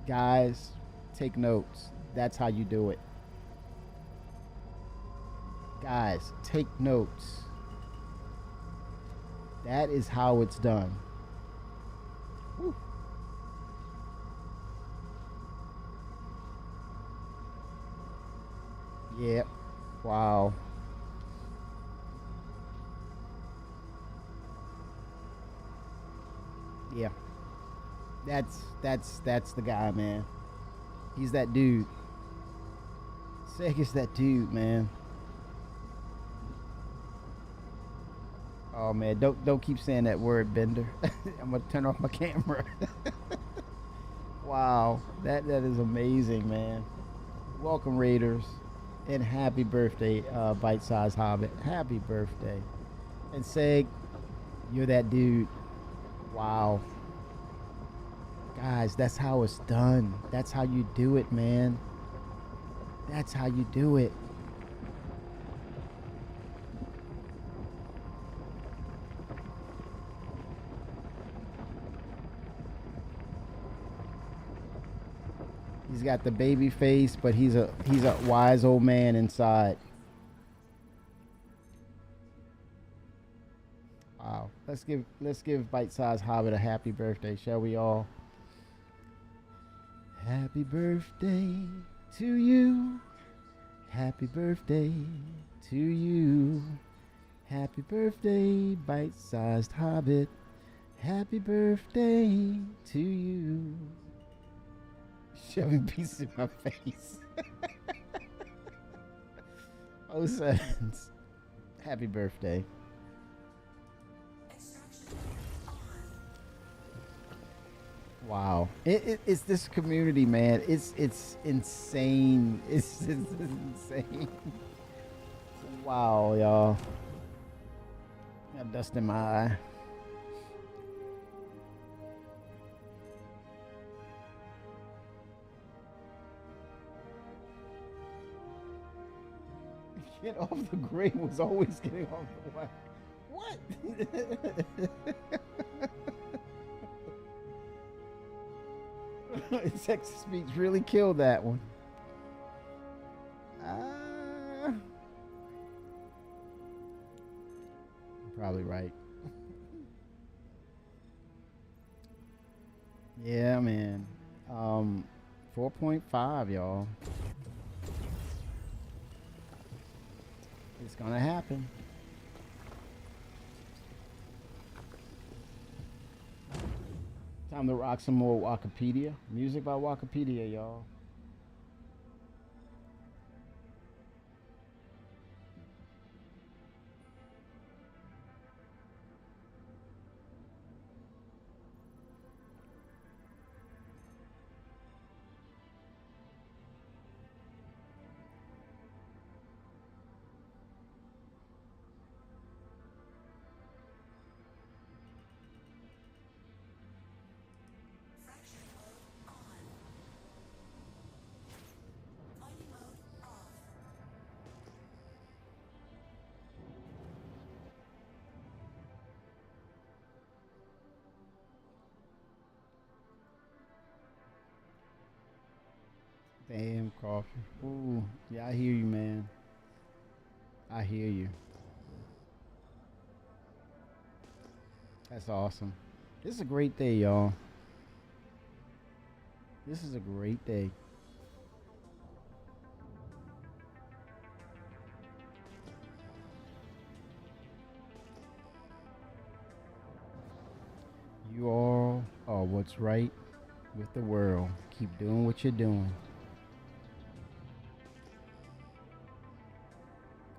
Guys, take notes. That's how you do it. Guys, take notes. That is how it's done. Woo. Yep. Wow. Yeah. That's the guy, man. He's that dude. Sega's that dude, man. Oh man, don't keep saying that word, Bender. I'm gonna turn off my camera. Wow, that is amazing, man. Welcome, Raiders, and happy birthday, Bite-Sized Hobbit. Happy birthday. And Seg, you're that dude. Wow. Guys, that's how it's done. That's how you do it, man. That's how you do it. He's got the baby face, but he's a wise old man inside. Wow. Let's give Bite-Sized Hobbit a happy birthday, shall we all? Happy birthday to you. Happy birthday to you. Happy birthday, Bite-Sized Hobbit. Happy birthday to you. Shoving pieces in my face. Oh, Sevens. Happy birthday. Wow. It's this community, man. It's insane. It's insane. Wow, y'all. Got dust in my eye. Get off the gray was always getting off the way. What? Sex speech really killed that one. Probably right. Yeah, man. 4.5, y'all. It's gonna happen. Time to rock some more Wikipedia. Music by Wikipedia, y'all. Damn, coffee. Ooh, yeah, I hear you, man. I hear you. That's awesome. This is a great day, y'all. This is a great day. You all are what's right with the world. Keep doing what you're doing.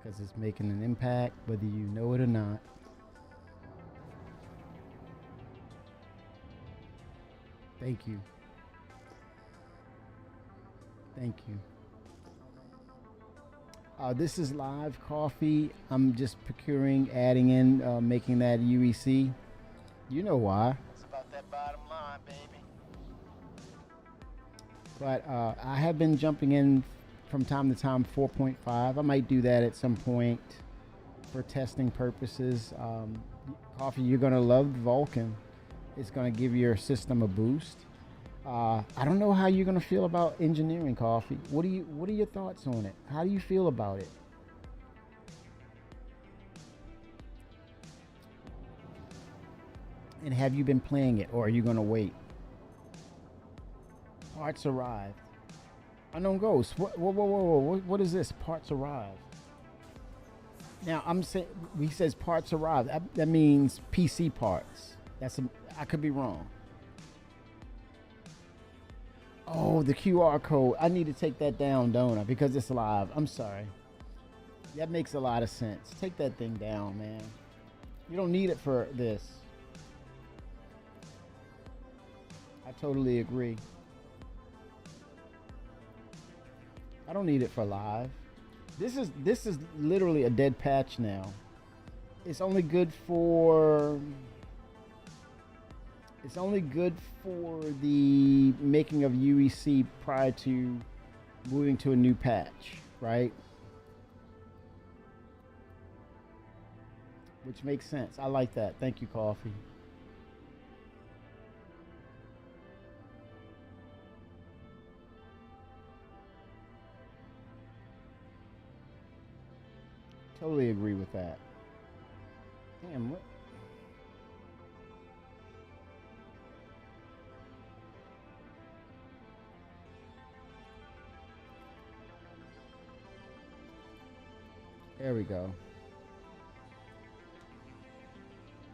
Because it's making an impact whether you know it or not. Thank you. Thank you. This is live coffee. I'm just procuring, adding in, making that UEC. You know why. It's about that bottom line, baby. But I have been jumping in from time to time 4.5. I might do that at some point for testing purposes. Coffee, you're going to love Vulcan. It's going to give your system a boost. I don't know how you're going to feel about engineering, Coffee. What are your thoughts on it? How do you feel about it? And have you been playing it, or are you going to wait? Parts arrived. Unknown Ghost. Whoa. What is this? Parts arrived. Now, I'm saying, he says parts arrived. That means PC parts. I could be wrong. Oh, the QR code. I need to take that down, don't I? Because it's live. I'm sorry. That makes a lot of sense. Take that thing down, man. You don't need it for this. I totally agree. I don't need it for live. This is literally a dead patch now. It's only good for the making of UEC prior to moving to a new patch, right? Which makes sense. I like that. Thank you, Coffee. Totally agree with that. Damn, what? There we go.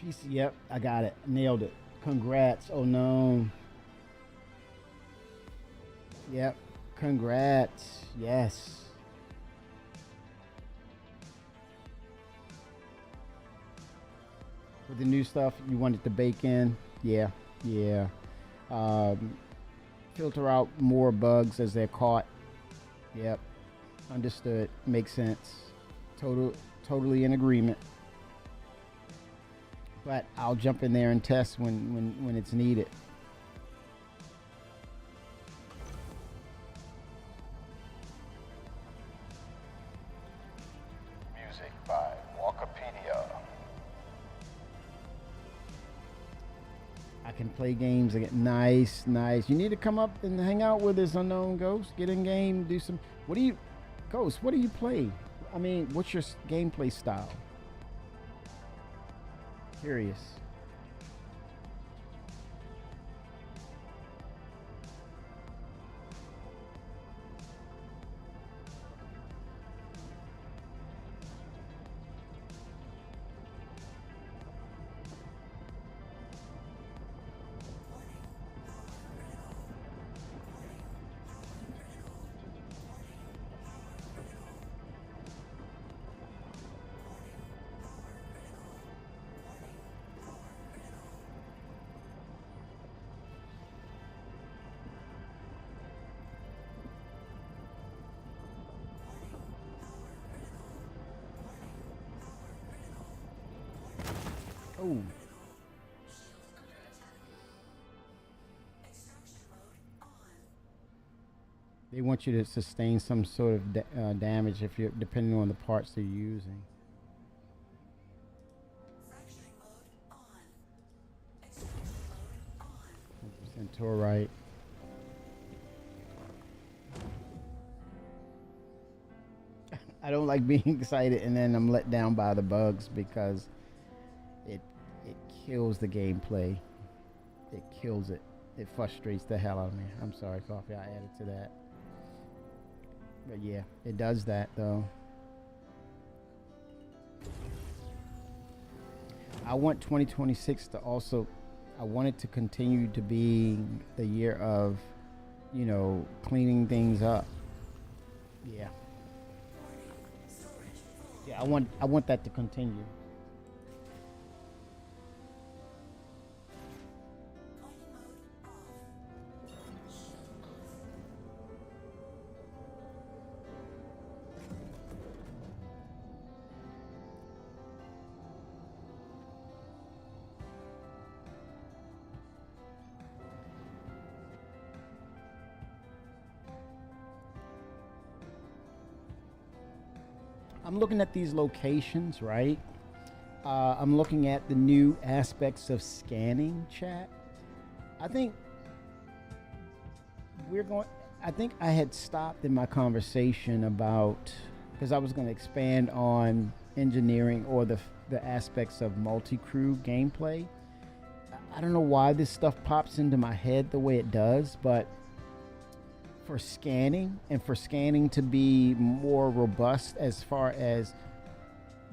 PC, yep, I got it. Nailed it. Congrats. Oh no. Yep. Congrats. Yes. With the new stuff you wanted to bake in. Yeah. Yeah. Filter out more bugs as they're caught. Yep. Understood. Makes sense. Totally in agreement. But I'll jump in there and test when it's needed. Music by Walkopedia. I can play games again. Nice, nice. You need to come up and hang out with us, Unknown Ghost. Get in game, do some. Ghost, what do you play? I mean, what's your gameplay style? Curious. Oh. They want you to sustain some sort of damage if you're depending on the parts they're using. Centaurite. I don't like being excited and then I'm let down by the bugs because it kills the gameplay. It kills it. It frustrates the hell out of me. I'm sorry, Coffee, I added to that. But yeah, it does that though. I want 2026 to also, I want it to continue to be the year of, you know, cleaning things up. Yeah. Yeah, I want that to continue. I'm looking at these locations, right? I'm looking at the new aspects of scanning, chat. I think I had stopped in my conversation about, because I was going to expand on engineering or the aspects of multi-crew gameplay. I don't know why this stuff pops into my head the way it does, but for scanning and for scanning to be more robust as far as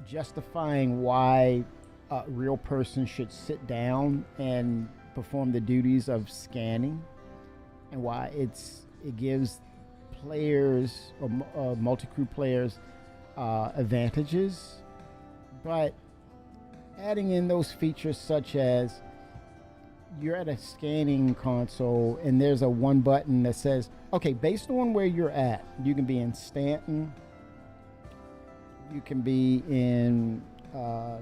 justifying why a real person should sit down and perform the duties of scanning, and why it gives players or multi-crew players advantages, but adding in those features such as you're at a scanning console and there's a one button that says, okay, based on where you're at, you can be in Stanton, you can be in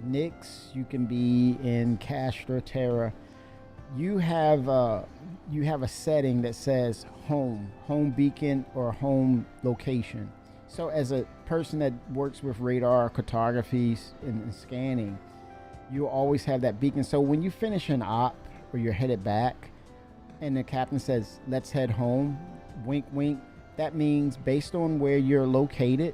Nix, you can be in Castra Terra. You have a setting that says home beacon, or home location. So as a person that works with radar cartography and scanning, you always have that beacon. So when you finish an op or you're headed back and the captain says, let's head home, wink, wink, that means based on where you're located,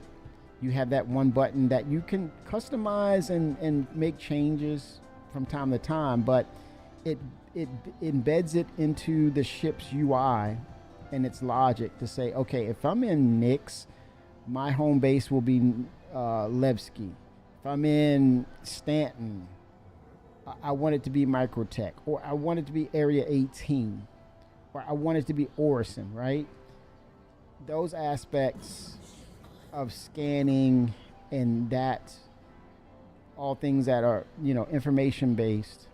you have that one button that you can customize and make changes from time to time, but it embeds it into the ship's UI and its logic to say, okay, if I'm in Nix, my home base will be Levski. If I'm in Stanton, I want it to be Microtech, or I want it to be Area 18, or I want it to be Orison, right? Those aspects of scanning and that, all things that are, information based,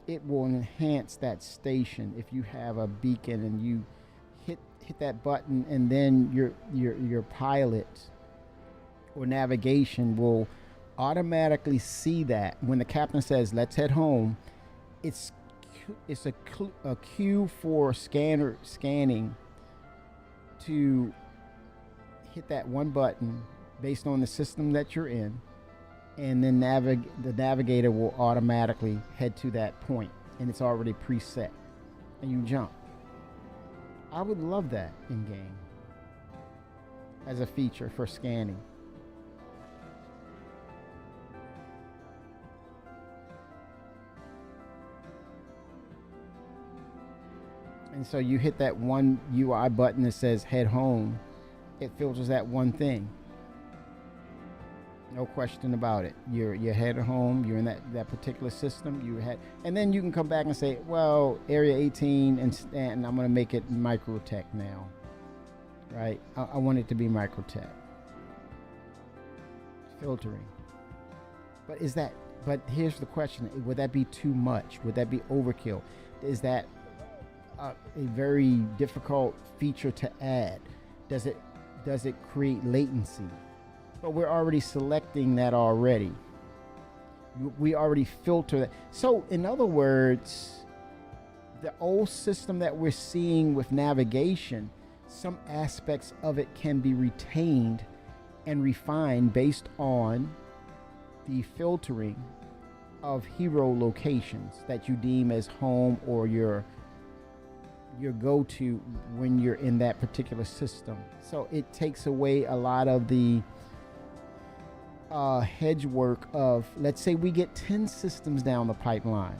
it will enhance that station if you have a beacon and you hit that button, and then your pilot or navigation will automatically see that when the captain says let's head home. It's a cue for scanning to hit that one button based on the system that you're in, and then the navigator will automatically head to that point, and it's already preset, and you jump. I would love that in game as a feature for scanning. And so you hit that one UI button that says head home, it filters that one thing. No question about it. You're headed home, you're in that particular system, and then you can come back and say, well, Area 18 and Stanton, I'm gonna make it Microtech now. Right? I want it to be Microtech. Filtering. But here's the question, would that be too much? Would that be overkill? Is that a very difficult feature to add? Does it create latency? But we're already selecting that already. We already filter that. So in other words, the old system that we're seeing with navigation, some aspects of it can be retained and refined based on the filtering of hero locations that you deem as home or your go-to when you're in that particular system. So it takes away a lot of the hedge work of, let's say we get 10 systems down the pipeline.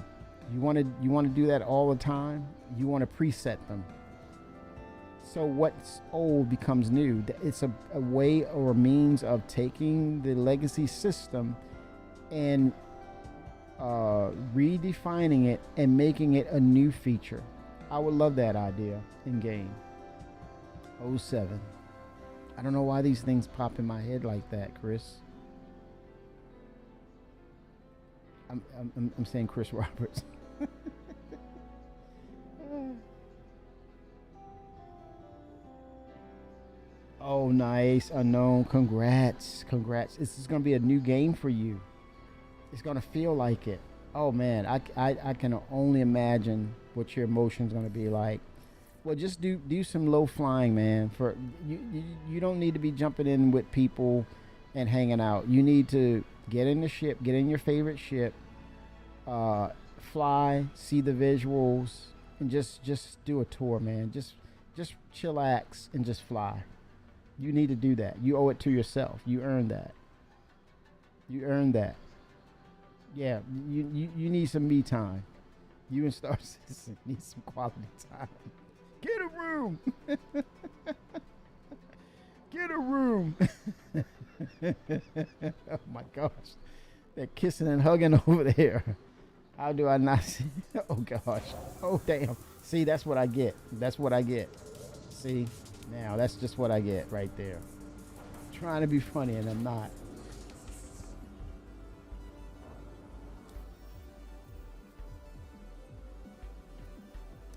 You want to do that all the time. You want to preset them. So what's old becomes new. It's a way or a means of taking the legacy system and redefining it and making it a new feature. I would love that idea in game. 07. I don't know why these things pop in my head like that, Chris. I'm saying Chris Roberts. Oh, nice. Unknown. Congrats. This is going to be a new game for you. It's going to feel like it. Oh, man. I can only imagine what your emotions going to be like. Well, just do some low flying, man. For you don't need to be jumping in with people and hanging out. You need to get in the ship, get in your favorite ship, fly, see the visuals, and just do a tour, man. Just chillax and just fly. You need to do that. You owe it to yourself. You earned that. Yeah, you need some me time. You and Star Citizen need some quality time. Get a room. Get a room. Oh my gosh. They're kissing and hugging over there. How do I not see? Oh gosh. Oh damn. See, that's what I get. That's what I get. See, now that's just what I get right there. Trying to be funny and I'm not.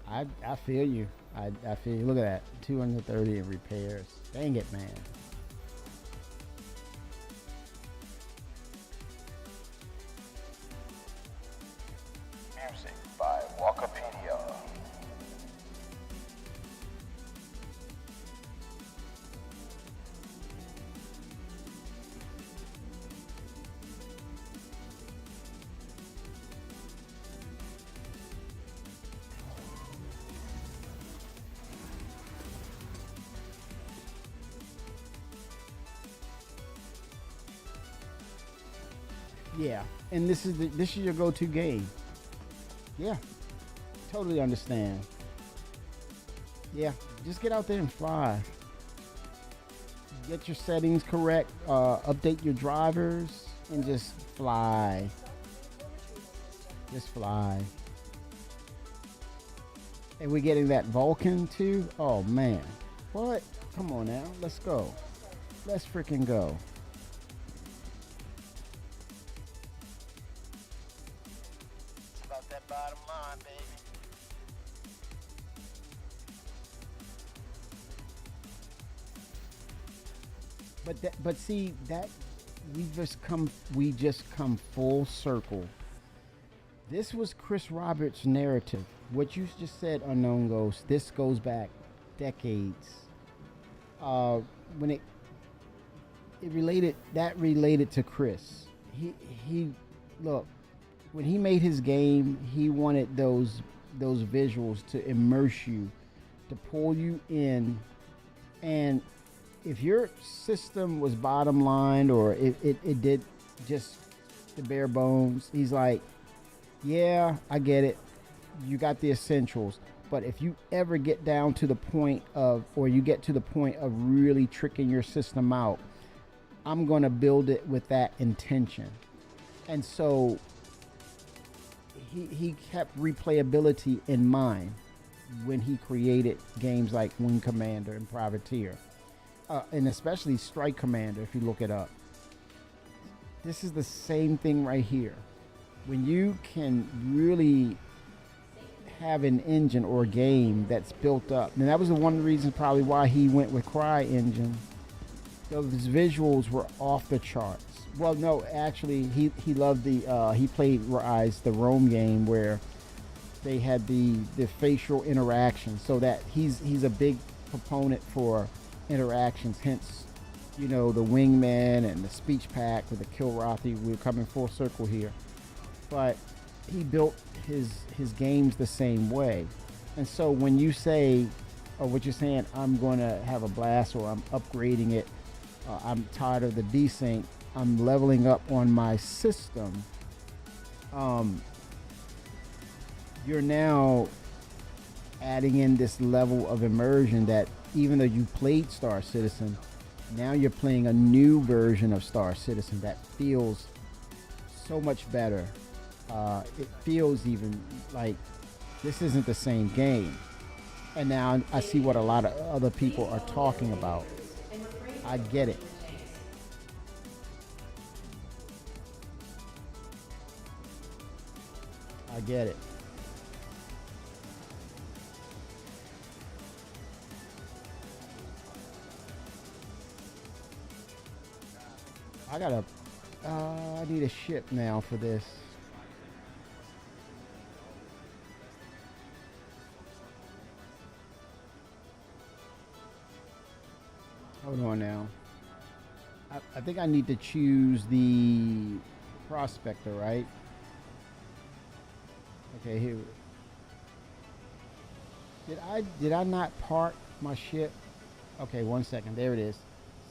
I feel you. I feel you. Look at that. 230 in repairs. Dang it, man. Music by Wikipedia. Yeah, and this is your go-to game. Yeah, totally understand. Yeah, just get out there and fly. Get your settings correct, update your drivers, and just fly. Just fly. And we're getting that Vulcan too? Oh man. What? Come on now, let's go. Let's freaking go. It's about that bottom line, baby. But see that we just come full circle. This was Chris Roberts' narrative. What you just said, Unknown Ghost, this goes back decades. When it related to Chris. He look, when he made his game, he wanted those visuals to immerse you, to pull you in. And if your system was bottom line or it did just the bare bones, he's like, yeah, I get it. You got the essentials. But if you ever get down to the point of, or you get to the point of really tricking your system out, I'm going to build it with that intention. And so he kept replayability in mind when he created games like Wing Commander and Privateer. And especially Strike Commander, if you look it up. This is the same thing right here. When you can really have an engine or a game that's built up, and that was the one of the reasons probably why he went with CryEngine. Those visuals were off the charts. Well, no, actually, he loved he played Rise, the Rome game, where they had the facial interaction. So that he's a big proponent for interactions. Hence, you know, the Wingman and the Speech Pack with the Kilrathi. We're coming full circle here. But he built his games the same way. And so when you say, or what you're saying, I'm going to have a blast, or I'm upgrading it, I'm tired of the desync, I'm leveling up on my system, you're now adding in this level of immersion that even though you played Star Citizen, now you're playing a new version of Star Citizen that feels so much better. It feels even like this isn't the same game. And now I see what a lot of other people are talking about. I get it. I get it. I need a ship now for this. Hold on now. I think I need to choose the Prospector, right? Okay, here. Did I not park my ship? Okay, 1 second. There it is.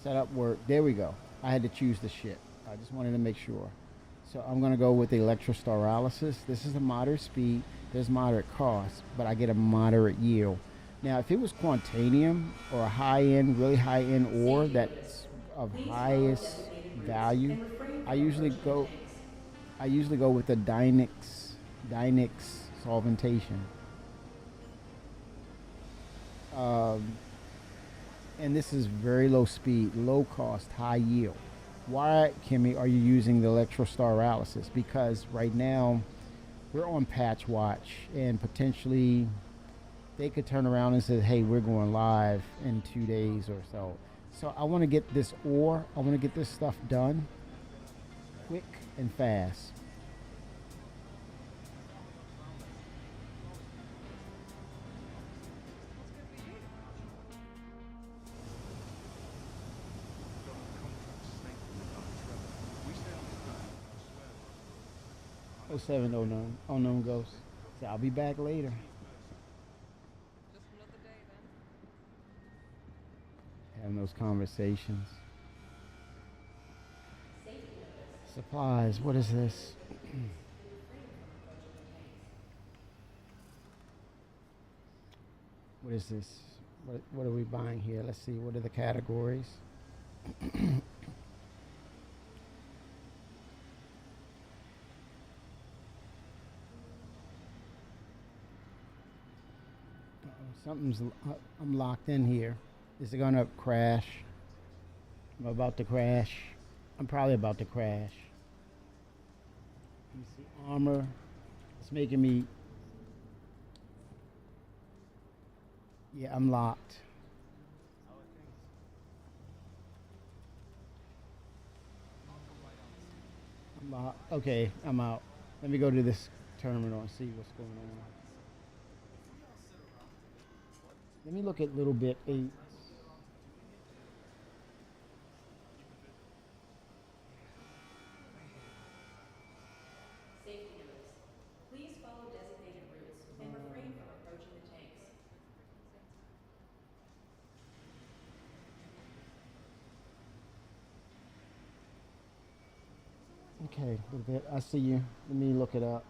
Set up work. There we go. I had to choose the ship. I just wanted to make sure. So I'm going to go with the Electrostauralysis. This is a moderate speed. There's moderate cost, but I get a moderate yield. Now, if it was Quantanium or a high-end, really high-end ore that's of highest value, I usually go I usually go with the Dynix solventation. And this is very low speed, low cost, high yield. Why, Kimmy, are you using the electrostaralysis? Because right now we're on patch watch, and potentially they could turn around and say, hey, we're going live in 2 days or so. So I want to get this ore, I want to get this stuff done quick and fast. Oh, 0709 unknown ghost. So I'll be back later. Just another day then. Having those conversations. Supplies. What is this? What is this? What are we buying here? Let's see. What are the categories? Something's. I'm locked in here. Is it gonna crash? I'm about to crash. I'm probably about to crash. Let me see. Armor. It's making me. Yeah, I'm locked. I'm locked. Okay, I'm out. Let me go to this terminal and see what's going on. Let me look at little bit 8. Safety notice. Please follow designated routes and refrain from approaching the tanks. Okay, a little bit. I see you. Let me look it up.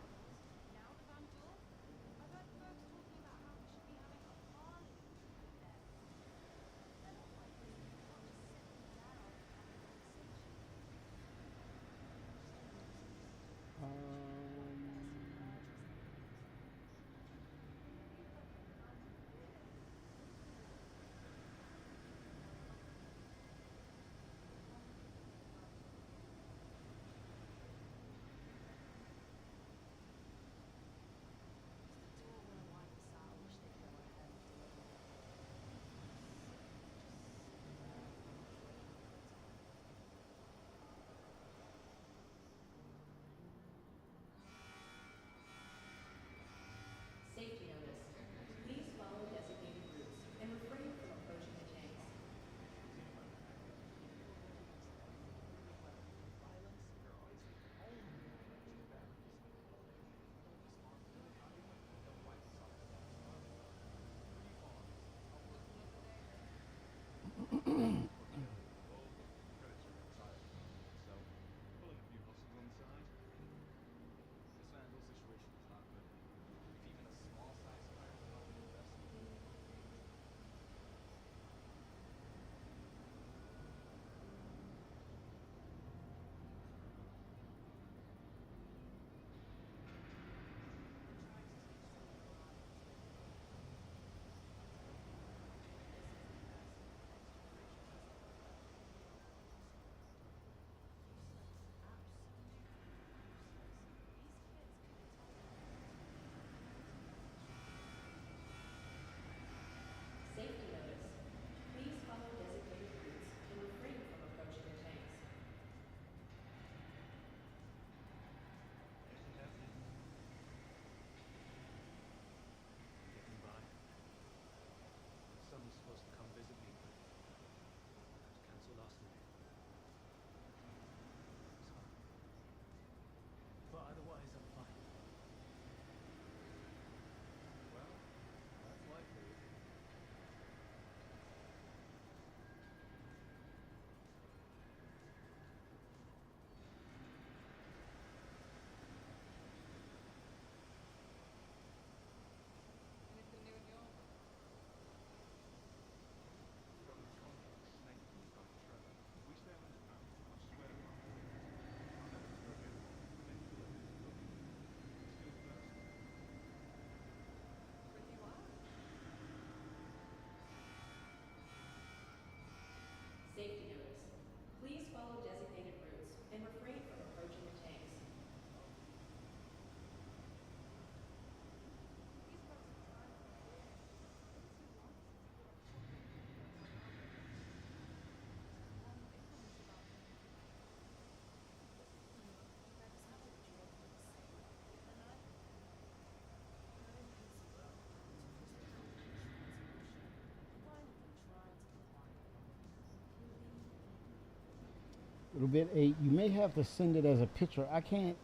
Little bit 8. You may have to send it as a picture. I can't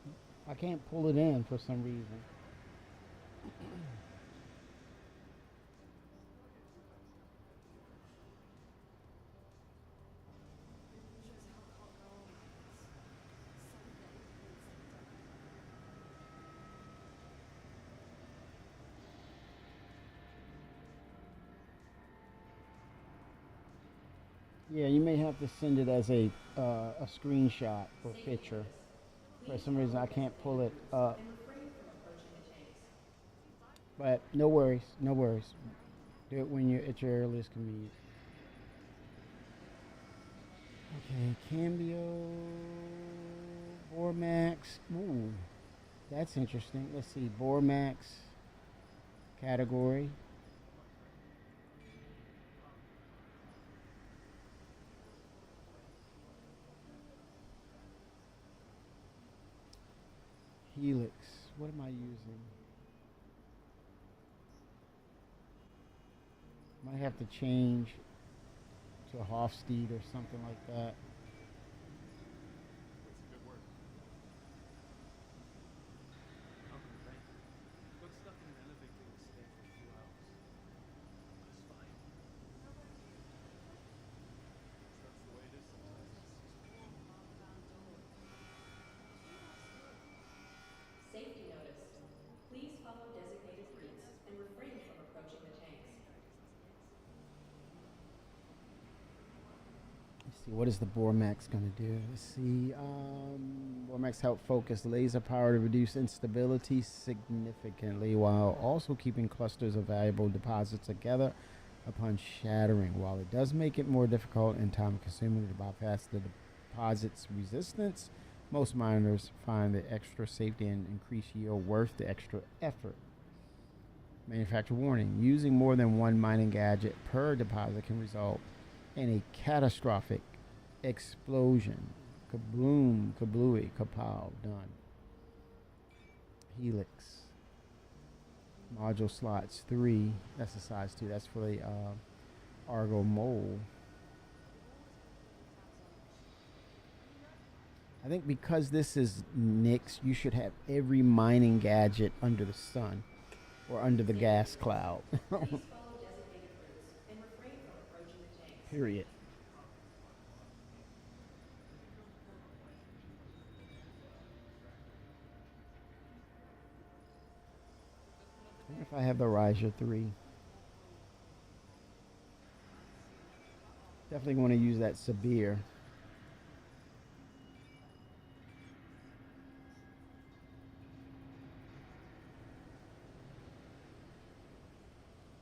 pull it in for some reason. Yeah, you may have to send it as a screenshot or picture. For some reason, I can't pull it up. But no worries, no worries. Do it when you're at your earliest convenience. Okay, Cambio, Bormax. Ooh, that's interesting. Let's see, Bormax category. Helix. What am I using? Might have to change to a Hofstede or something like that. That's a good word. Okay, thank you. Got stuck in an elevator and stayed for a few hours. But it's fine. That's the way it is sometimes. Safety notice. Please follow designated routes and refrain from approaching the tanks. Let's see, what is the Bormax going to do? Let's see. Bormax help focus laser power to reduce instability significantly while also keeping clusters of valuable deposits together upon shattering. While it does make it more difficult and time consuming to bypass the deposit's resistance, most miners find the extra safety and increased yield worth the extra effort. Manufacturer warning. Using more than one mining gadget per deposit can result in a catastrophic explosion. Kabloom, kablooey, kapow, done. Helix. Module slots 3. That's the size 2. That's for the Argo Mole. I think because this is Nyx, you should have every mining gadget under the sun or under the gas cloud. Please follow designated routes and refrain from approaching the tanks. Period. I wonder if I have the Riser 3. Definitely want to use that Sabir.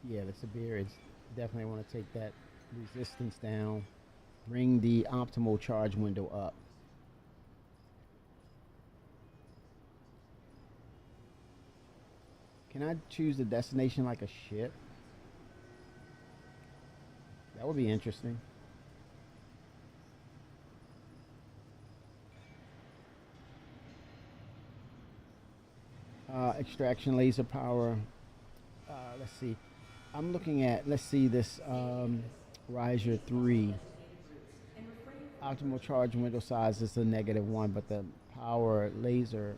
Yeah, the Sabir is definitely want to take that resistance down, bring the optimal charge window up. Can I choose the destination like a ship? That would be interesting. Extraction laser power. Let's see. I'm looking at, let's see, this Riser 3. Optimal charge window size is a -1, but the power laser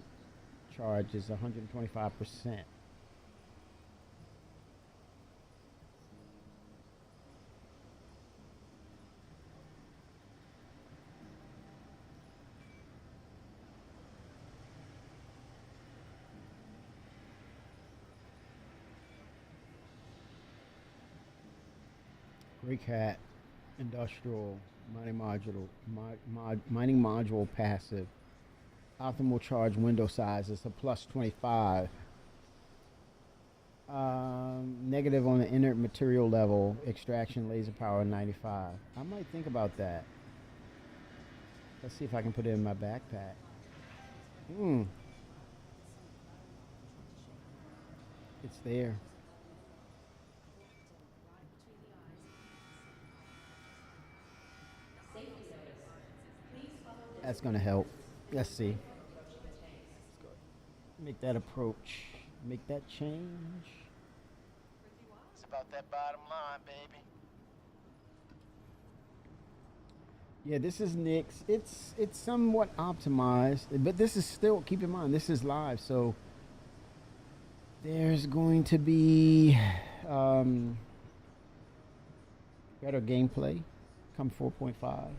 charge is 125%. Gray Cat, industrial, mining module passive. Optimal charge window size is a +25. Negative on the inert material level. Extraction laser power 95. I might think about that. Let's see if I can put it in my backpack. It's there. That's gonna help. Let's see. Make that approach. Make that change. It's about that bottom line, baby. Yeah, this is Nick's. It's somewhat optimized, but this is still, keep in mind, this is live, so there's going to be better gameplay come 4.5.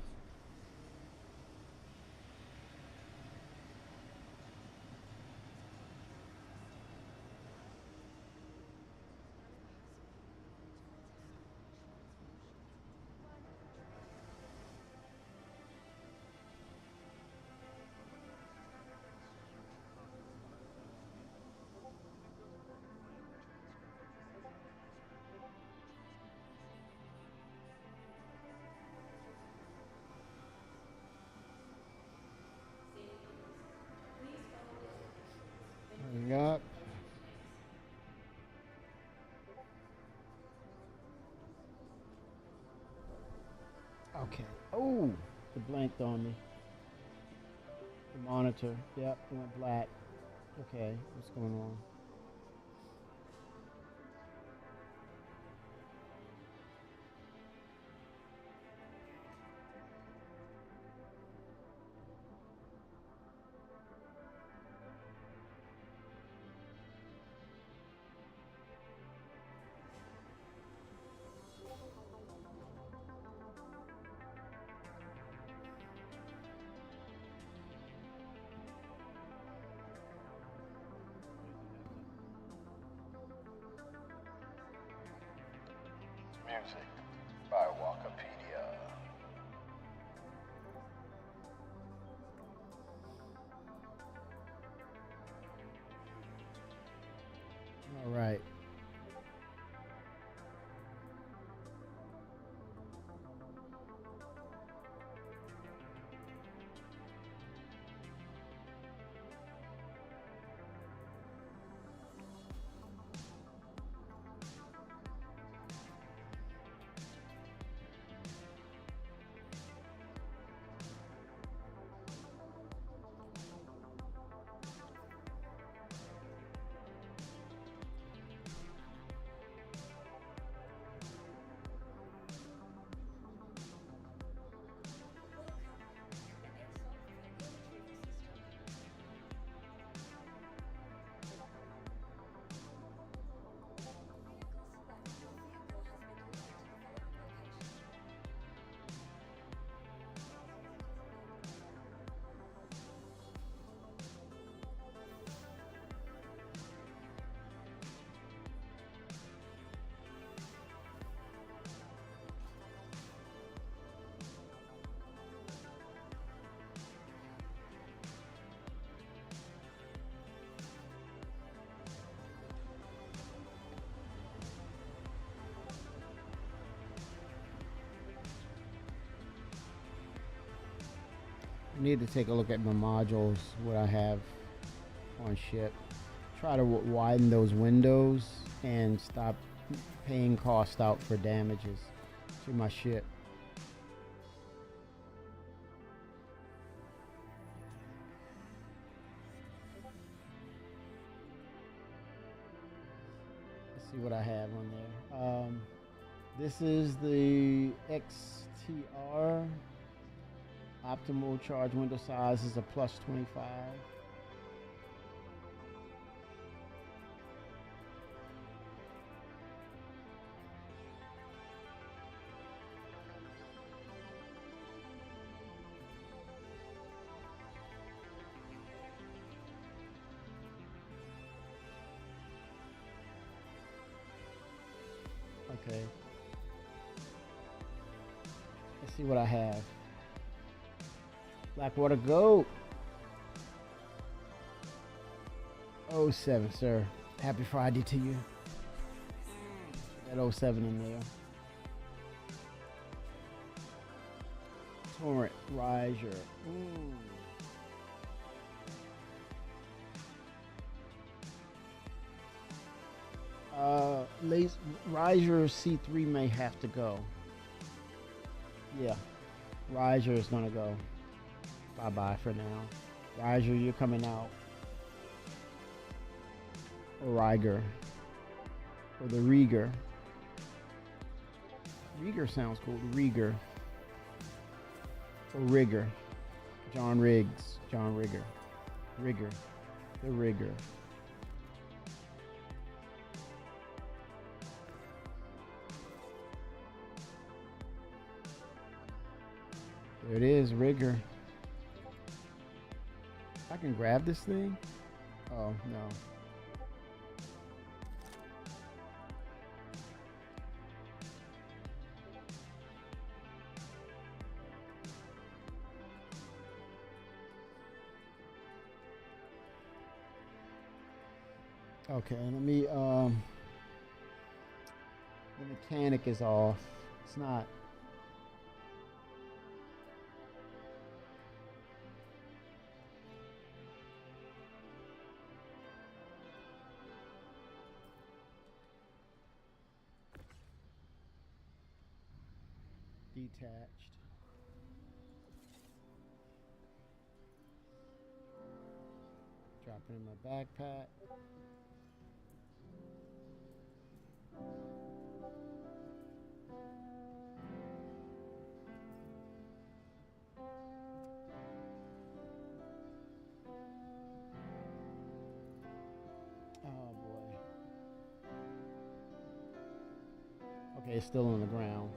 Yep. Okay. Oh, it blanked on me. The monitor. Yep, it went black. Okay, what's going on? Music by Wikipedia. All right. I need to take a look at my modules, what I have on ship. Try to widen those windows and stop paying cost out for damages to my ship. Let's see what I have on there. This is the XTR. Optimal charge window size is a plus 25. Okay. Let's see what I have. Blackwater Goat. 07, sir. Happy Friday to you. That 07 in there. Torrent Riser. Riser C3 may have to go. Yeah. Riser is gonna go. Bye-bye for now. Riser, you're coming out. Or Riger. Or the Rieger. Rieger sounds cool. Rieger. Or Rigger. John Riggs. John Rigger. Rigger. The Rigger. There it is, Rigger. I can grab this thing? Oh, no. Okay, let me, the mechanic is off. It's not. Detached. Drop it in my backpack. Oh boy. Okay, it's still on the ground.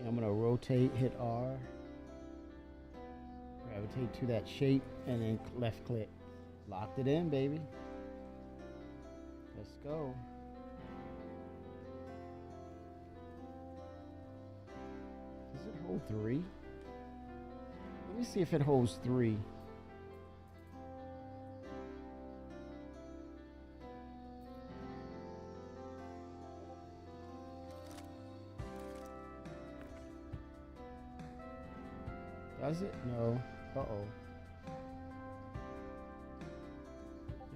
I'm gonna rotate, hit R, gravitate to that shape, and then left click. Locked it in, baby. Let's go. Does it hold 3? Let me see if it holds 3. Does it? No. Uh-oh.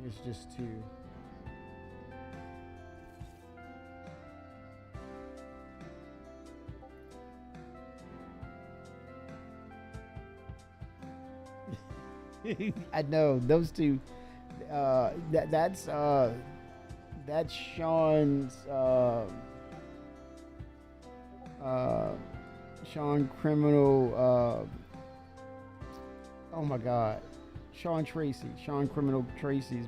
It's just 2. I know those two. That's Sean's. Sean Criminal. Oh my God, Sean Tracy. Sean Criminal Tracy's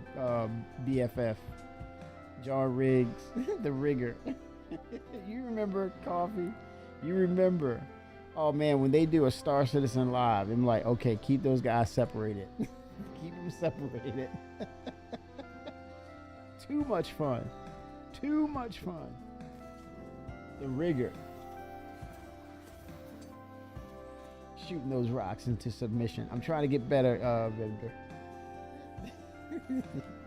BFF. John Riggs, the Rigger. You remember Coffee? You remember? Oh man, when they do a Star Citizen live, I'm like, okay, keep those guys separated. Keep them separated. Too much fun. Too much fun. The Rigger. Shooting those rocks into submission. I'm trying to get better, Rigger.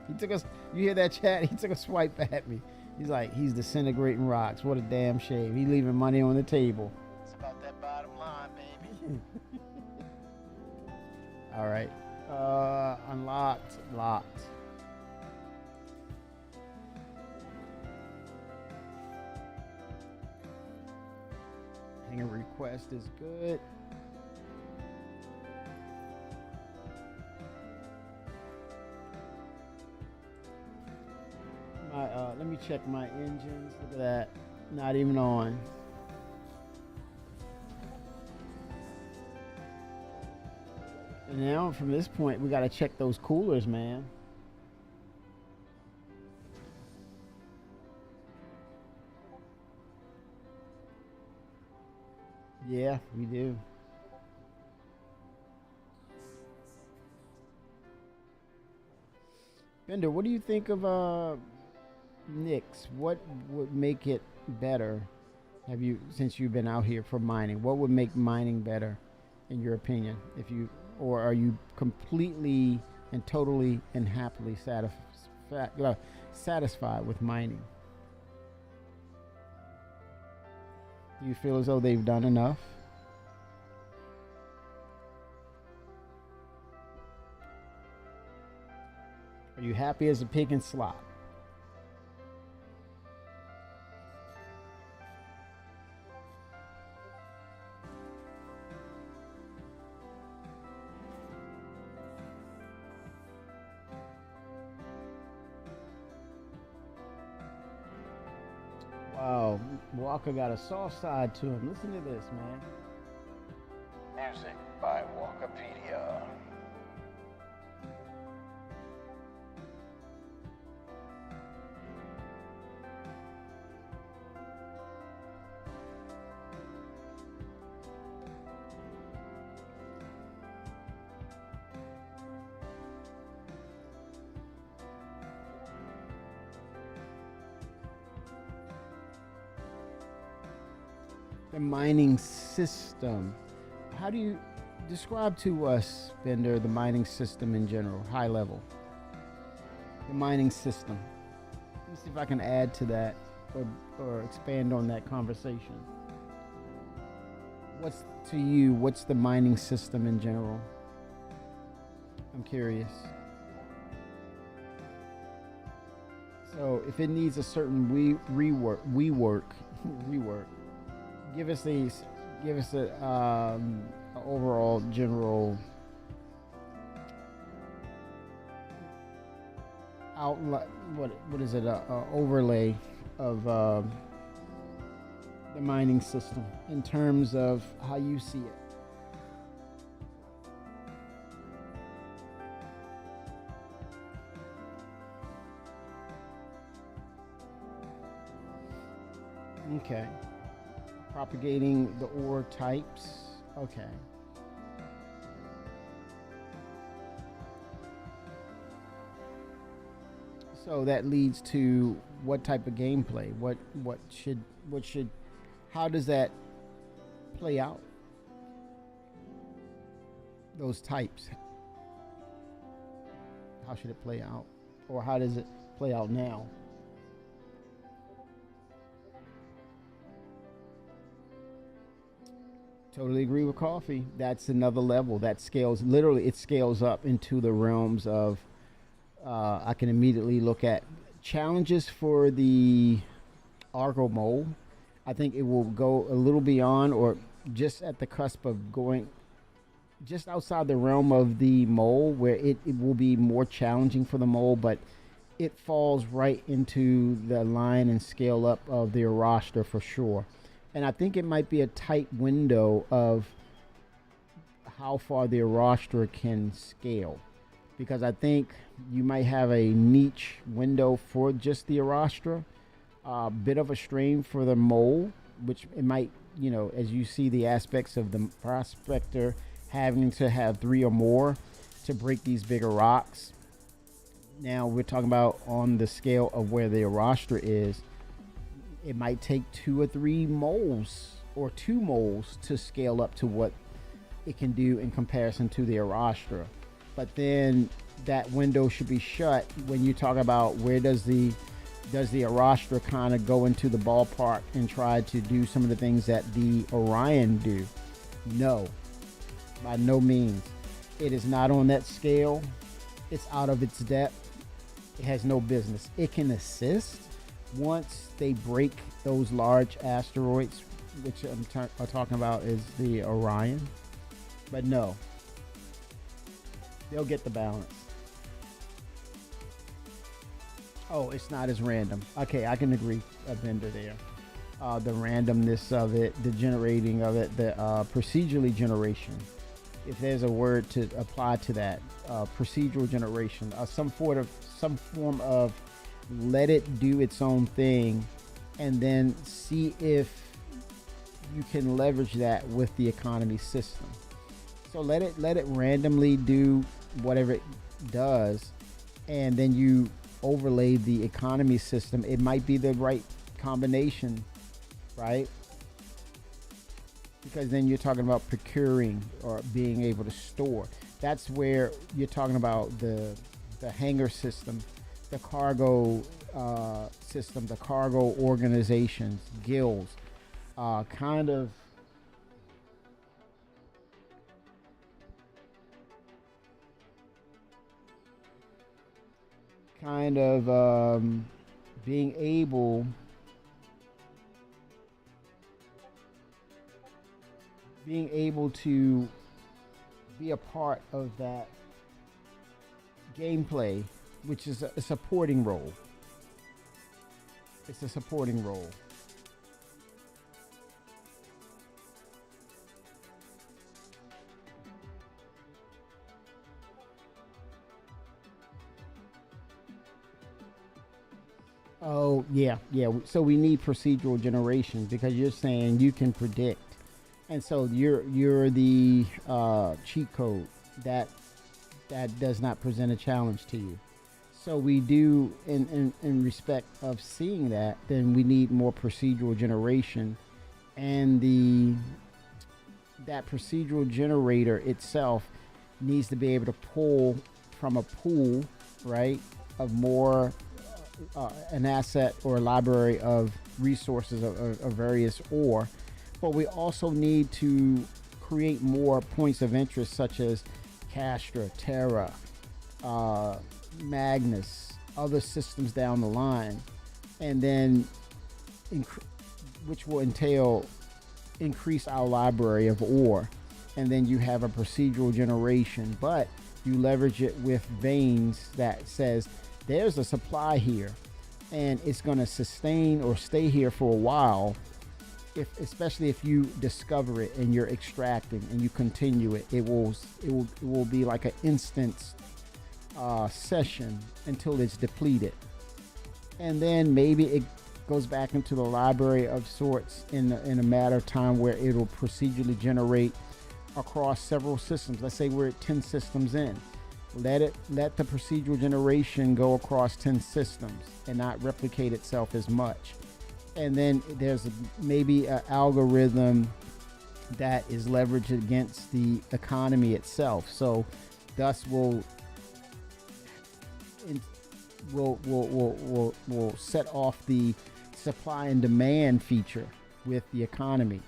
He took us. You hear that, chat? He took a swipe at me. He's like, he's disintegrating rocks. What a damn shame. He leaving money on the table. It's about that bottom line, baby. All right. Unlocked. Locked. Hangar request is good. Let me check my engines. Look at that. Not even on. And now from this point, we got to check those coolers, man. Yeah, we do. Bender, what do you think of Nyx? What would make it better? Have you, since you've been out here for mining, what would make mining better, in your opinion? If you, or are you completely and totally and happily satisfied with mining? Do you feel as though they've done enough? Are you happy as a pig in slop? Wow, Walker got a soft side to him. Listen to this, man. Music by Walkerpedia. The mining system. How do you describe to us, Bender, the mining system in general, high level? The mining system. Let me see if I can add to that or expand on that conversation. What's to you, what's the mining system in general? I'm curious. So if it needs a certain rework, give us a overall general outline. What is it? Overlay of the mining system in terms of how you see it. Okay. Propagating the ore types. Okay. So that leads to what type of gameplay? What should how does that play out? Those types. How should it play out? Or how does it play out now? Totally agree with Coffee. That's another level that scales. Literally, it scales up into the realms of. I can immediately look at challenges for the Argo Mole. I think it will go a little beyond, or just at the cusp of going, just outside the realm of the mole, where it will be more challenging for the mole, but it falls right into the line and scale up of the roster for sure. And I think it might be a tight window of how far the roster can scale, because I think you might have a niche window for just the Arastra, a bit of a strain for the mole, which it might, as you see the aspects of the prospector having to have 3 or more to break these bigger rocks. Now we're talking about on the scale of where the Arastra is. It might take 2 or 3 moles or 2 moles to scale up to what it can do in comparison to the Arastra. But then that window should be shut when you talk about where does the Arastra kind of go into the ballpark and try to do some of the things that the Orion do. No, by no means. It is not on that scale. It's out of its depth. It has no business. It can assist once they break those large asteroids, which I'm talking about is the Orion. But no, they'll get the balance. Oh, it's not as random. Okay, I can agree, Bender there. The randomness of it, the generating of it, the procedurally generation. If there's a word to apply to that, procedural generation, some form of let it do its own thing, and then see if you can leverage that with the economy system. So let it randomly do whatever it does, and then you overlay the economy system. It might be the right combination, right? Because then you're talking about procuring or being able to store. That's where you're talking about the hangar system, the cargo system, the cargo organizations, guilds, kind of being able to be a part of that gameplay, which is a supporting role. It's a supporting role. Oh yeah, yeah. So we need procedural generation because you're saying you can predict, and so you're the cheat code that does not present a challenge to you. So we do, in respect of seeing that, then we need more procedural generation, and that procedural generator itself needs to be able to pull from a pool, right, of more an asset or a library of resources of various ore, but we also need to create more points of interest such as Castra, Terra, Magnus, other systems down the line, and then which will entail increase our library of ore, and then you have a procedural generation, but you leverage it with veins that says there's a supply here and it's going to sustain or stay here for a while, especially if you discover it and you're extracting and you continue it, it will be like an instant session until it's depleted, and then maybe it goes back into the library of sorts in a matter of time where it'll procedurally generate across several systems. Let's say we're at 10 systems in. Let the procedural generation go across 10 systems and not replicate itself as much. And then there's maybe an algorithm that is leveraged against the economy itself. So thus will set off the supply and demand feature with the economy.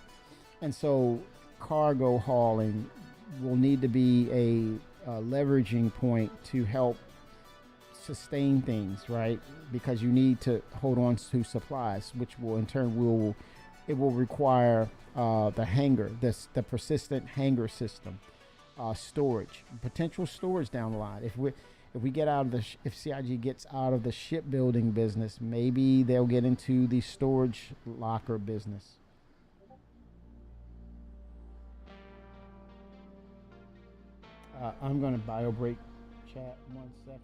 And so cargo hauling will need to be a leveraging point to help sustain things, right? Because you need to hold on to supplies, which will in turn will require the hangar, the persistent hangar system, storage, potential storage down the line. If we get out of if CIG gets out of the shipbuilding business, maybe they'll get into the storage locker business. I'm going to bio break chat 1 second.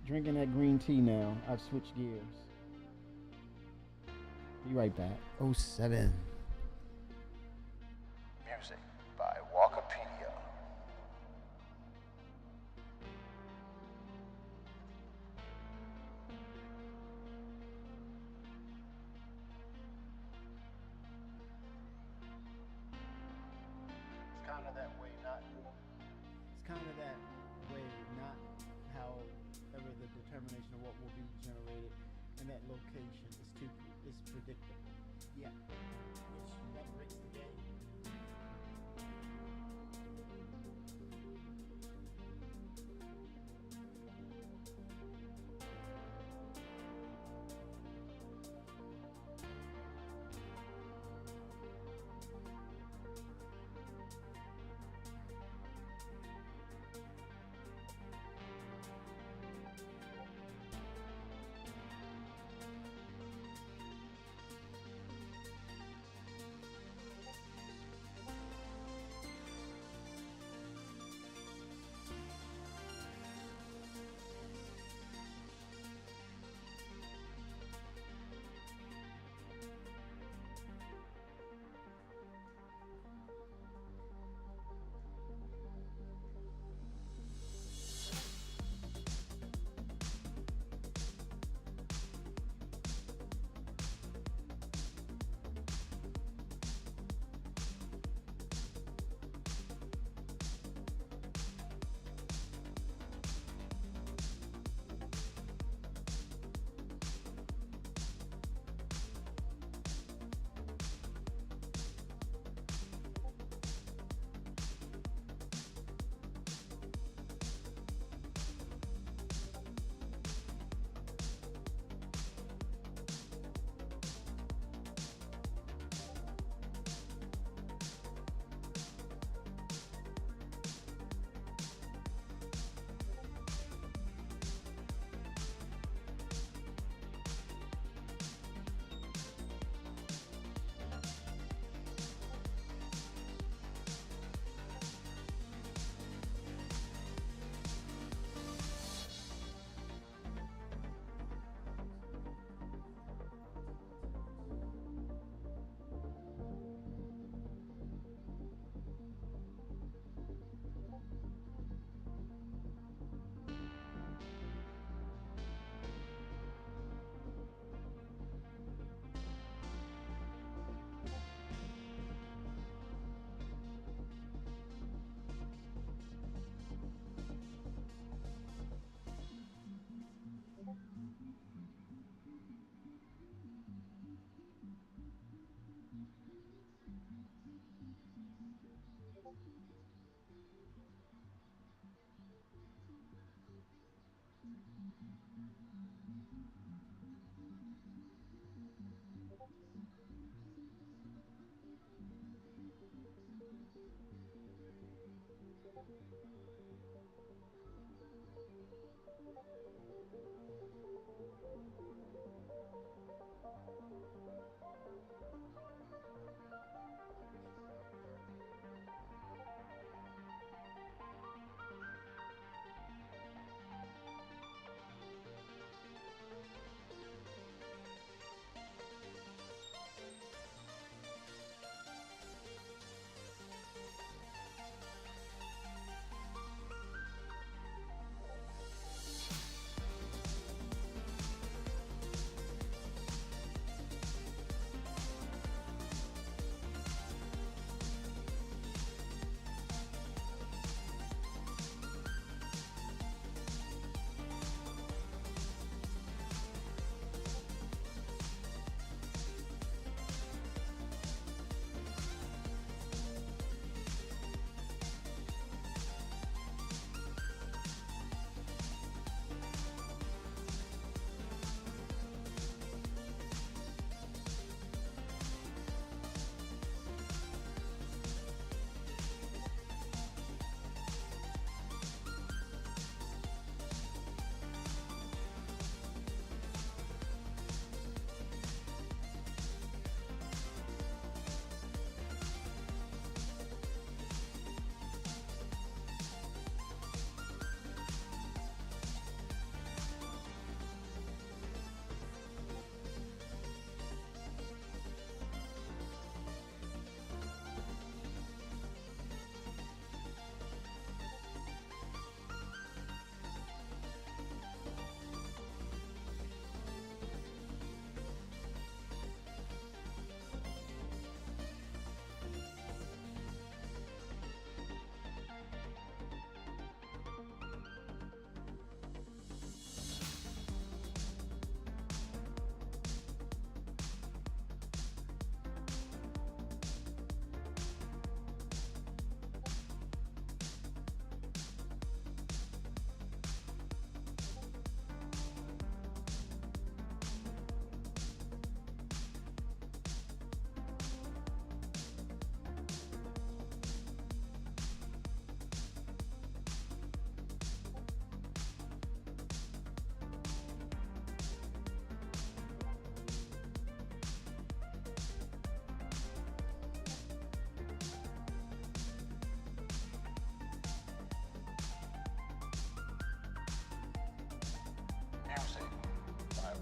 Drinking that green tea now. I've switched gears. Be right back. 07. Music by Wikipedia. It's kind of that way, not however the determination of what will be generated and that location is predictable. Yeah. Which that breaks the game.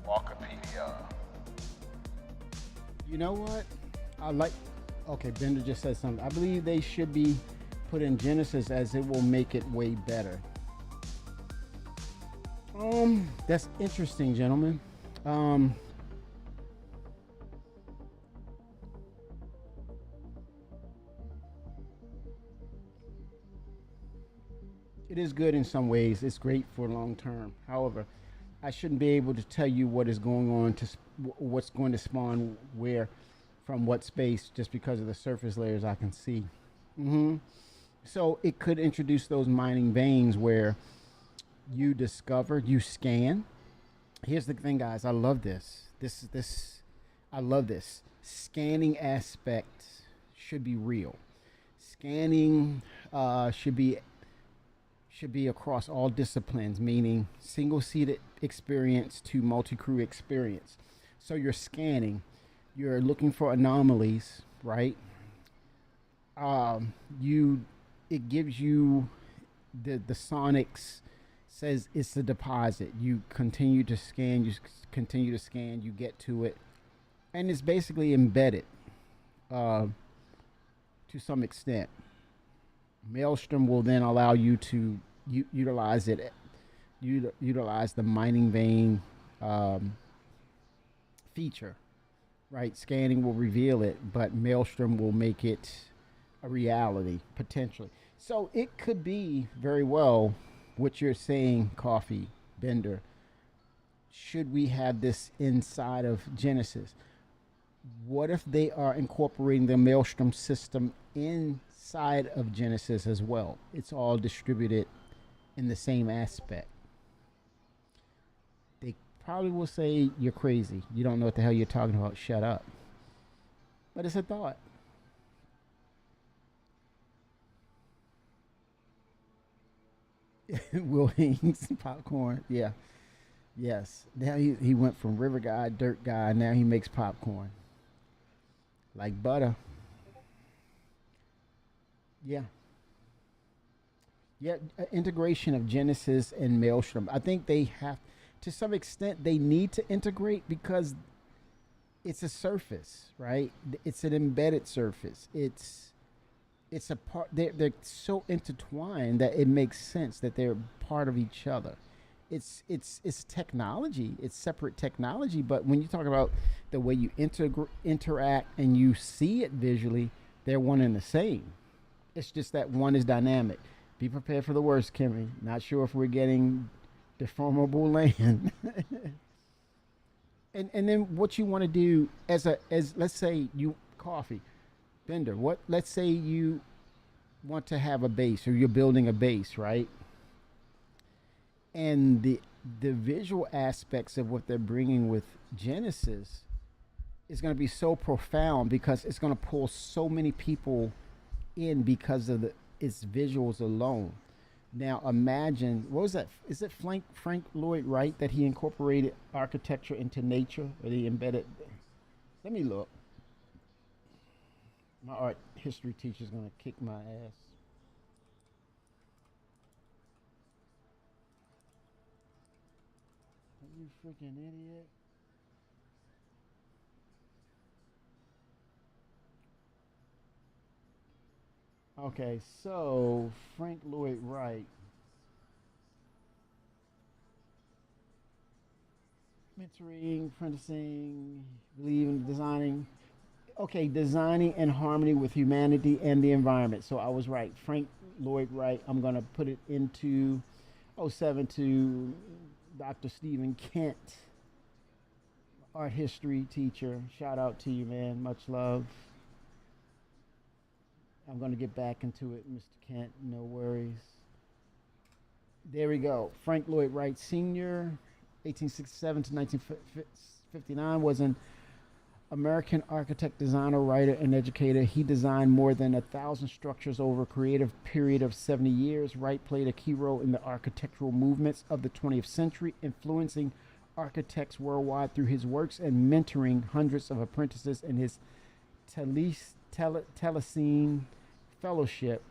Walkopedia. You know what? I like. Okay, Bender just said something. I believe they should be put in Genesis as it will make it way better. That's interesting, gentlemen. It is good in some ways. It's great for long term. However, I shouldn't be able to tell you what is going on what's going to spawn where from what space just because of the surface layers I can see. So it could introduce those mining veins where you discover, you scan. Here's the thing, guys. I love this. I love this. Scanning aspect should be real. Scanning should be across all disciplines, meaning single-seated experience to multi-crew experience. So you're scanning, you're looking for anomalies, right? It gives you the sonics says it's a deposit. You continue to scan, you get to it, and it's basically embedded to some extent. Maelstrom will then allow you to utilize the mining vein feature, right? Scanning will reveal it, but Maelstrom will make it a reality potentially. So it could be very well what you're saying, Coffee Bender. Should we have this inside of Genesis? What if they are incorporating the Maelstrom system inside of Genesis as well? It's all distributed in the same aspect. probably will say you're crazy. You don't know what the hell you're talking about. Shut up. But it's a thought. Will Haynes popcorn. Yeah. Yes. Now he went from river guy, dirt guy. Now he makes popcorn. Like butter. Yeah. Yeah. Integration of Genesis and Maelstrom. I think they have, to some extent, they need to integrate because it's a surface, right? It's an embedded surface. It's a part. They're so intertwined that it makes sense that they're part of each other. It's technology. It's separate technology. But when you talk about the way you interact and you see it visually, they're one and the same. It's just that one is dynamic. Be prepared for the worst, Kimmy. Not sure if we're getting deformable land. and then what you want to do as let's say you coffee Bender, let's say you want to have a base or you're building a base, right? And the visual aspects of what they're bringing with Genesis is going to be so profound because it's going to pull so many people in because of its visuals alone. Now imagine, what was that? Is it Frank Lloyd Wright that he incorporated architecture into nature, or the embedded? Let me look. My art history teacher's gonna kick my ass. Are you freaking idiot? Okay, so Frank Lloyd Wright. Mentoring, apprenticing, believe in designing. Okay, designing in harmony with humanity and the environment. So I was right. Frank Lloyd Wright. I'm going to put it into '07 to Dr. Stephen Kent, art history teacher. Shout out to you, man. Much love. I'm going to get back into it, Mr. Kent. No worries. There we go. Frank Lloyd Wright Sr., 1867 to 1959, was an American architect, designer, writer, and educator. He designed more than 1,000 structures over a creative period of 70 years. Wright played a key role in the architectural movements of the 20th century, influencing architects worldwide through his works and mentoring hundreds of apprentices in his Telesine Fellowship.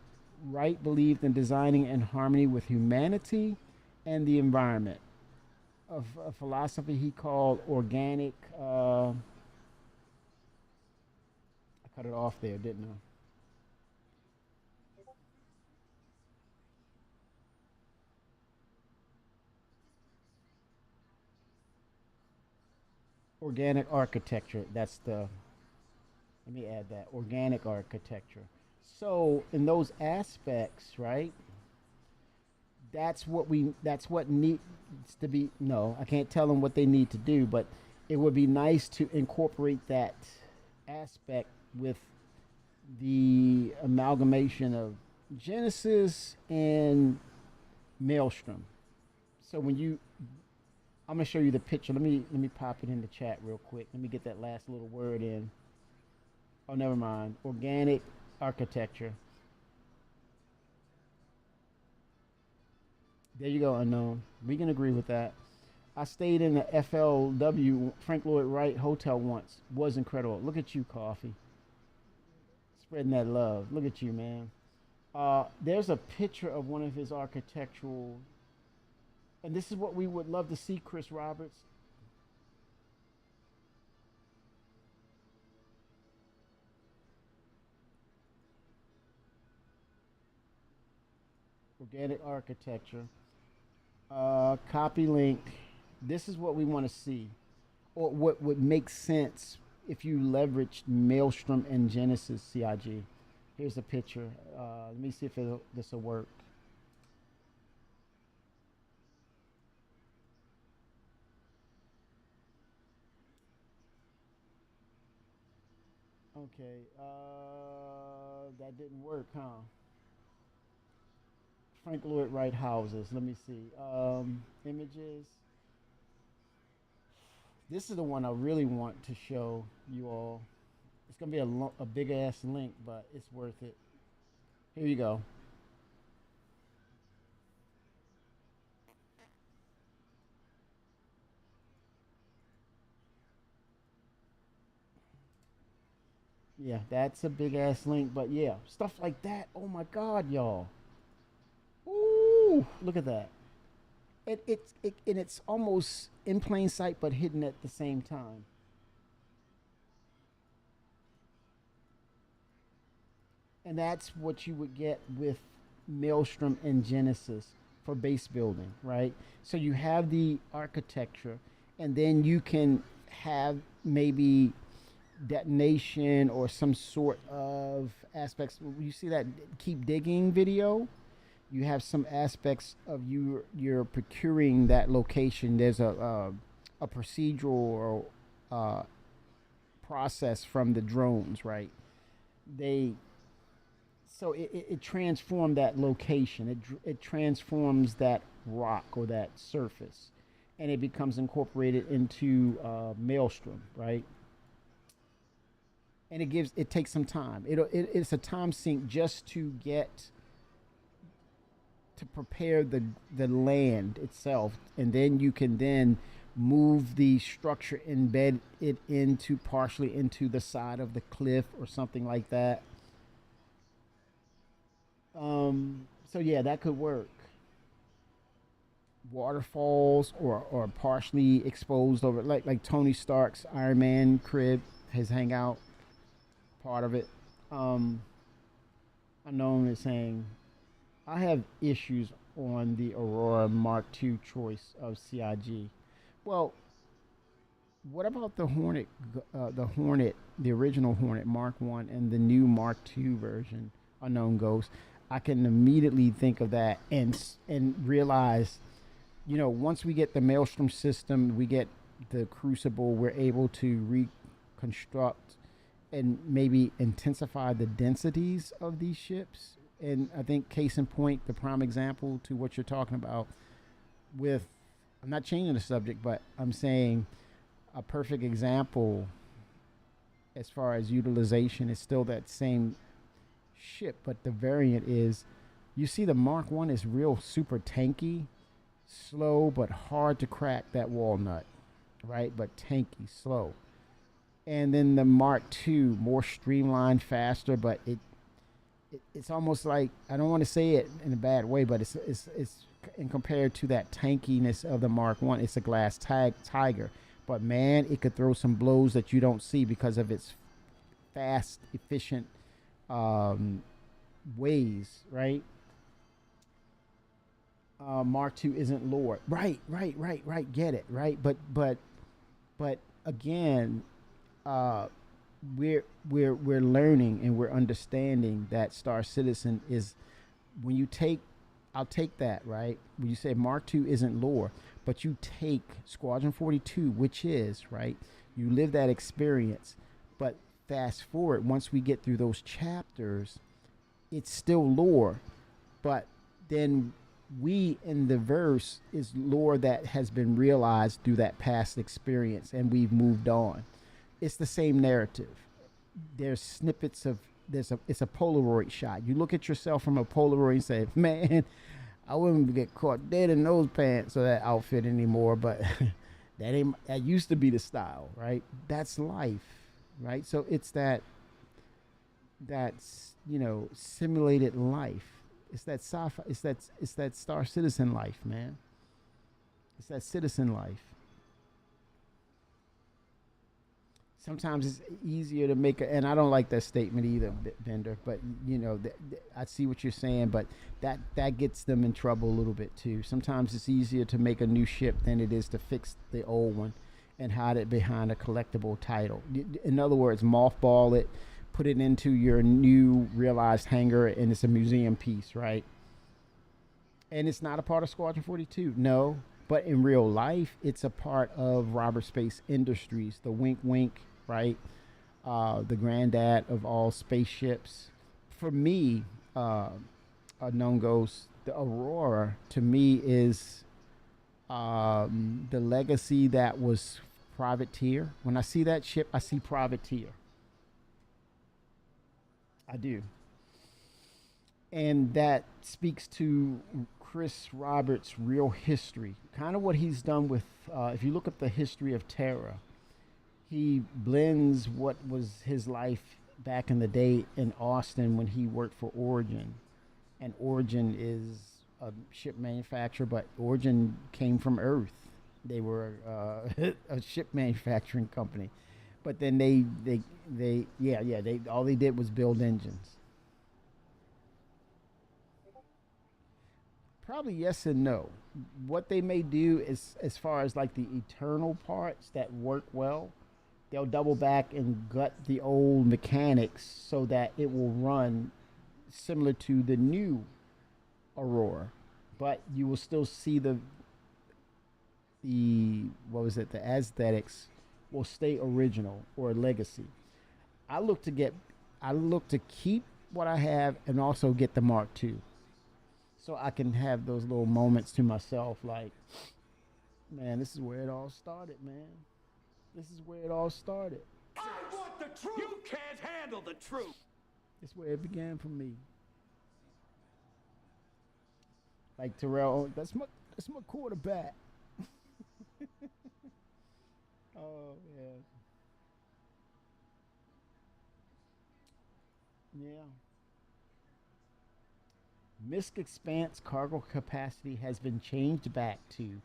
Wright believed in designing in harmony with humanity and the environment. Of a philosophy he called organic. I cut it off there, didn't I? Organic architecture. That's the. Let me add that. Organic architecture. So in those aspects, right? That's what needs to be. No, I can't tell them what they need to do, but it would be nice to incorporate that aspect with the amalgamation of Genesis and Maelstrom. So when I'm gonna show you the picture. Let me pop it in the chat real quick. Let me get that last little word in. Oh, never mind. Organic architecture. There you go, unknown. We can agree with that. I stayed in the FLW Frank Lloyd Wright Hotel once. Was incredible. Look at you, Coffee. Spreading that love. Look at you, man. There's a picture of one of his architectural, and this is what we would love to see, Chris Roberts. Organic architecture. Copy link. This is what we want to see, or what would make sense if you leveraged Maelstrom and Genesis CIG. Here's a picture. Let me see if this will work. Okay, that didn't work, huh? Frank Lloyd Wright houses. Let me see. Images. This is the one I really want to show you all. It's gonna be a big ass link, but it's worth it. Here you go. Yeah, that's a big ass link, but yeah, stuff like that. Oh my God, y'all. Ooh, look at that. And it's almost in plain sight, but hidden at the same time. And that's what you would get with Maelstrom and Genesis for base building, right? So you have the architecture, and then you can have maybe detonation or some sort of aspects. You see that keep digging video? You have some aspects of you're procuring that location. There's a procedural or process from the drones, right? It transformed that location. It transforms that rock or that surface, and it becomes incorporated into Maelstrom, right? And it takes some time. It's a time sink just to prepare the land itself, and then you can then move the structure, embed it partially into the side of the cliff or something like that. So yeah, that could work. Waterfalls or partially exposed over, like Tony Stark's Iron Man crib, his hangout, part of it. Unknown is saying, I have issues on the Aurora Mark II choice of CIG. Well, what about the Hornet, the original Hornet Mark I and the new Mark II version, Unknown Ghost? I can immediately think of that and realize, once we get the Maelstrom system, we get the Crucible, we're able to reconstruct and maybe intensify the densities of these ships. And I think case in point, the prime example to what you're talking about I'm not changing the subject, but I'm saying a perfect example as far as utilization is still that same ship, but the variant is, you see the Mark I is real super tanky, slow, but hard to crack that walnut, right? But tanky, slow. And then the Mark II, more streamlined, faster, but it's almost like, I don't want to say it in a bad way, but it's in compared to that tankiness of the Mark I, it's a glass tiger. But man, it could throw some blows that you don't see because of its fast, efficient ways, right? Mark II isn't lore. Right. Get it, right? But again, we're learning and we're understanding that Star Citizen is, I'll take that, right? When you say Mark II isn't lore, but you take Squadron 42, which is, right? You live that experience, but fast forward, once we get through those chapters, it's still lore, but then we in the verse is lore that has been realized through that past experience, and we've moved on. It's the same narrative. There's snippets of it's a Polaroid shot. You look at yourself from a Polaroid and say, man, I wouldn't get caught dead in those pants or that outfit anymore, but that used to be the style, right? That's life, right? So it's that's simulated life. It's that sci-fi, it's that Star Citizen life, man. It's that citizen life. Sometimes it's easier to make and I don't like that statement either, Bender, but I see what you're saying, but that gets them in trouble a little bit too. Sometimes it's easier to make a new ship than it is to fix the old one and hide it behind a collectible title. In other words, mothball it, put it into your new realized hangar, and it's a museum piece, right? And it's not a part of Squadron 42, no, but in real life, it's a part of Robert Space Industries, the wink wink, right? The granddad of all spaceships. For me, Unknown Ghost, the Aurora, to me is the legacy that was privateer. When I see that ship, I see privateer. I do. And that speaks to Chris Roberts' real history. Kind of what he's done with, if you look at the history of Terra, he blends what was his life back in the day in Austin when he worked for Origin. And Origin is a ship manufacturer, but Origin came from Earth. They were a ship manufacturing company. But then they all they did was build engines. Probably yes and no. What they may do is, as far as like the eternal parts that work well, they'll double back and gut the old mechanics so that it will run similar to the new Aurora. But you will still see the aesthetics will stay original or legacy. I look to keep what I have and also get the Mark II. So I can have those little moments to myself like, man, this is where it all started, man. This is where it all started. I want the truth! You can't handle the truth! This is where it began for me. Like Terrell, that's my quarterback. Oh, yeah. Yeah. MISC Expanse cargo capacity has been changed back to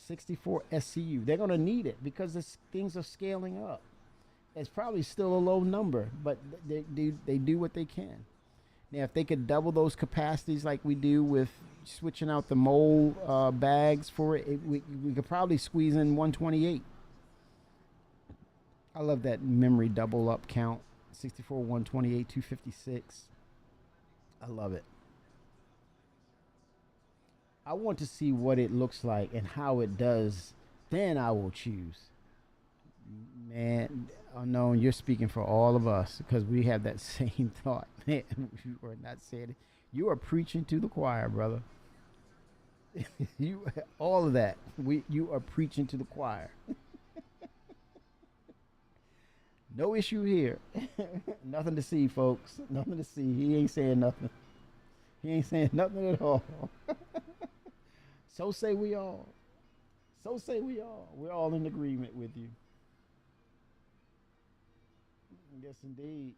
64 SCU. They're going to need it because things are scaling up. It's probably still a low number, but they do what they can. Now, if they could double those capacities like we do with switching out the mold bags for it, we could probably squeeze in 128. I love that memory double up count. 64, 128, 256. I love it. I want to see what it looks like and how it does. Then I will choose. Man, Unknown, you're speaking for all of us because we have that same thought. Man, you are not saying it. You are preaching to the choir, brother. All of that. You are preaching to the choir. No issue here. Nothing to see, folks. Nothing to see. He ain't saying nothing. He ain't saying nothing at all. So say we all. So say we all. We're all in agreement with you. Yes, indeed.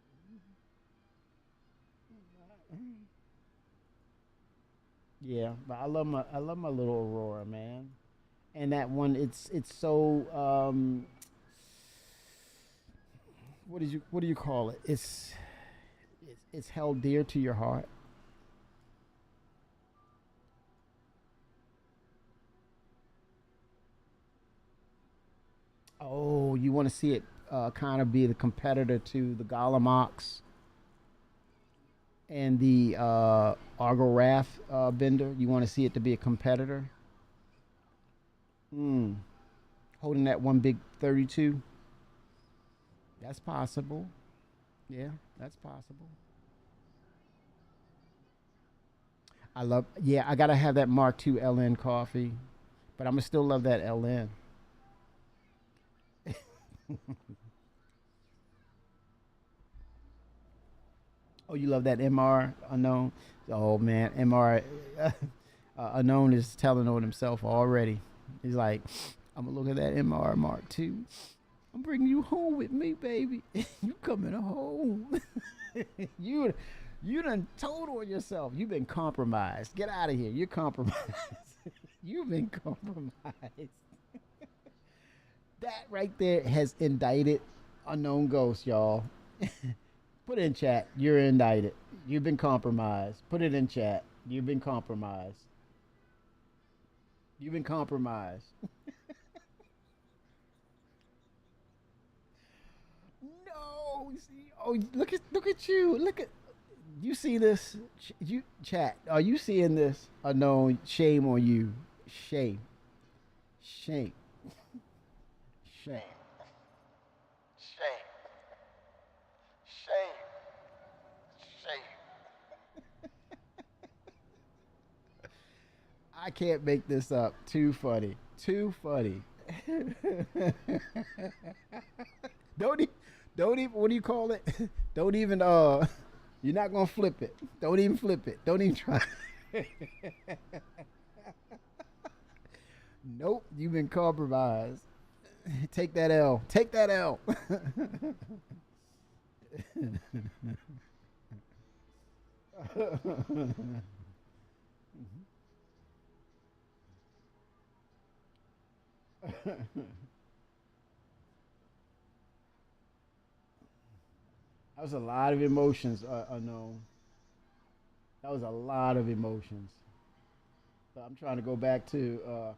Yeah, but I love my little Aurora, man. And that one, it's so what do you call it? It's held dear to your heart. Oh, you want to see it kind of be the competitor to the Galamox and the Argo Wrath Bender? You want to see it to be a competitor? Holding that one big 32? That's possible. Yeah, that's possible. I gotta have that Mark II LN coffee, but I'm gonna still love that LN. Oh, you love that MR Unknown? Oh man, MR Unknown is telling on himself already. He's like, I'm gonna look at that MR Mark II. I'm bringing you home with me, baby. You coming home. You done told on yourself. You've been compromised. Get out of here. You're compromised. You've been compromised. That right there has indicted Unknown Ghost, y'all. Put it in chat. You're indicted. You've been compromised. Put it in chat. You've been compromised. You've been compromised. No. See, oh, look at you. Look at you. See this? You chat. Are you seeing this? Unknown. Shame on you. Shame. Shame. Shame. Shame. Shame. Shame. I can't make this up. Too funny. Too funny. Don't even, what do you call it? Don't even, you're not going to flip it. Don't even flip it. Don't even try. Nope, you've been compromised. Take that L. Take that L. That was a lot of emotions, Unknown. That was a lot of emotions. So I'm trying to go back to,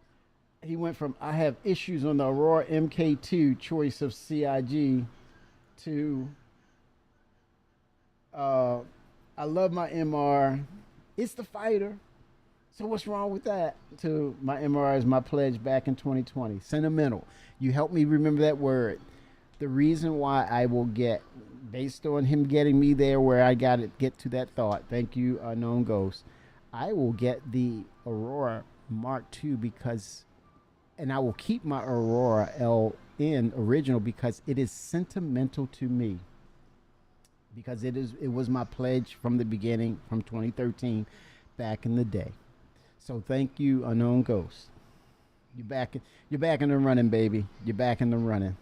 he went from, I have issues on the Aurora MK2 choice of CIG to, I love my MR. It's the fighter. So what's wrong with that? To my MR is my pledge back in 2020. Sentimental. You helped me remember that word. The reason why I will get, based on him getting me there where I got to get to that thought. Thank you, Unknown Ghost. I will get the Aurora Mark II because, and I will keep my Aurora LN original because it is sentimental to me. Because it was my pledge from the beginning, from 2013, back in the day. So thank you, Unknown Ghost. You're back in the running, baby. You're back in the running.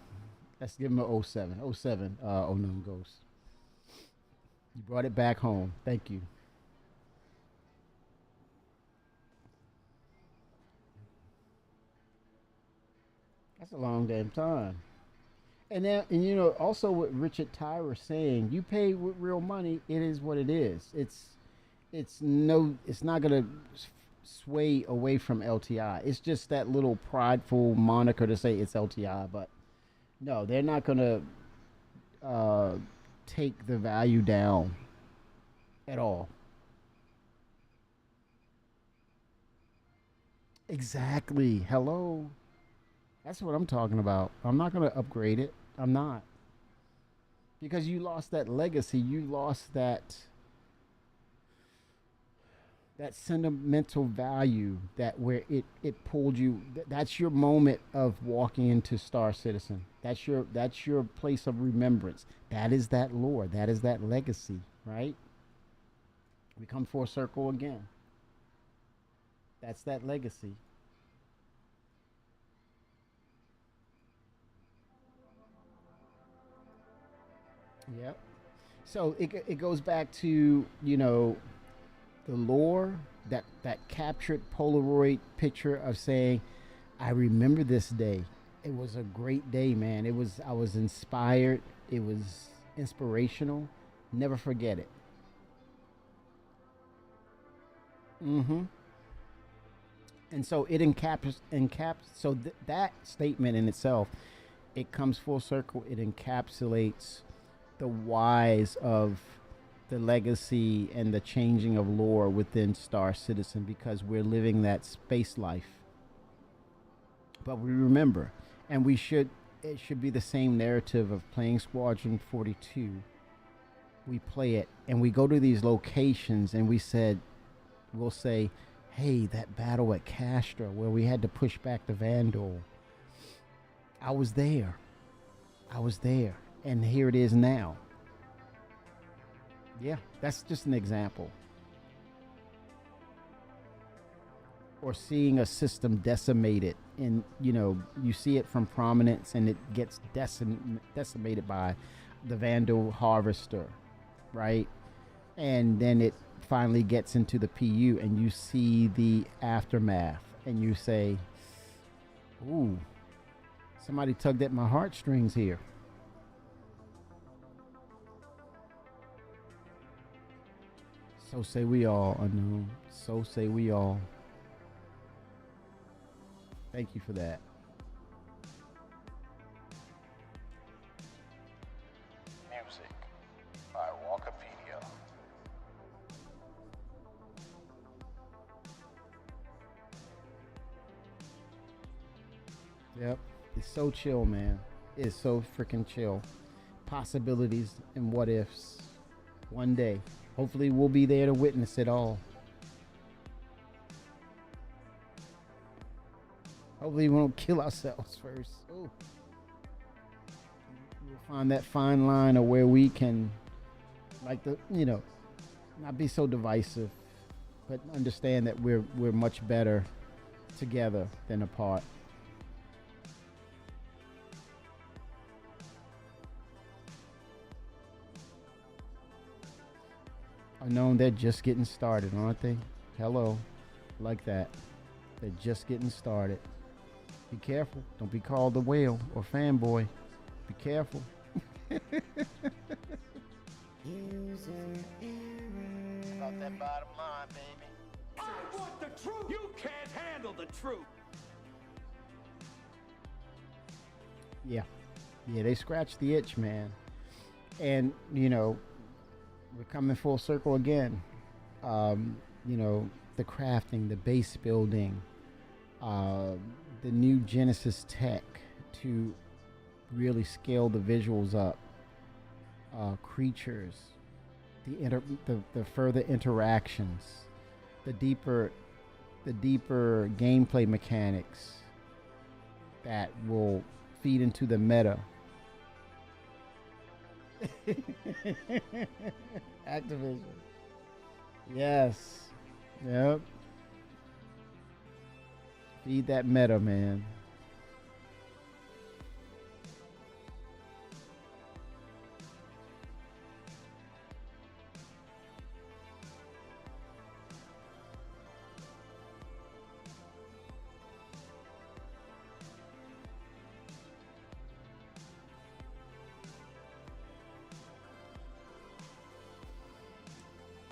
Let's give him a 07. 07, Unknown Ghost. You brought it back home. Thank you. That's a long damn time. And then, and you know, also what Richard Tyler saying, you pay with real money, it is what it is. It's not gonna sway away from LTI. It's just that little prideful moniker to say it's LTI, but no, they're not gonna take the value down at all. Exactly. Hello. That's what I'm talking about. I'm not going to upgrade it. I'm not. Because you lost that legacy. You lost that sentimental value that where it pulled you. That's your moment of walking into Star Citizen. That's your place of remembrance. That is that lore. That is that legacy, right? We come full circle again. That's that legacy. Yep. So it goes back to, you know, the lore, that captured Polaroid picture of saying, I remember this day. It was a great day, man. I was inspired. It was inspirational. Never forget it. Mm-hmm. And so it so that statement in itself, it comes full circle. It encapsulates the whys of the legacy and the changing of lore within Star Citizen, because we're living that space life. But we remember, and it should be the same narrative of playing Squadron 42. We play it and we go to these locations and we'll say, hey, that battle at Castra where we had to push back the Vandal. I was there. And here it is now. Yeah, that's just an example. Or seeing a system decimated, and you see it from prominence and it gets decimated by the Vandal Harvester, right? And then it finally gets into the PU and you see the aftermath and you say, ooh, somebody tugged at my heartstrings here. So say we all, Unknown. So say we all. Thank you for that. Music by Walkopedia. Yep. It's so chill, man. It's so freaking chill. Possibilities and what ifs. One day. Hopefully we'll be there to witness it all. Hopefully we won't kill ourselves first. Ooh. We'll find that fine line of where we can, like not be so divisive, but understand that we're much better together than apart. Unknown, they're just getting started, aren't they? Hello, like that. They're just getting started. Be careful. Don't be called a whale or fanboy. Be careful. It's about that bottom line, baby. I want the truth. You can't handle the truth. Yeah, they scratched the itch, man. And we're coming full circle again. The crafting, the base building, the new Genesis tech to really scale the visuals up, creatures, the further interactions, the deeper gameplay mechanics that will feed into the meta. Activision. Yes. Yep. Feed that meta, man.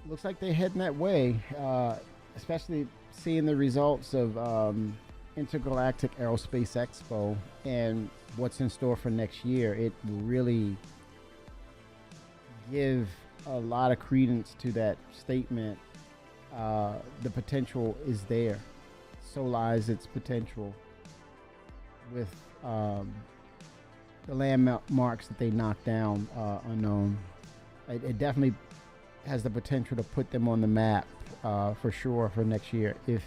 Looks like they're heading that way, especially seeing the results of Intergalactic Aerospace Expo and what's in store for next year. It will really give a lot of credence to that statement. The potential is there. So lies its potential with the landmarks that they knocked down. Unknown. It definitely has the potential to put them on the map for sure for next year if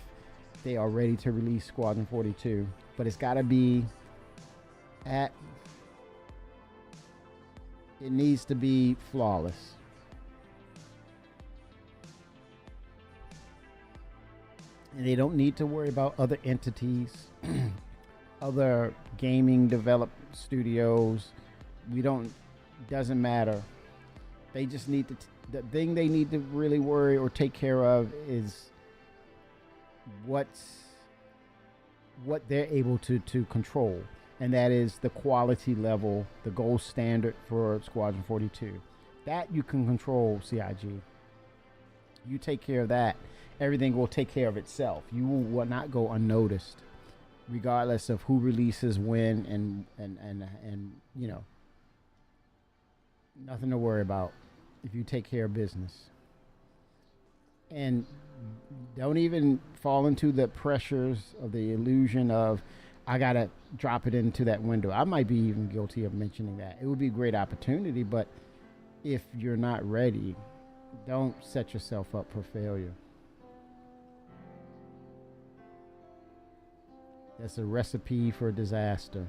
they are ready to release Squadron 42. But it's got to be it needs to be flawless. And they don't need to worry about other entities, other gaming developed studios. Doesn't matter. They just need to the thing they need to really worry or take care of is what they're able to control, and that is the quality level, the gold standard for Squadron 42. That you can control, CIG. You take care of that, everything will take care of itself. You will not go unnoticed, regardless of who releases when, and nothing to worry about if you take care of business. And don't even fall into the pressures of the illusion of, I gotta drop it into that window. I might be even guilty of mentioning that. It would be a great opportunity, but if you're not ready, don't set yourself up for failure. That's a recipe for disaster.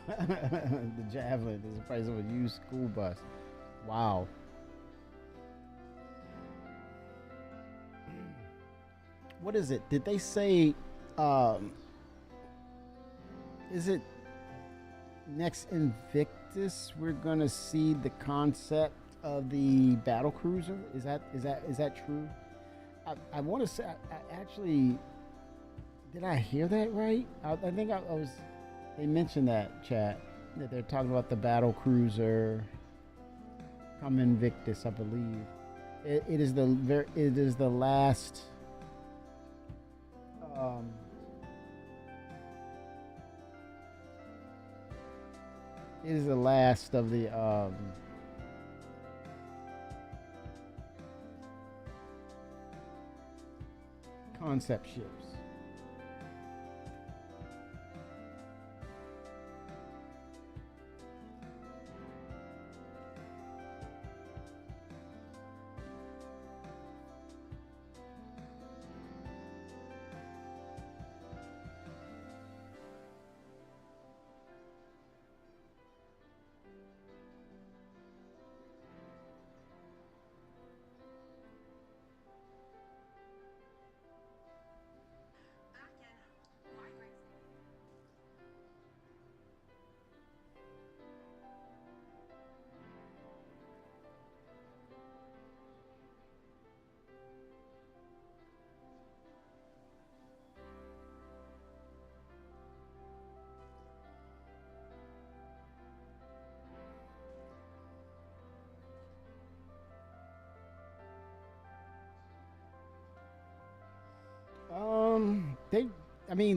The Javelin is the price of a used school bus. Wow. What is it? Did they say? Is it next Invictus? We're gonna see the concept of the battle cruiser. Is that true? I want to say. I actually, did I hear that right? I think I was. They mentioned that, chat, that they're talking about the battle cruiser. Come Invictus, I believe. It is the last. It is the last of the concept ships.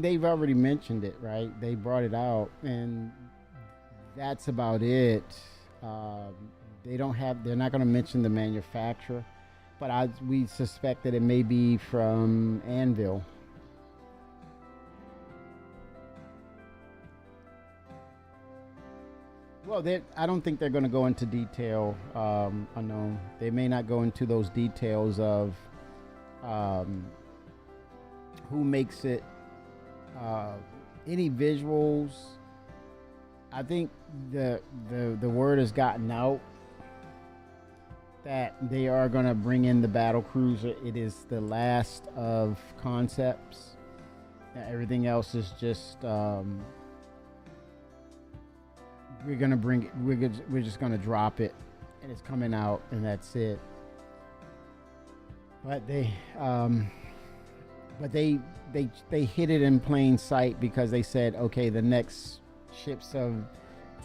They've already mentioned it, right? They brought it out, and that's about it. They're not going to mention the manufacturer, but we suspect that it may be from Anvil. Well, I don't think they're going to go into detail. Unknown. They may not go into those details of who makes it, any visuals. I think the word has gotten out that they are going to bring in the battle cruiser. It is the last of concepts. Everything else is just we're gonna bring it. We're just gonna drop it, and it's coming out, and that's it. But they hit it in plain sight because they said, okay, the next ships of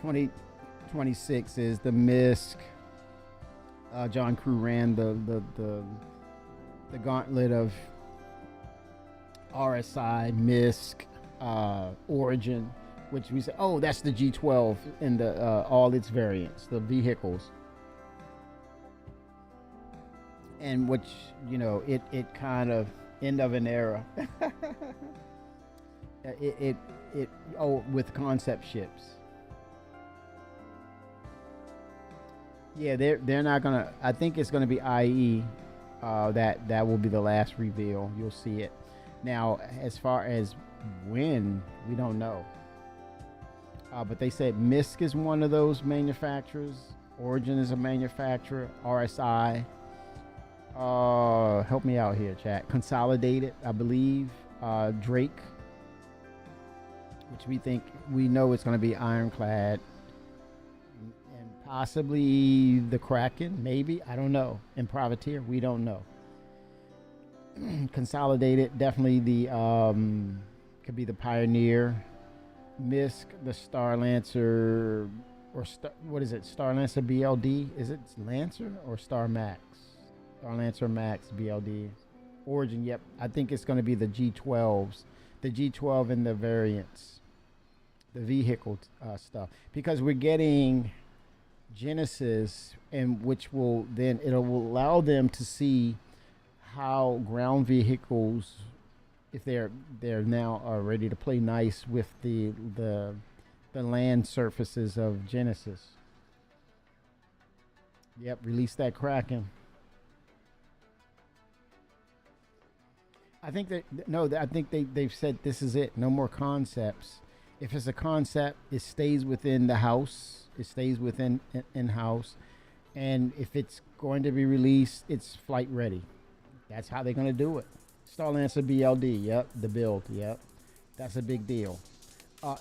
2026 is the Misk. John Crew ran the gauntlet of RSI, Misk, Origin, which we said, oh, that's the G12 in the all its variants, the vehicles. And which, it kind of end of an era. With concept ships. Yeah, they're not gonna. I think it's gonna be IE. That will be the last reveal. You'll see it. Now, as far as when, we don't know. But they said Misk is one of those manufacturers. Origin is a manufacturer. RSI. Help me out here, chat. Consolidated, I believe. Drake, which we know it's going to be Ironclad, and possibly the Kraken, maybe, I don't know. And Privateer, we don't know. Consolidated, definitely the could be the Pioneer. Misk, the Star Lancer, or what is it? Star Lancer BLD? Is it Lancer or Star Max? Star Lancer Max BLD. Origin, yep. I think it's going to be the G12s, the G12 and the variants, the vehicle stuff, because we're getting Genesis, and which will then it'll allow them to see how ground vehicles, if they're now are ready to play nice with the land surfaces of Genesis. Yep, release that Kraken. I think they've said this is it. No more concepts. If it's a concept, it stays within the house. It stays within in-house. And if it's going to be released, it's flight ready. That's how they're going to do it. Starlancer BLD, yep. The build, yep. That's a big deal.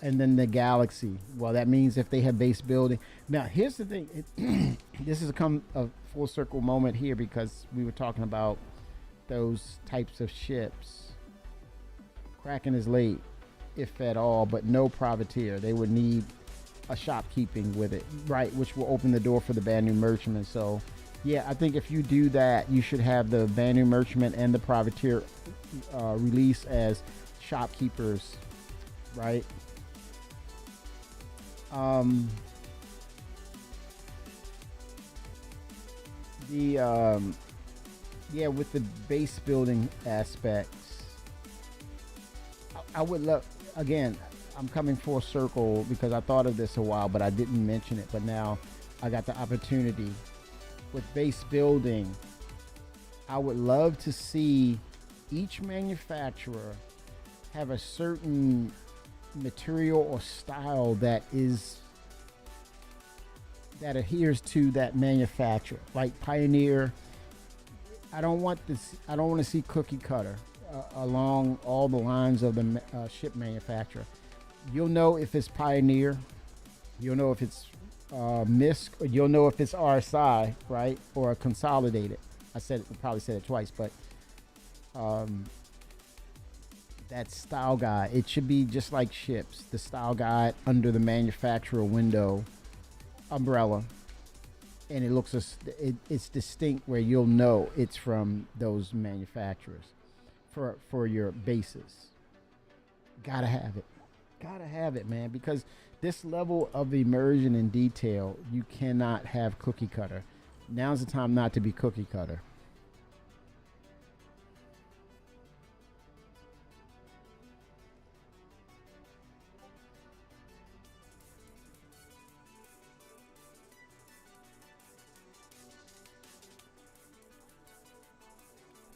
And then the Galaxy. Well, that means if they have base building. Now, here's the thing. This has come a full circle moment here because we were talking about those types of ships. Kraken is late, if at all, but no privateer. They would need a shopkeeping with it, right? Which will open the door for the Banu Merchantman. So, yeah, I think if you do that, you should have the Banu Merchantman and the privateer release as shopkeepers, right? Yeah, with the base building aspects, I would love, again, I'm coming full circle because I thought of this a while, but I didn't mention it. But now I got the opportunity with base building. I would love to see each manufacturer have a certain material or style that adheres to that manufacturer, like Pioneer. I don't want to see cookie cutter along all the lines of the ship manufacturer. You'll know if it's Pioneer, you'll know if it's MISC, or you'll know if it's RSI, right, or a Consolidated. I probably said it twice, but that style guide, it should be just like ships. The style guide under the manufacturer window umbrella, and it looks it's distinct where you'll know it's from those manufacturers for your bases. Gotta have it, man, because this level of immersion and detail, you cannot have cookie cutter. Now's the time not to be cookie cutter.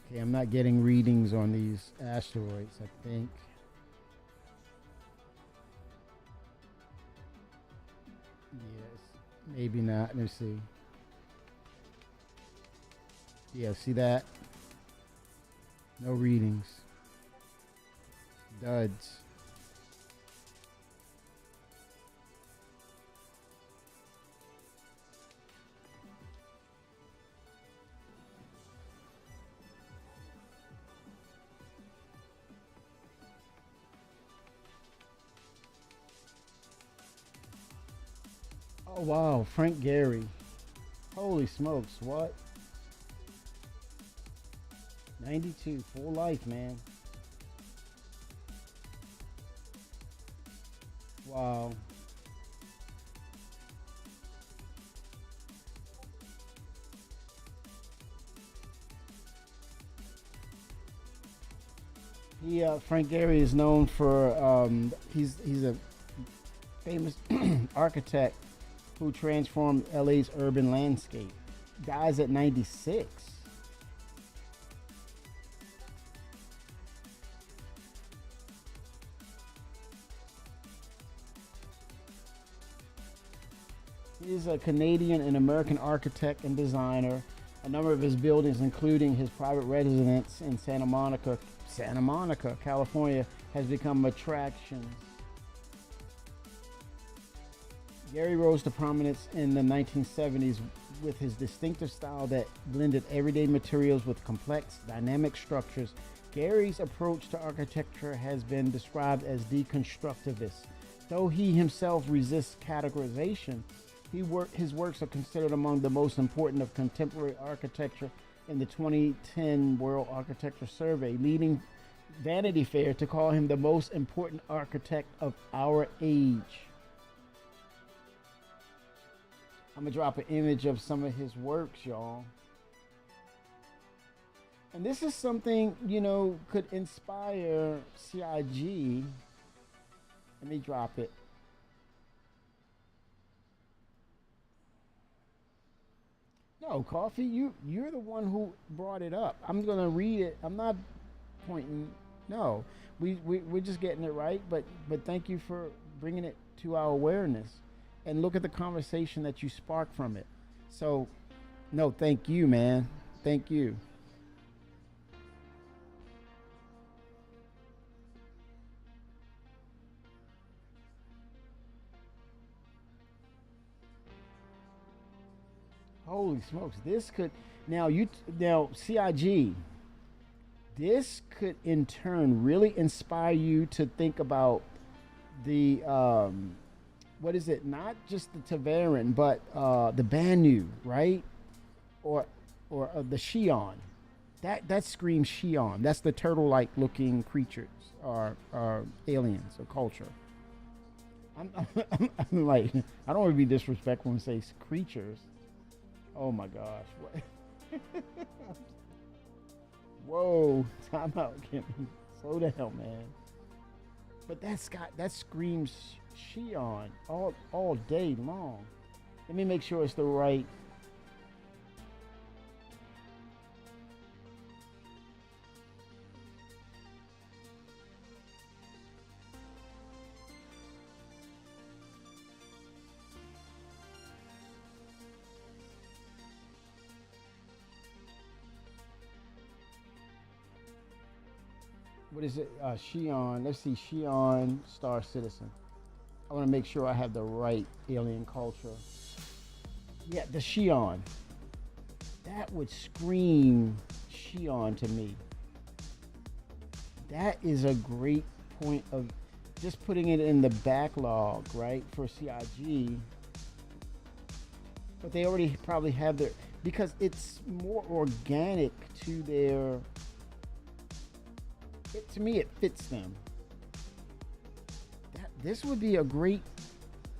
Okay, I'm not getting readings on these asteroids, I think. Yes, maybe not. Let me see. Yeah, see that? No readings. Duds. Oh wow, Frank Gehry. Holy smokes, what? 92, full life, man. Wow. Frank Gehry is known for he's a famous architect who transformed LA's urban landscape. Dies at 96. He is a Canadian and American architect and designer. A number of his buildings, including his private residence in Santa Monica, California, has become attractions. Gehry rose to prominence in the 1970s with his distinctive style that blended everyday materials with complex, dynamic structures. Gehry's approach to architecture has been described as deconstructivist. Though he himself resists categorization, his works are considered among the most important of contemporary architecture in the 2010 World Architecture Survey, leading Vanity Fair to call him the most important architect of our age. I'm gonna drop an image of some of his works, y'all. And this is something, could inspire CIG. Let me drop it. No, Coffee, you're the one who brought it up. I'm gonna read it. I'm not pointing. No, we're just getting it right. But thank you for bringing it to our awareness, and look at the conversation that you spark from it. So, no, thank you, man. Thank you. Holy smokes! This could now CIG. This could in turn really inspire you to think about the what is it? Not just the Taveran, but the Banu, right? Or the Shion. That screams Shion. That's the turtle-like looking creatures or aliens or culture. I'm like, I don't want to be disrespectful and say creatures. Oh my gosh. What? Whoa, time out, Kimmy. Slow down, man. But that screams Shion all day long. Let me make sure it's the right. What is it? Shion. Let's see. Shion Star Citizen. I want to make sure I have the right alien culture. Yeah, the Shion. That would scream Shion to me. That is a great point of just putting it in the backlog, right, for CIG. But they already probably have their, because it's more organic to their. To me, it fits them. This would be a great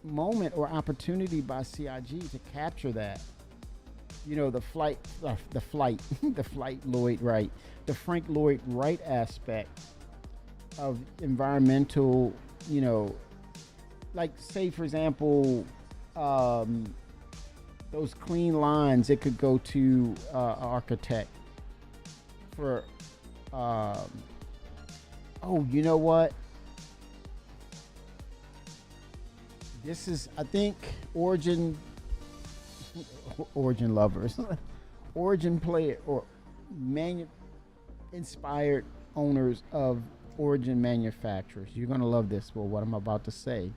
moment or opportunity by CIG to capture that. You know, the flight Lloyd Wright, the Frank Lloyd Wright aspect of environmental, you know, like say for example, those clean lines, it could go to architect for. Oh, you know what? This is, I think, Origin lovers, Origin player or inspired owners of Origin manufacturers. You're gonna love this for what I'm about to say,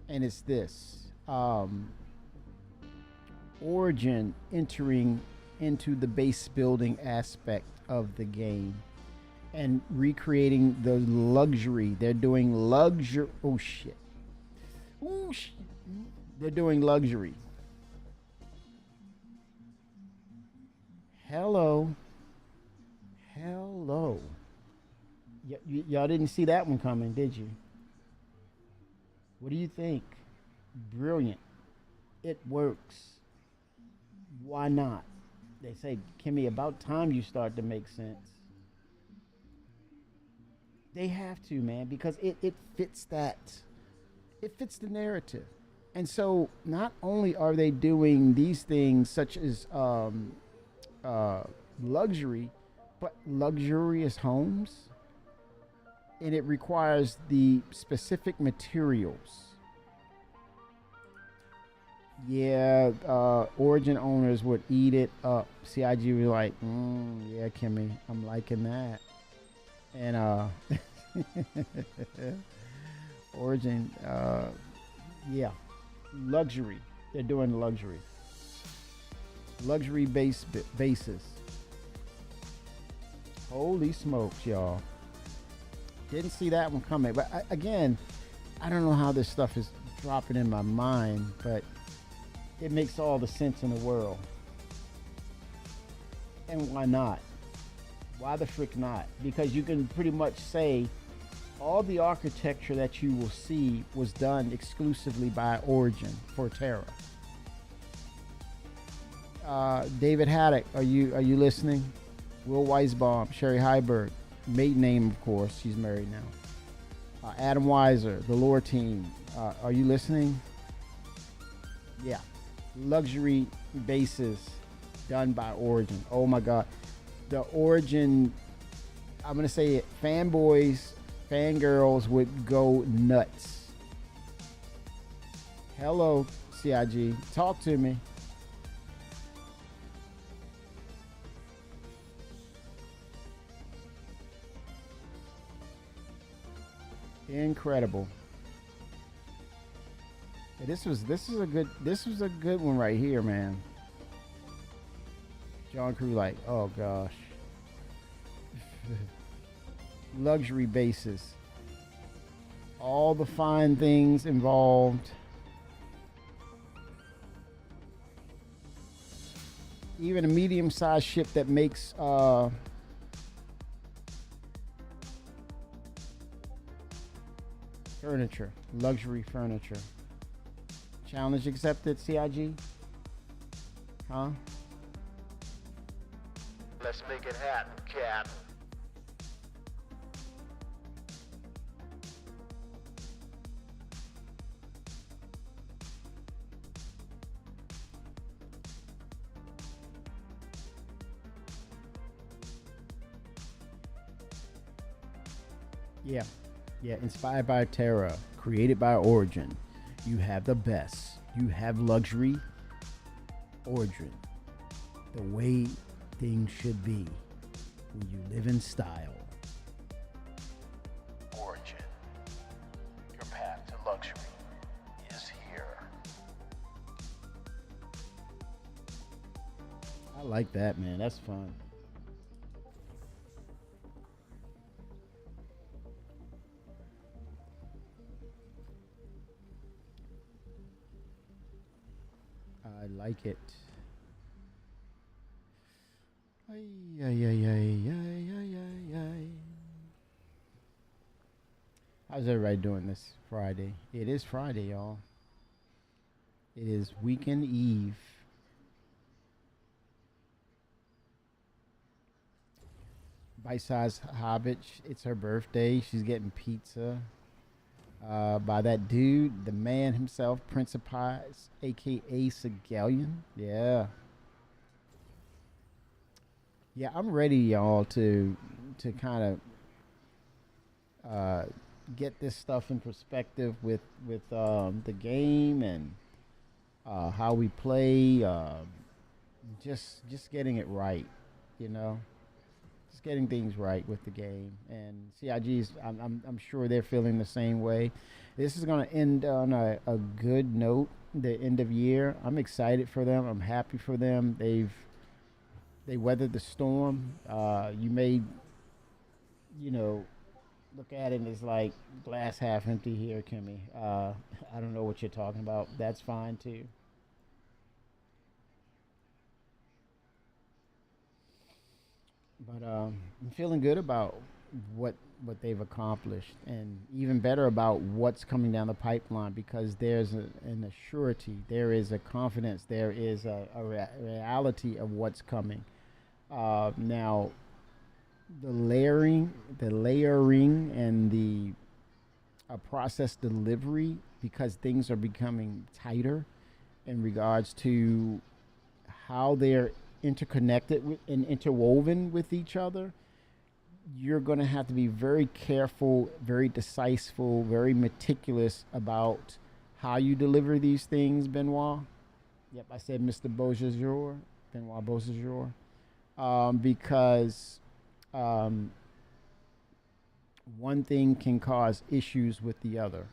and it's this: Origin entering into the base building aspect of the game. And recreating the luxury. They're doing luxury. Oh shit. Oh shit. They're doing luxury. Hello. Y'all didn't see that one coming, did you? What do you think? Brilliant. It works. Why not? They say, Kimmy, about time you start to make sense. They have to, man, because it fits that. It fits the narrative. And so not only are they doing these things such as luxury, but luxurious homes. And it requires the specific materials. Yeah, Origin owners would eat it up. CIG was like, yeah, Kimmy, I'm liking that. And Origin, yeah, luxury. They're doing luxury. Luxury bases. Holy smokes, y'all. Didn't see that one coming. But again, I don't know how this stuff is dropping in my mind, but it makes all the sense in the world. And why not? Why the frick not? Because you can pretty much say all the architecture that you will see was done exclusively by Origin for Terra. David Haddock, are you listening? Will Weisbaum, Sherry Heiberg, maiden name of course, she's married now. Adam Weiser, the lore team, are you listening? Yeah, luxury bases done by Origin. Oh my God. The Origin, I'm going to say it, fanboys, fangirls would go nuts Hello, CIG. Talk to me. Incredible. Yeah, this was a good one right here, man. John Crew like, oh gosh. Luxury bases. All the fine things involved. Even a medium-sized ship that makes furniture, luxury furniture. Challenge accepted, CIG? Huh? Let's make it happen, Cap. Yeah. Yeah, inspired by Terra, created by Origin. You have the best. You have luxury. Origin. The way things should be when you live in style. Origin. Your path to luxury is here. I like that, man. That's fun. I like it. Ay, ay, ay, ay, ay, ay, ay, ay. How's everybody doing this Friday? It is Friday, y'all. It is weekend eve. Bite-sized Hobbit. It's her birthday. She's getting pizza. By that dude, the man himself, Prince of Pies, aka Segalian. Yeah. Yeah, I'm ready, y'all, to kind of get this stuff in perspective with the game and how we play. Just getting it right, you know. Getting things right with the game, and CIG's I'm sure they're feeling the same way. This is going to end on a good note, the end of year. I'm excited for them. I'm happy for them. They weathered the storm. You may, look at it as like glass half empty here, Kimmy. I don't know what you're talking about. That's fine too. But I'm feeling good about what they've accomplished, and even better about what's coming down the pipeline, because there's an assurity, there is a confidence, there is a reality of what's coming. Now, the layering, and the process delivery, because things are becoming tighter in regards to how they're interconnected and interwoven with each other. You're going to have to be very careful, very decisive, very meticulous about how you deliver these things, Benoit. Yep, I said Mr. Beaujour, Benoit Beaujour, because one thing can cause issues with the other,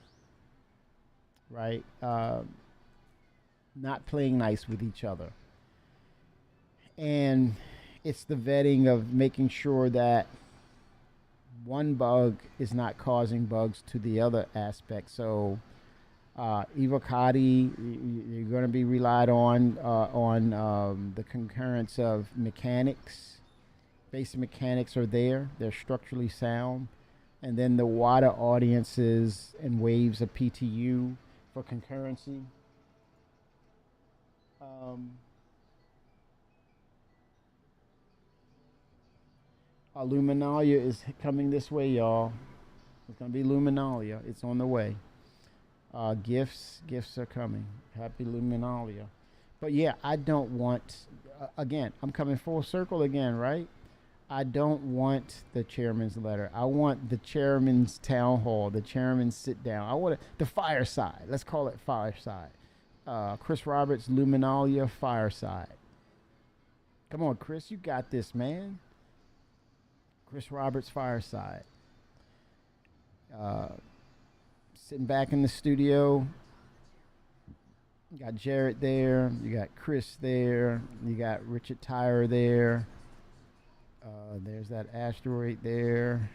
right? Not playing nice with each other. And it's the vetting of making sure that one bug is not causing bugs to the other aspect. So Evocati, you're going to be relied on the concurrence of mechanics. Basic mechanics are there. They're structurally sound. And then the wider audiences and waves of PTU for concurrency. Luminalia is coming this way, y'all. It's going to be Luminalia. It's on the way. Gifts are coming. Happy Luminalia. But yeah, I don't want, again, I'm coming full circle again, right? I don't want the chairman's letter. I want the chairman's town hall, the chairman's sit down. I want the fireside. Let's call it fireside. Chris Roberts, Luminalia fireside. Come on, Chris, you got this, man. Chris Roberts fireside. Sitting back in the studio. You got Jared there. You got Chris there. You got Richard Tyre there. There's that asteroid there.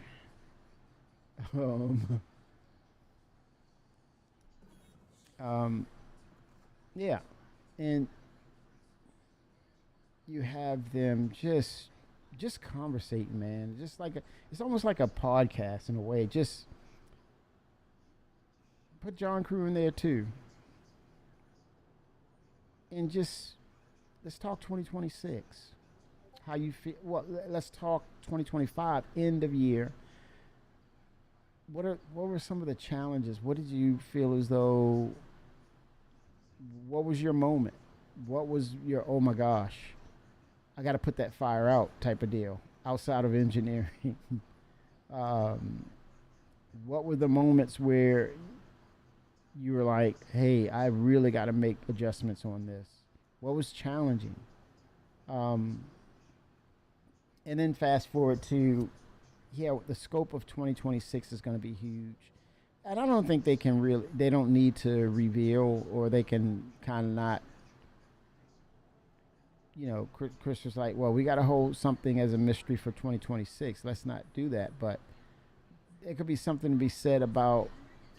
Yeah. And you have them just conversating, man. Just like it's almost like a podcast in a way. Just put John Crew in there too. And just let's talk 2026. How you feel? Well, let's talk 2025, end of year. What were some of the challenges? What did you feel as though? What was your moment? What was your oh my gosh, I got to put that fire out type of deal outside of engineering? What were the moments where you were like, hey, I really got to make adjustments on this? What was challenging? And then fast forward to, the scope of 2026 is going to be huge. And I don't think they don't need to reveal, or they can kind of not, Chris was like, well, we got to hold something as a mystery for 2026. Let's not do that. But there could be something to be said about,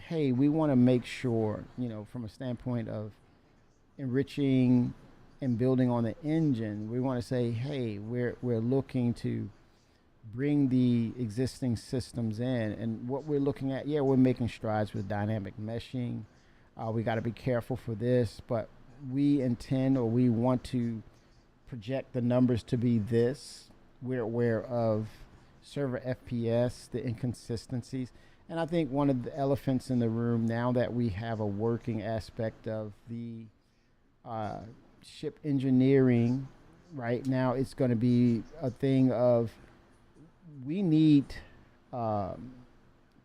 hey, we want to make sure, from a standpoint of enriching and building on the engine, we want to say, hey, we're looking to bring the existing systems in. And what we're looking at, we're making strides with dynamic meshing. We got to be careful for this, but we intend, or we want to project the numbers to be this. We're aware of server FPS, the inconsistencies. And I think one of the elephants in the room, now that we have a working aspect of the ship engineering, right now it's going to be a thing of, we need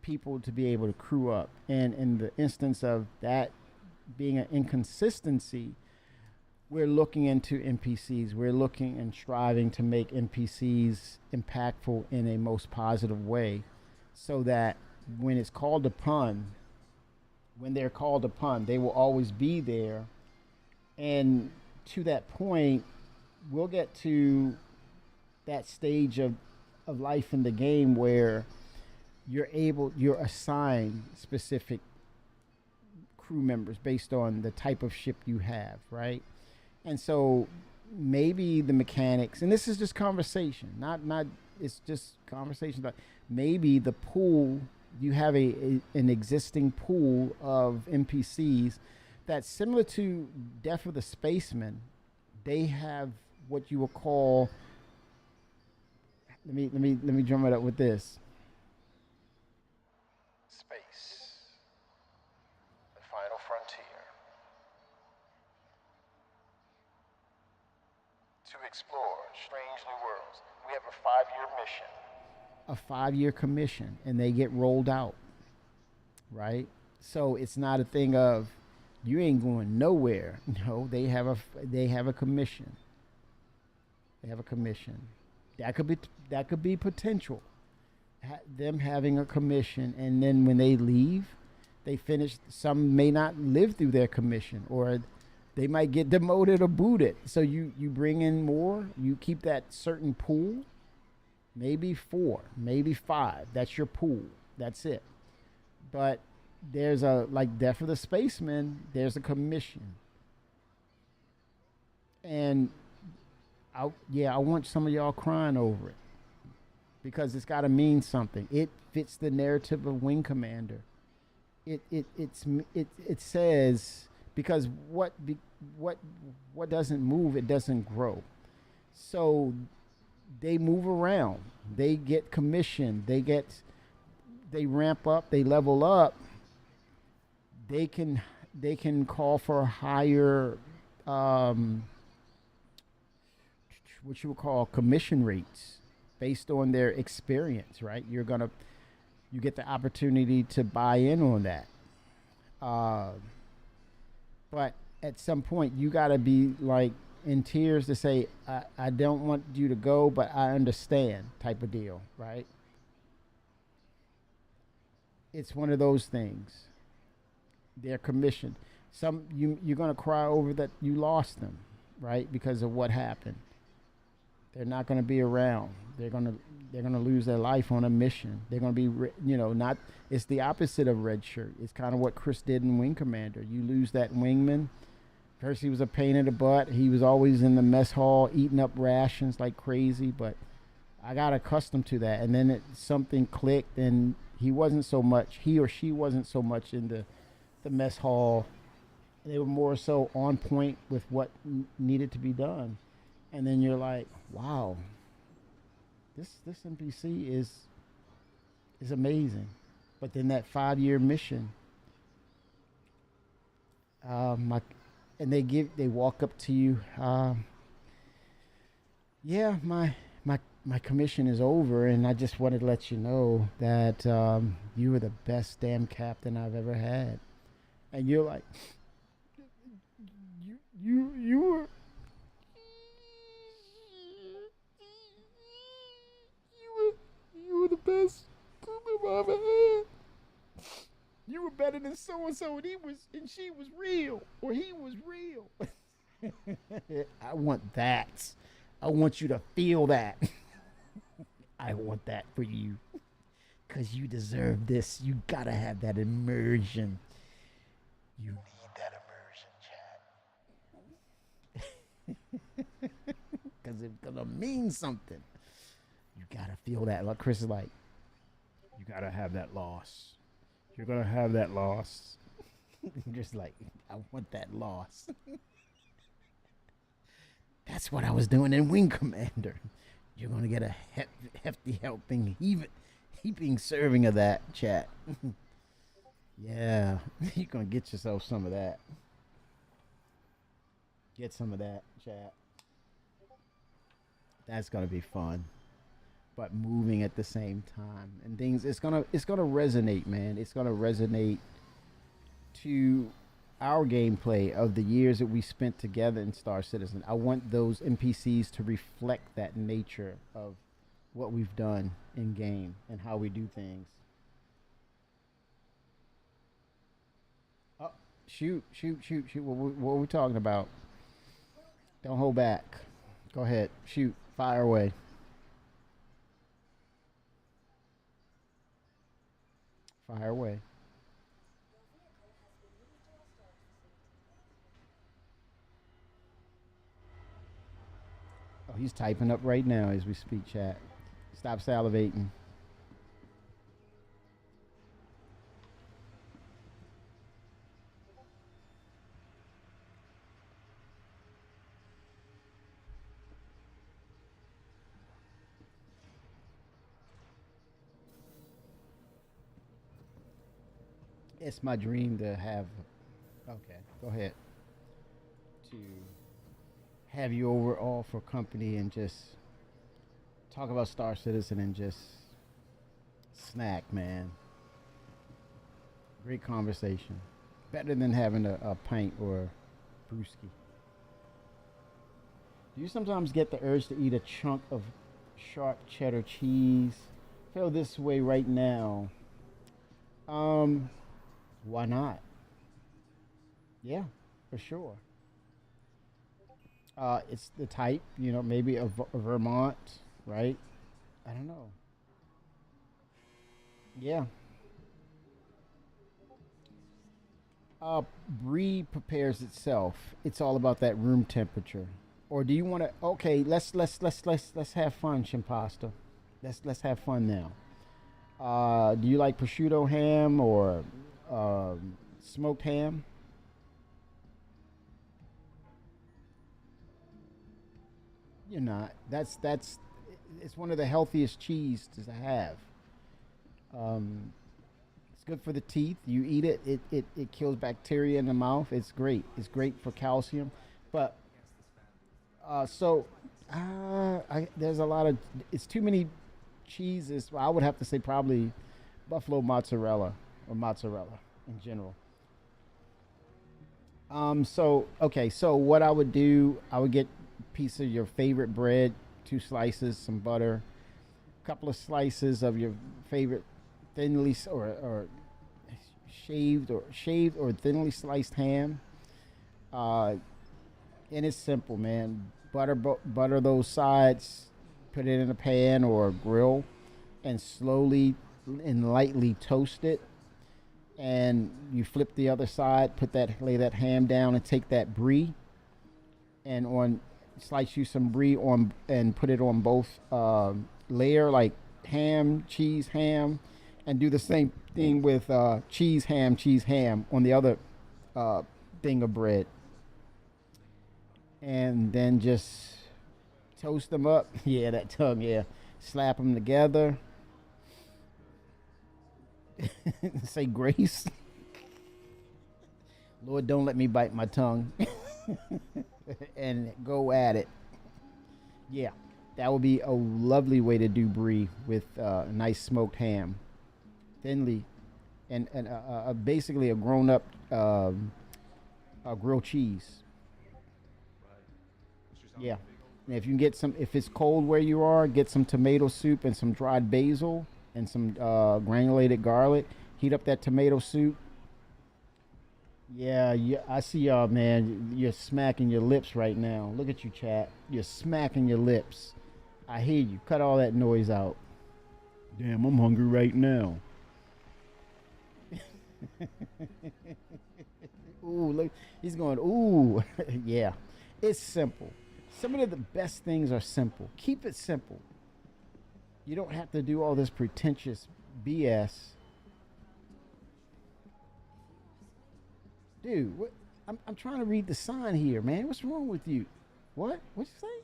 people to be able to crew up. And in the instance of that being an inconsistency, we're looking into NPCs. We're looking and striving to make NPCs impactful in a most positive way, so that when it's called upon, when they're called upon, they will always be there. And to that point, we'll get to that stage of life in the game where you're assigned specific crew members based on the type of ship you have, right? And so maybe the mechanics, and this is just conversation, not it's just conversation, but maybe the pool, you have an existing pool of NPCs that's similar to Death of the Spaceman. They have what you will call, let me drum it up with this. Space. The final frontier. To explore strange new worlds. We have a 5-year mission. A 5-year commission, and they get rolled out, right? So it's not a thing of, you ain't going nowhere. No, they have a commission. They have a commission. That could be potential. Them having a commission, and then when they leave, they finish. Some may not live through their commission, or they might get demoted or booted. So you bring in more. You keep that certain pool. Maybe 4, maybe 5. That's your pool. That's it. But there's like Death of the Spaceman, there's a commission. And I want some of y'all crying over it, because it's got to mean something. It fits the narrative of Wing Commander. It says, because what doesn't move, it doesn't grow. So they move around, they get commissioned, they ramp up, they level up. They can call for higher, what you would call commission rates, based on their experience, right? You get the opportunity to buy in on that. But at some point, you got to be like in tears to say, I don't want you to go, but I understand, type of deal, right? It's one of those things. They're commissioned. You're going to cry over that you lost them, right? Because of what happened. They're not going to be around. They're going to lose their life on a mission. They're going to be, not. It's the opposite of red shirt. It's kind of what Chris did in Wing Commander. You lose that wingman. First, he was a pain in the butt. He was always in the mess hall eating up rations like crazy. But I got accustomed to that, and then something clicked, and he or she wasn't so much in the mess hall. They were more so on point with what needed to be done. And then you're like, wow, this NPC is amazing. But then that 5-year mission, and they walk up to you, yeah, my commission is over, and I just wanted to let you know that you were the best damn captain I've ever had. And you're like, you were. You were the best I've ever had. You were better than so and so, and she was real, or he was real. I want that. I want you to feel that. I want that for you, cause you deserve this. You gotta have that immersion. You need that immersion, Chad. Cause it's gonna mean something. You gotta feel that. Like Chris is like, you gotta have that loss. You're gonna have that loss. Just like, I want that loss. That's what I was doing in Wing Commander. You're gonna get a hefty helping, heaping serving of that, chat. Yeah, you're gonna get yourself some of that. Get some of that, chat. That's gonna be fun. But moving at the same time and things, it's gonna resonate, man. It's gonna resonate to our gameplay of the years that we spent together in Star Citizen. I want those NPCs to reflect that nature of what we've done in game and how we do things. Oh, shoot! What are we talking about? Don't hold back. Go ahead, shoot, fire away. Fire away. Oh, he's typing up right now as we speak, chat. Stop salivating. It's my dream to have, okay, go ahead, to have you over all for company and just talk about Star Citizen and just snack, man. Great conversation. Better than having a pint or a brewski. Do you sometimes get the urge to eat a chunk of sharp cheddar cheese? I feel this way right now. Why not? Yeah, for sure. It's the type, maybe a Vermont, right? I don't know. Yeah. Brie prepares itself. It's all about that room temperature. Or do you want to? Okay, let's have fun, Shimpasta. Let's have fun now. Do you like prosciutto ham or smoked ham? You're not. That's it's one of the healthiest cheese to have. It's good for the teeth. You eat it, it kills bacteria in the mouth. It's great. It's great for calcium. But so There's a lot of. It's too many cheeses. I would have to say probably buffalo mozzarella or mozzarella in general. So okay. So what I would do, I would get a piece of your favorite bread, 2 slices, some butter, a couple of slices of your favorite thinly or shaved or thinly sliced ham. And it's simple, man. Butter those sides, put it in a pan or a grill, and slowly and lightly toast it. And you flip the other side, lay that ham down, and take that brie, and slice you some brie on, and put it on both layer, like cheese, ham, and do the same thing with cheese, ham on the other thing of bread. And then just toast them up. Yeah, that tongue, yeah. Slap them together. Say grace. Lord, don't let me bite my tongue. And go at it. Yeah, that would be a lovely way to do brie with nice smoked ham. Thinly. And basically a grown-up grilled cheese. Yeah. And if you can get if it's cold where you are, get some tomato soup and some dried basil and some granulated garlic. Heat up that tomato soup. Yeah, I see y'all, man. You're smacking your lips right now. Look at you, chat. You're smacking your lips. I hear you. Cut all that noise out. Damn, I'm hungry right now. Ooh, look. He's going, ooh. Yeah. It's simple. Some of the best things are simple. Keep it simple. You don't have to do all this pretentious BS. Dude, what? I'm trying to read the sign here, man. What's wrong with you? What? What'd you say?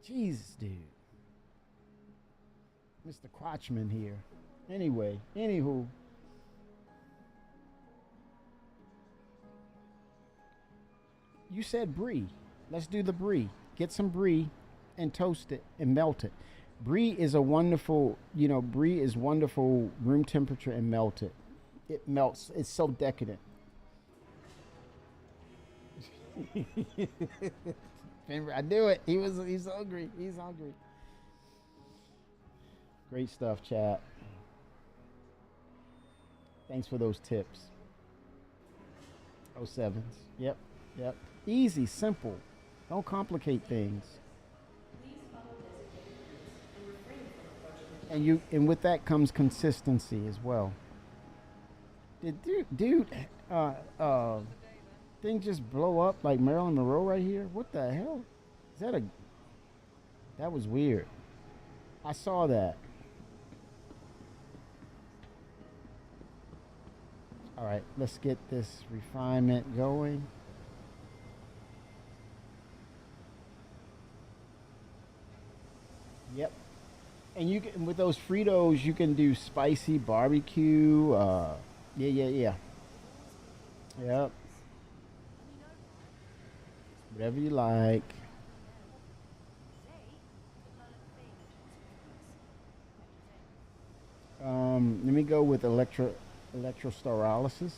Jesus, dude. Mr. Crotchman here. Anyway, anywho. You said brie. Let's do the brie. Get some brie and toast it and melt it. Brie is brie is wonderful room temperature and melted. It melts. It's so decadent. I knew it. He's hungry. He's hungry. Great stuff, chat. Thanks for those tips. 07s. Yep. Easy, simple. Don't complicate things. And with that comes consistency as well. Did thing just blow up like Marilyn Monroe right here? What the hell? That was weird. I saw that. All right, let's get this refinement going. Yep. And you can, with those Fritos, you can do spicy barbecue. Yeah. Yep. Whatever you like. Let me go with electrostaurolysis.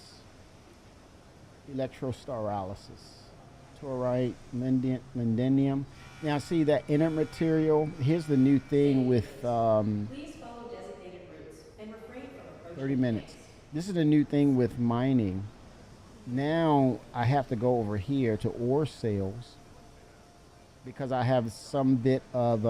Taurite, lindenium. Now see that inert material. Here's the new thing with Please follow designated routes and refrain from approaching 30 minutes. This is a new thing with mining. Now I have to go over here to ore sales because I have some bit of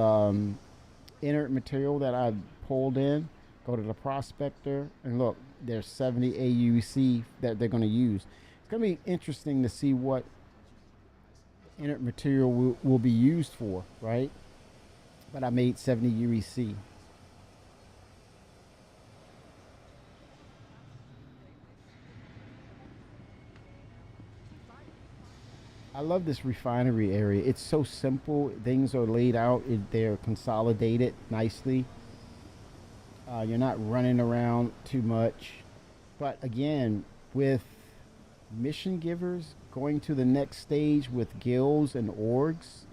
inert material that I've pulled in. Go to the prospector and look, there's 70 AUC that they're going to use. It's going to be interesting to see what inert material will be used for, right? But I made 70 UEC. I love this refinery area. It's so simple. Things are laid out. They're consolidated nicely. You're not running around too much. But again, with mission givers going to the next stage with guilds and orgs.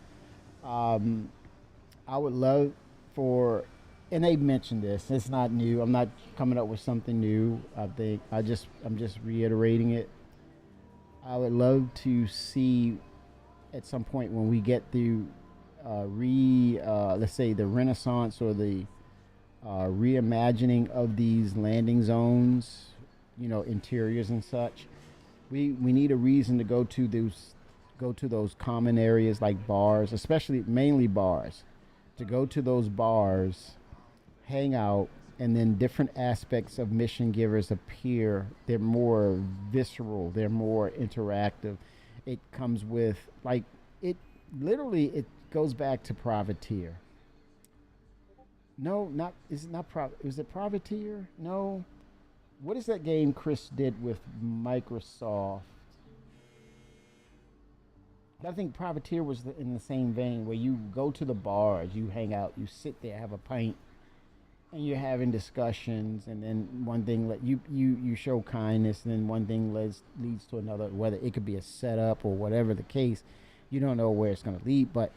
I would love for, and they mentioned this. It's not new. I'm not coming up with something new. I'm just reiterating it. I would love to see at some point when we get through let's say the renaissance or the reimagining of these landing zones, interiors and such. We need a reason to go to those common areas like bars, especially mainly bars, to go to those bars, hang out, and then different aspects of mission givers appear. They're more visceral, they're more interactive. It comes with it goes back to Privateer. No, not is it not is it Privateer? No. What is that game Chris did with Microsoft? I think Privateer was in the same vein, where you go to the bars, you hang out, you sit there, have a pint, and you're having discussions, and then one thing you show kindness, and then one thing leads to another. Whether it could be a setup or whatever the case, you don't know where it's going to lead. But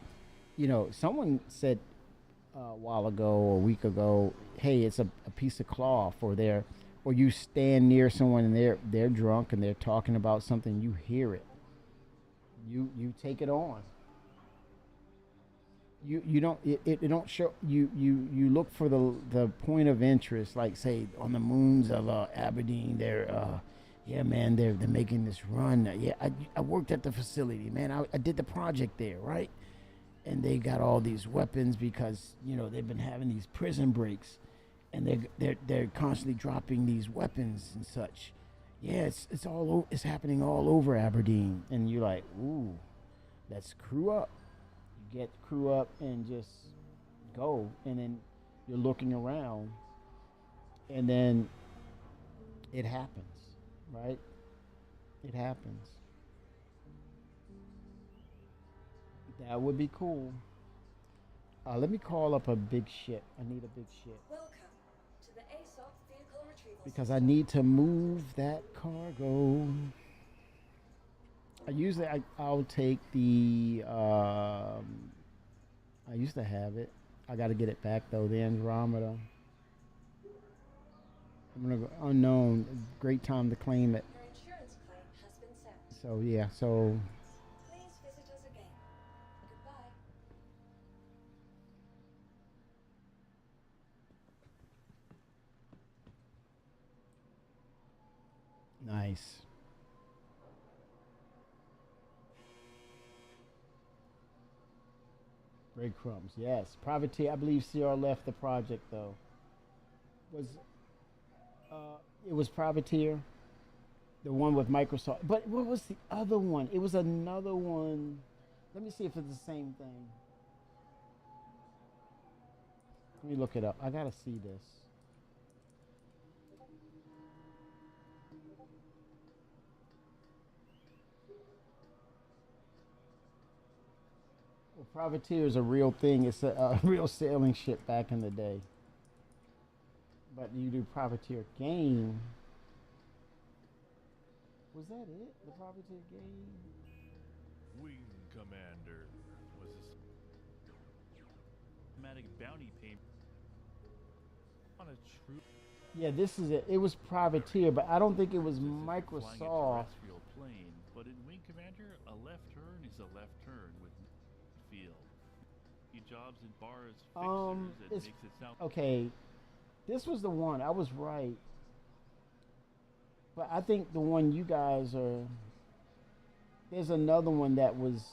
someone said a while ago or a week ago, hey, it's a piece of cloth, or you stand near someone and they're drunk and they're talking about something, you hear it. You take it on. You don't it don't show you look for the point of interest, like say on the moons of Aberdeen. They're making this run. I worked at the facility, man. I did the project there, right? And they got all these weapons because they've been having these prison breaks, and they're constantly dropping these weapons and such. Yeah, it's happening all over Aberdeen, and you're like, ooh, let's crew up. You get crew up and just go, and then you're looking around, and then it happens, right? It happens. That would be cool. Let me call up a big ship. I need a big ship. Welcome to the ASOP Vehicle Retrieval Because I need to move that cargo. I'll take the I used to have it. I got to get it back though. The Andromeda. I'm gonna go unknown. Great time to claim it. Your insurance claim has been sent. So yeah. So Please visit us again. Goodbye. nice. Breadcrumbs. Yes. Privateer. I believe CR left the project though. It was Privateer, the one with Microsoft. But what was the other one? It was another one. Let me see if it's the same thing. Let me look it up. I gotta see this. Well, Privateer is a real thing. It's a real sailing ship back in the day. But you do Privateer game. Was that it? The Privateer game? Wing Commander was a systematic bounty payment on a true. Yeah, this is it. It was Privateer, but I don't think it was flying a Microsoft. terrestrial plane, but in Wing Commander, a left turn is a left turn with field. He jobs in bars, fixers, and makes it sound. Okay. This was the one. I was right. But I think the one you guys are... There's another one that was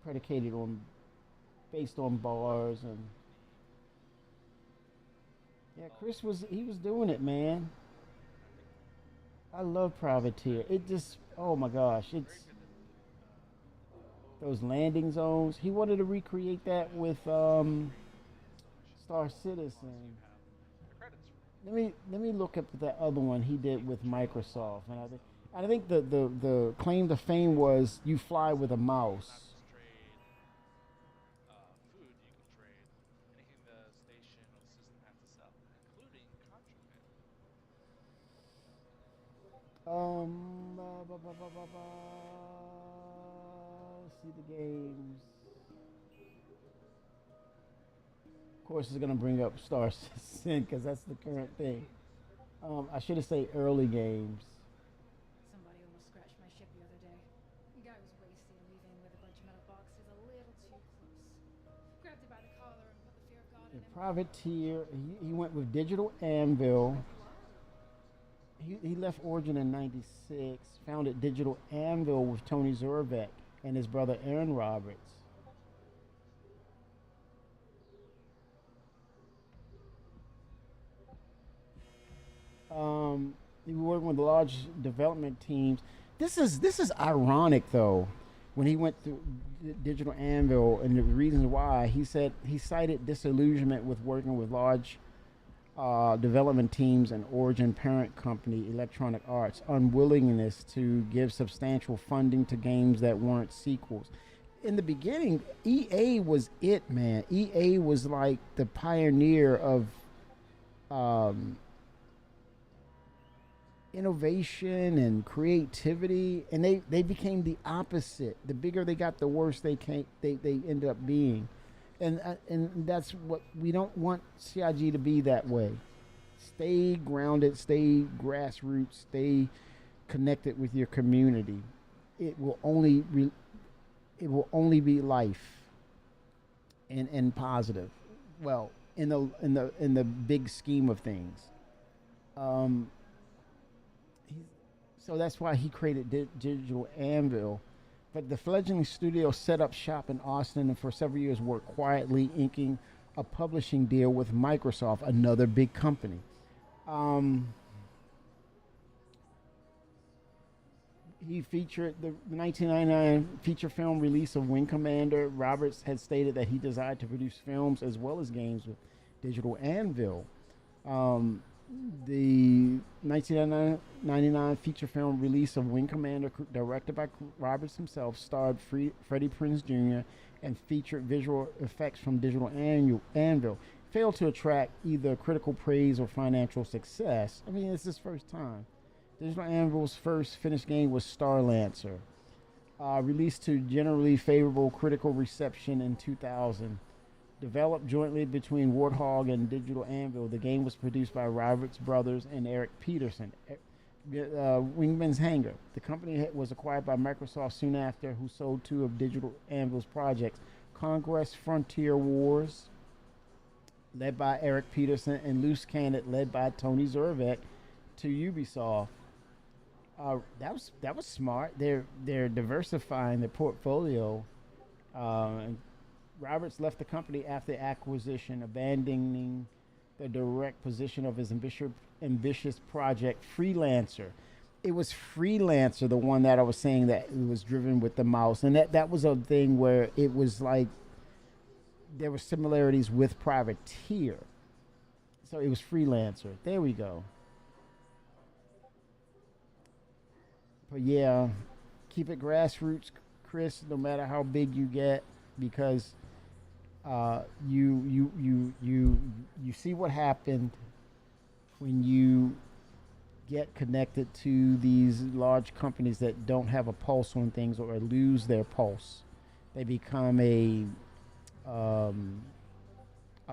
predicated on... Based on bars and... Yeah, Chris was... He was doing it, man. I love Privateer. It just... Oh my gosh. It's... Those landing zones. He wanted to recreate that with Star Citizen. Let me look up that other one he did with Microsoft, and I think the claim to fame was you fly with a mouse. Food you can trade, anything the station or the system has to sell, including contraband. Let's see the games. Of course, it's gonna bring up Star Citizen because that's the current thing. I should have said early games. Somebody almost scratched my ship the other day. The guy was wasting and leaving with a bunch of metal boxes a little too close. Grabbed it by the collar and put the fear of God in The him. Privateer. He went with Digital Anvil. He left Origin in '96. Founded Digital Anvil with Tony Zurvek and his brother Aaron Roberts. He worked with large development teams. This is ironic though, when he went through Digital Anvil and the reasons why he said he cited disillusionment with working with large development teams and Origin parent company Electronic Arts, unwillingness to give substantial funding to games that weren't sequels. In the beginning, EA was it, man. EA was like the pioneer of innovation and creativity, and they became the opposite. The bigger they got, the worse they ended up being, and that's what we don't want CIG to be that way. Stay grounded, stay grassroots, stay connected with your community. It will only be life and positive. Well, in the big scheme of things. So that's why he created Digital Anvil. But the fledgling studio set up shop in Austin and for several years worked quietly, inking a publishing deal with Microsoft, another big company. He featured the 1999 feature film release of Wing Commander. Roberts had stated that he desired to produce films as well as games with Digital Anvil. The 1999 feature film release of Wing Commander, directed by Roberts himself, starred Freddie Prinze Jr. and featured visual effects from Digital Anvil. Failed to attract either critical praise or financial success. I mean, it's his first time. Digital Anvil's first finished game was Starlancer, released to generally favorable critical reception in 2000. Developed jointly between Warthog and Digital Anvil, the game was produced by Roberts Brothers and Eric Peterson. Wingman's Hangar. The company was acquired by Microsoft soon after, who sold two of Digital Anvil's projects, Conquest Frontier Wars, led by Eric Peterson, and Loose Cannon, led by Tony Zurvek, to Ubisoft. That was smart. They're diversifying their portfolio. Roberts left the company after acquisition, abandoning the direct position of his ambitious project, Freelancer. It was Freelancer, the one that I was saying that it was driven with the mouse. And that was a thing where it was like there were similarities with Privateer. So it was Freelancer. There we go. But yeah, keep it grassroots, Chris, no matter how big you get, because you see what happened when you get connected to these large companies that don't have a pulse on things or lose their pulse. They become a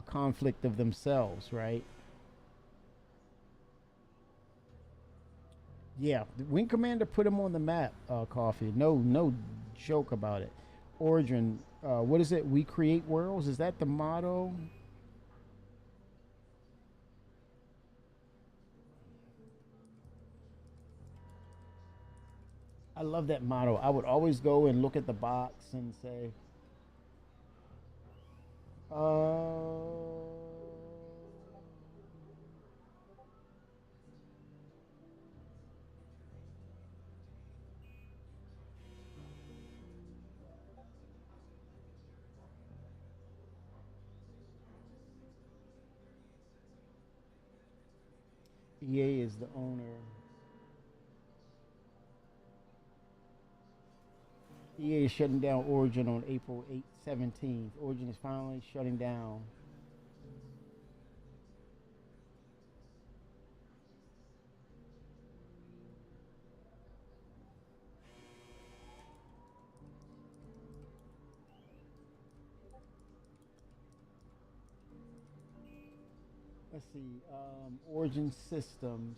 conflict of themselves, right? Yeah, Wing Commander put him on the map, Coffee. No joke about it. Origin, what is it? We create worlds? Is that the motto? I love that motto. I would always go and look at the box and say, EA is the owner. EA is shutting down Origin on April 17th. Origin is finally shutting down. let's see, Origin Systems.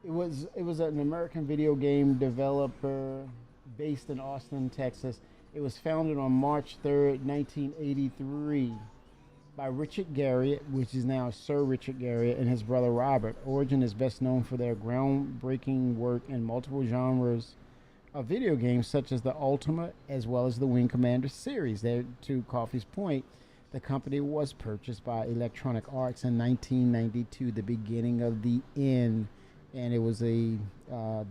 It was an American video game developer based in Austin, Texas. It was founded on March 3rd, 1983 by Richard Garriott, which is now Sir Richard Garriott, and his brother Robert. Origin is best known for their groundbreaking work in multiple genres of video games, such as the Ultima as well as the Wing Commander series. There, to Coffee's point, the company was purchased by Electronic Arts in 1992, the beginning of the end, and it was a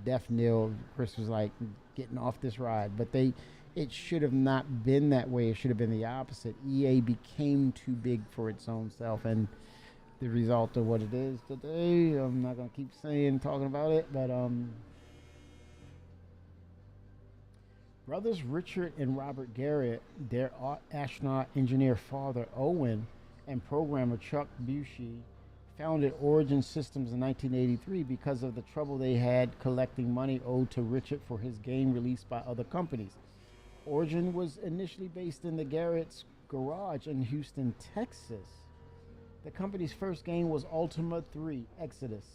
death knell. Chris was like getting off this ride, but it should have not been that way. It should have been the opposite. EA became too big for its own self, and the result of what it is today, I'm not going to keep talking about it, but brothers Richard and Robert Garriott, their astronaut engineer father Owen, and programmer Chuck Bushy founded Origin Systems in 1983 because of the trouble they had collecting money owed to Richard for his game released by other companies. Origin was initially based in the Garrett's garage in Houston, Texas. The company's first game was Ultima 3 Exodus.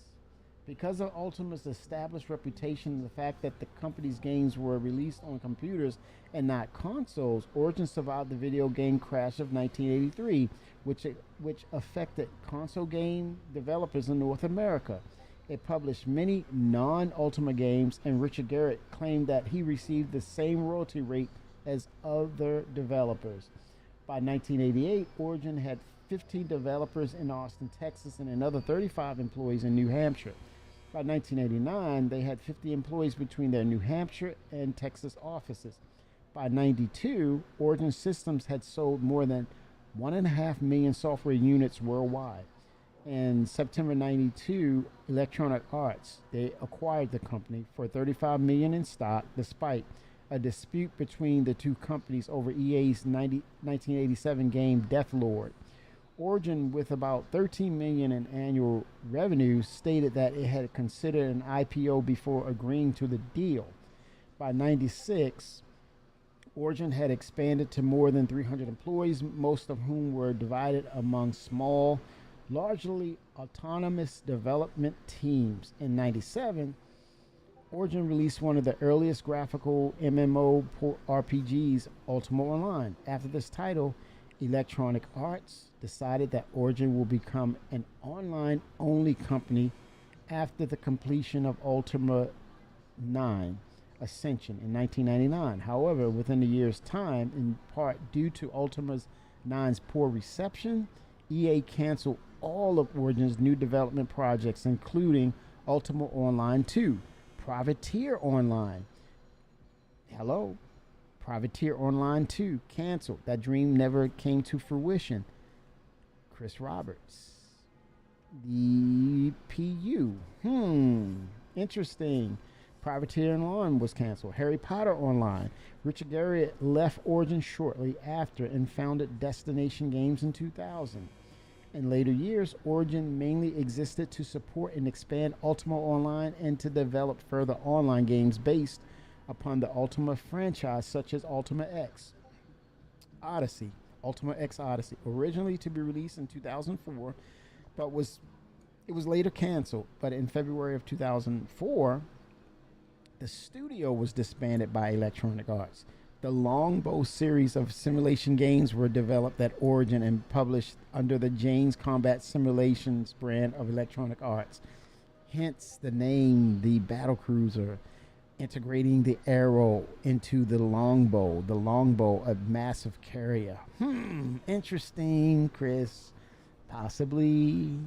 Because of Ultima's established reputation and the fact that the company's games were released on computers and not consoles, Origin survived the video game crash of 1983, which affected console game developers in North America. It published many non-Ultima games, and Richard Garriott claimed that he received the same royalty rate as other developers. By 1988, Origin had 15 developers in Austin, Texas, and another 35 employees in New Hampshire. By 1989, they had 50 employees between their New Hampshire and Texas offices. By 92, Origin Systems had sold more than 1.5 million software units worldwide. In September 92, Electronic Arts, they acquired the company for $35 million in stock, despite a dispute between the two companies over EA's 1987 game Deathlord. Origin, with about $13 million in annual revenue, stated that it had considered an IPO before agreeing to the deal. By 96, Origin had expanded to more than 300 employees, most of whom were divided among small, largely autonomous development teams. In 97, Origin released one of the earliest graphical MMO RPGs, Ultima Online. After this title, Electronic Arts decided that Origin will become an online-only company after the completion of Ultima 9 Ascension in 1999. However, within a year's time, in part due to Ultima 9's poor reception, EA canceled all of Origin's new development projects, including Ultima Online 2, Privateer Online. Hello? Privateer Online 2, canceled. That dream never came to fruition. Chris Roberts. The PU. Interesting. Privateer Online was canceled. Harry Potter Online. Richard Garriott left Origin shortly after and founded Destination Games in 2000. In later years, Origin mainly existed to support and expand Ultima Online and to develop further online games based upon the Ultima franchise, such as Ultima X Odyssey, Ultima X Odyssey, originally to be released in 2004, but it was later canceled. But in February of 2004, the studio was disbanded by Electronic Arts. The Longbow series of simulation games were developed at Origin and published under the Jane's Combat Simulations brand of Electronic Arts. Hence the name, the battlecruiser, integrating the Arrow into the Longbow. The Longbow, a massive carrier. Interesting, Chris. Possibly.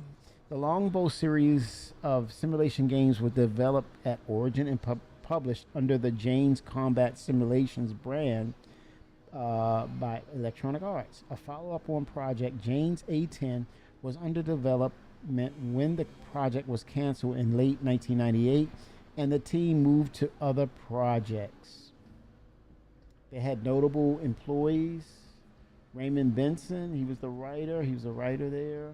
The Longbow series of simulation games was developed at Origin and published under the Jane's Combat Simulations brand by Electronic Arts. A follow-up on Project Jane's A10 was under development when the project was canceled in late 1998, and the team moved to other projects. They had notable employees. Raymond Benson, he was the writer. He was a writer there.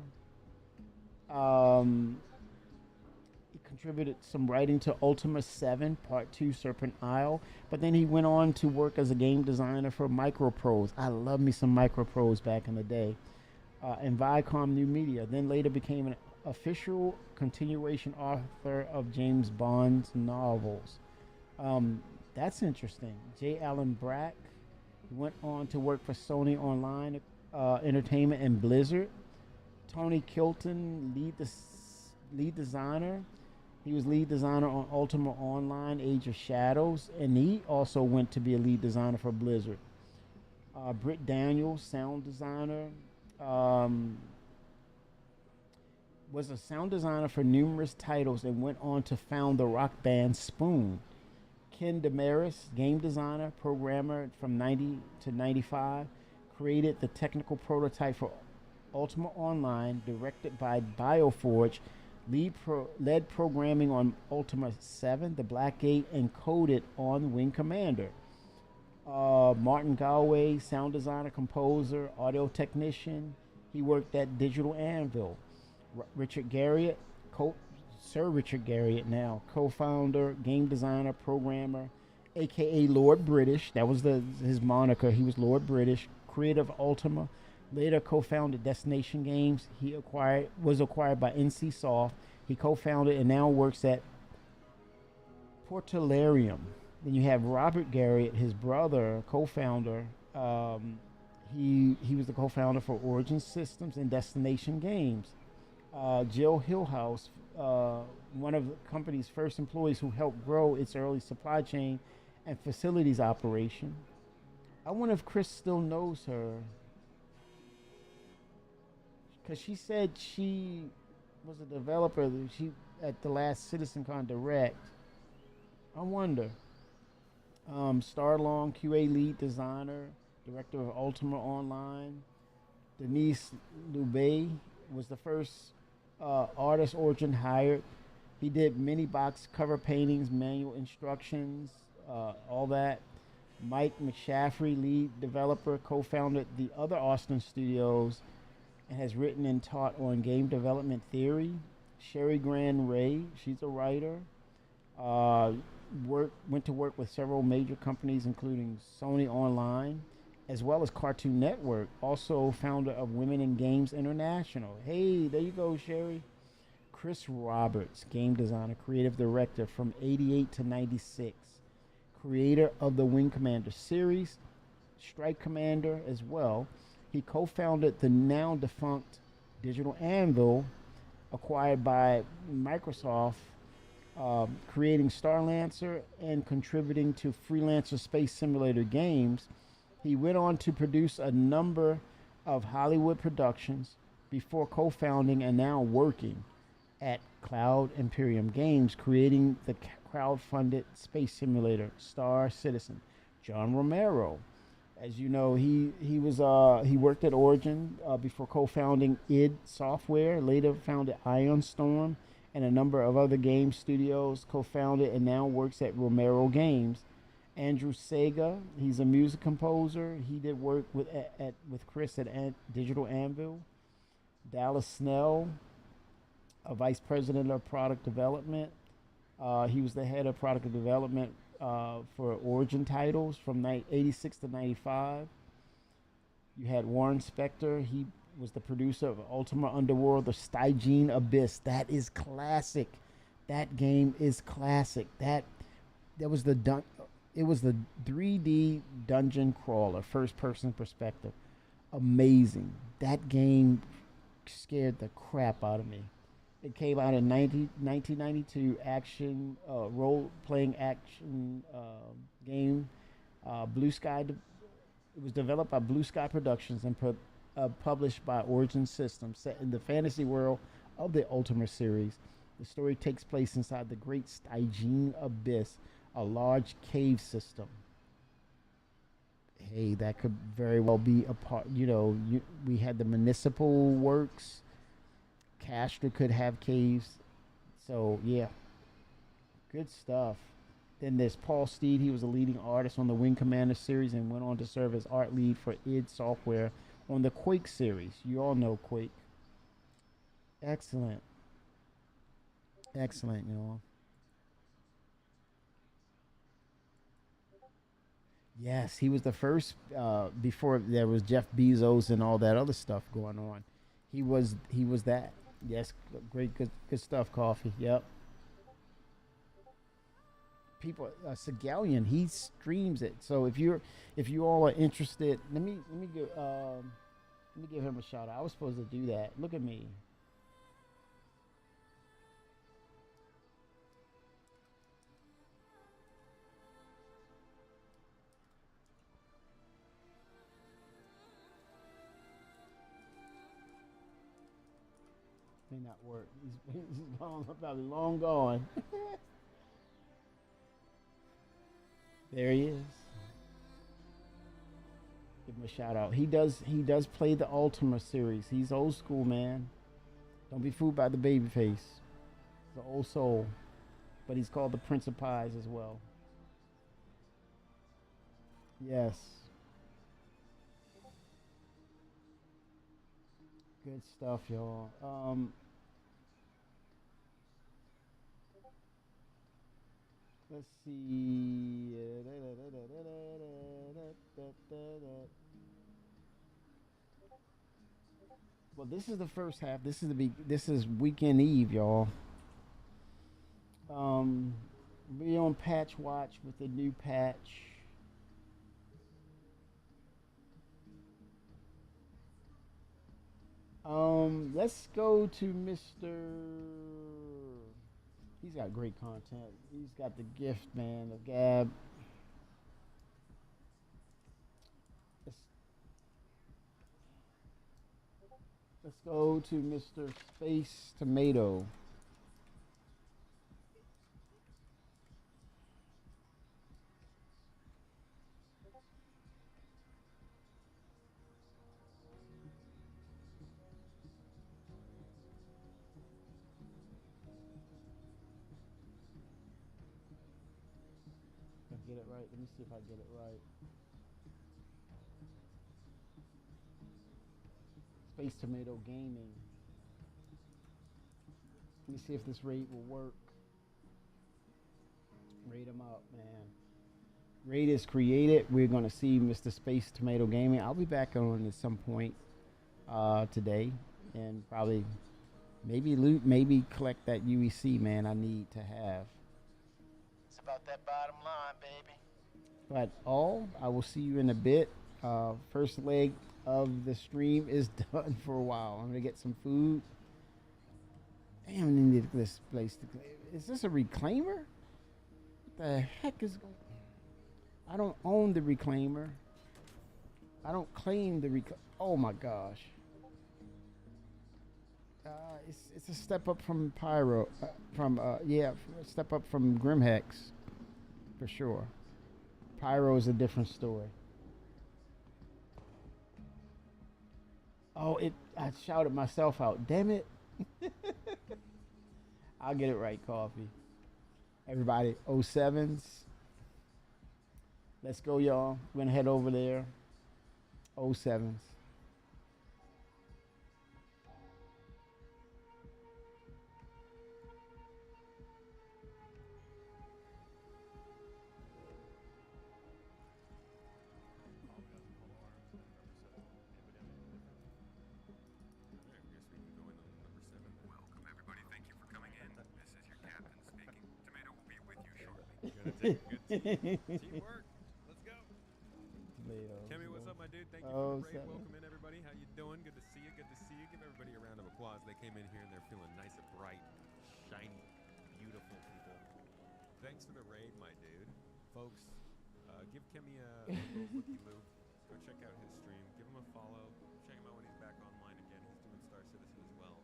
He contributed some writing to Ultima 7, Part 2, Serpent Isle. But then he went on to work as a game designer for Microprose. I love me some Microprose back in the day. and Viacom New Media. Then later became an official continuation author of James Bond's novels. That's interesting. J. Allen Brack went on to work for Sony Online Entertainment and Blizzard. Tony Kilton, lead designer. He was lead designer on Ultima Online, Age of Shadows, and he also went to be a lead designer for Blizzard. Britt Daniels, sound designer, was a sound designer for numerous titles and went on to found the rock band Spoon. Ken Damaris, game designer, programmer from 90 to 95, created the technical prototype for Ultima Online, directed by BioForge, led programming on Ultima 7, the Blackgate, and coded on Wing Commander. Martin Galway, sound designer, composer, audio technician. He worked at Digital Anvil. Richard Garriott, Sir Richard Garriott now, co-founder, game designer, programmer, aka Lord British. That was his moniker. He was Lord British, creator of Ultima. Later co-founded Destination Games. He was acquired by NCSoft. He co-founded and now works at Portalarium. Then you have Robert Garriott, his brother, co-founder. He was the co-founder for Origin Systems and Destination Games. Jill Hillhouse, one of the company's first employees who helped grow its early supply chain and facilities operation. I wonder if Chris still knows her. Because she said she was a developer at the last CitizenCon Direct. I wonder. Starlong, QA lead designer, director of Ultima Online. Denise Lubey was the first artist Origin hired. He did mini box cover paintings, manual instructions, all that. Mike McShaffrey, lead developer, co-founded the other Austin studios and has written and taught on game development theory. Sherry Grand Ray, she's a writer. Went to work with several major companies, including Sony Online, as well as Cartoon Network. Also founder of Women in Games International. Hey, there you go, Sherry. Chris Roberts, game designer, creative director from 88 to 96. Creator of the Wing Commander series, Strike Commander as well. He co-founded the now defunct Digital Anvil, acquired by Microsoft, creating Starlancer and contributing to Freelancer Space Simulator games. He went on to produce a number of Hollywood productions before co-founding and now working at Cloud Imperium Games, creating the crowd-funded space simulator Star Citizen. John Romero, as you know, he worked at Origin before co-founding id Software, later founded Ion Storm and a number of other game studios, co-founded and now works at Romero Games. Andrew Sega, he's a music composer. He did work with Chris at Digital Anvil. Dallas Snell, a vice president of product development. He was the head of product development for Origin titles from 86 to 95. You had Warren Spector. He was the producer of Ultima Underworld, the Stygian Abyss. That is classic. That game is classic. That was it was the 3D dungeon crawler, first person perspective. Amazing. That game scared the crap out of me. It came out in 1992, action, role-playing action game. Blue Sky. It was developed by Blue Sky Productions and published by Origin Systems, set in the fantasy world of the Ultima series. The story takes place inside the Great Stygian Abyss, a large cave system. Hey, that could very well be a part. We had the municipal works. Castor could have caves. So, yeah. Good stuff. Then there's Paul Steed. He was a leading artist on the Wing Commander series and went on to serve as art lead for id Software on the Quake series. You all know Quake. Excellent. Excellent, y'all. Yes, he was the first, before there was Jeff Bezos and all that other stuff going on. He was that. Yes, great, good stuff. Coffee. Yep. People, Segalian, he streams it. So if you all are interested, let me give him a shout out. I was supposed to do that. Look at me. May not work. He's probably long gone. There he is. Give him a shout out. He does play the Ultima series. He's old school, man. Don't be fooled by the baby face. He's an old soul. But he's called the Prince of Pies as well. Yes. Good stuff, y'all. Let's see. Well, this is the first half. This is weekend eve, y'all. We on patch watch with the new patch. Let's go to Mr. He's got great content. He's got the gift, man, of Gab. Let's go to Mr. Space Tomato. Get it right. Let me see if I get it right. Space Tomato Gaming. Let me see if this raid will work. Raid him up, man. Raid is created. We're going to see Mr. Space Tomato Gaming. I'll be back on at some point today, and probably maybe loot, maybe collect that UEC, man. I need to have. About that bottom line, baby. But I will see you in a bit. First leg of the stream is done for a while. I'm gonna get some food. Damn, I need this place to clean. Is this a reclaimer? What the heck is going on? I don't own the reclaimer. I don't claim the oh my gosh. It's a step up from Pyro, a step up from Grimhex, for sure. Pyro is a different story. Oh, I shouted myself out. Damn it. I'll get it right, Coffee. Everybody, 07s. Let's go, y'all. We're gonna head over there. 07s. Teamwork. Let's go. Kemi, what's up, my dude? Thank you for the raid. Welcome in, everybody. How you doing? Good to see you. Good to see you. Give everybody a round of applause. They came in here and they're feeling nice and bright, shiny, beautiful people. Thanks for the raid, my dude. Folks, give Kemi a little looky-loo. Go check out his stream. Give him a follow. Check him out when he's back online again. He's doing Star Citizen as well.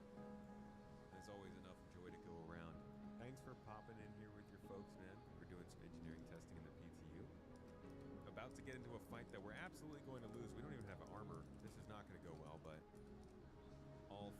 There's always enough joy to go around. Thanks for popping in here with your folks, man. We're doing some engineering testing in the PTU. About to get into a fight that we're absolutely going to lose. We don't even have armor. This is not going to go well, but all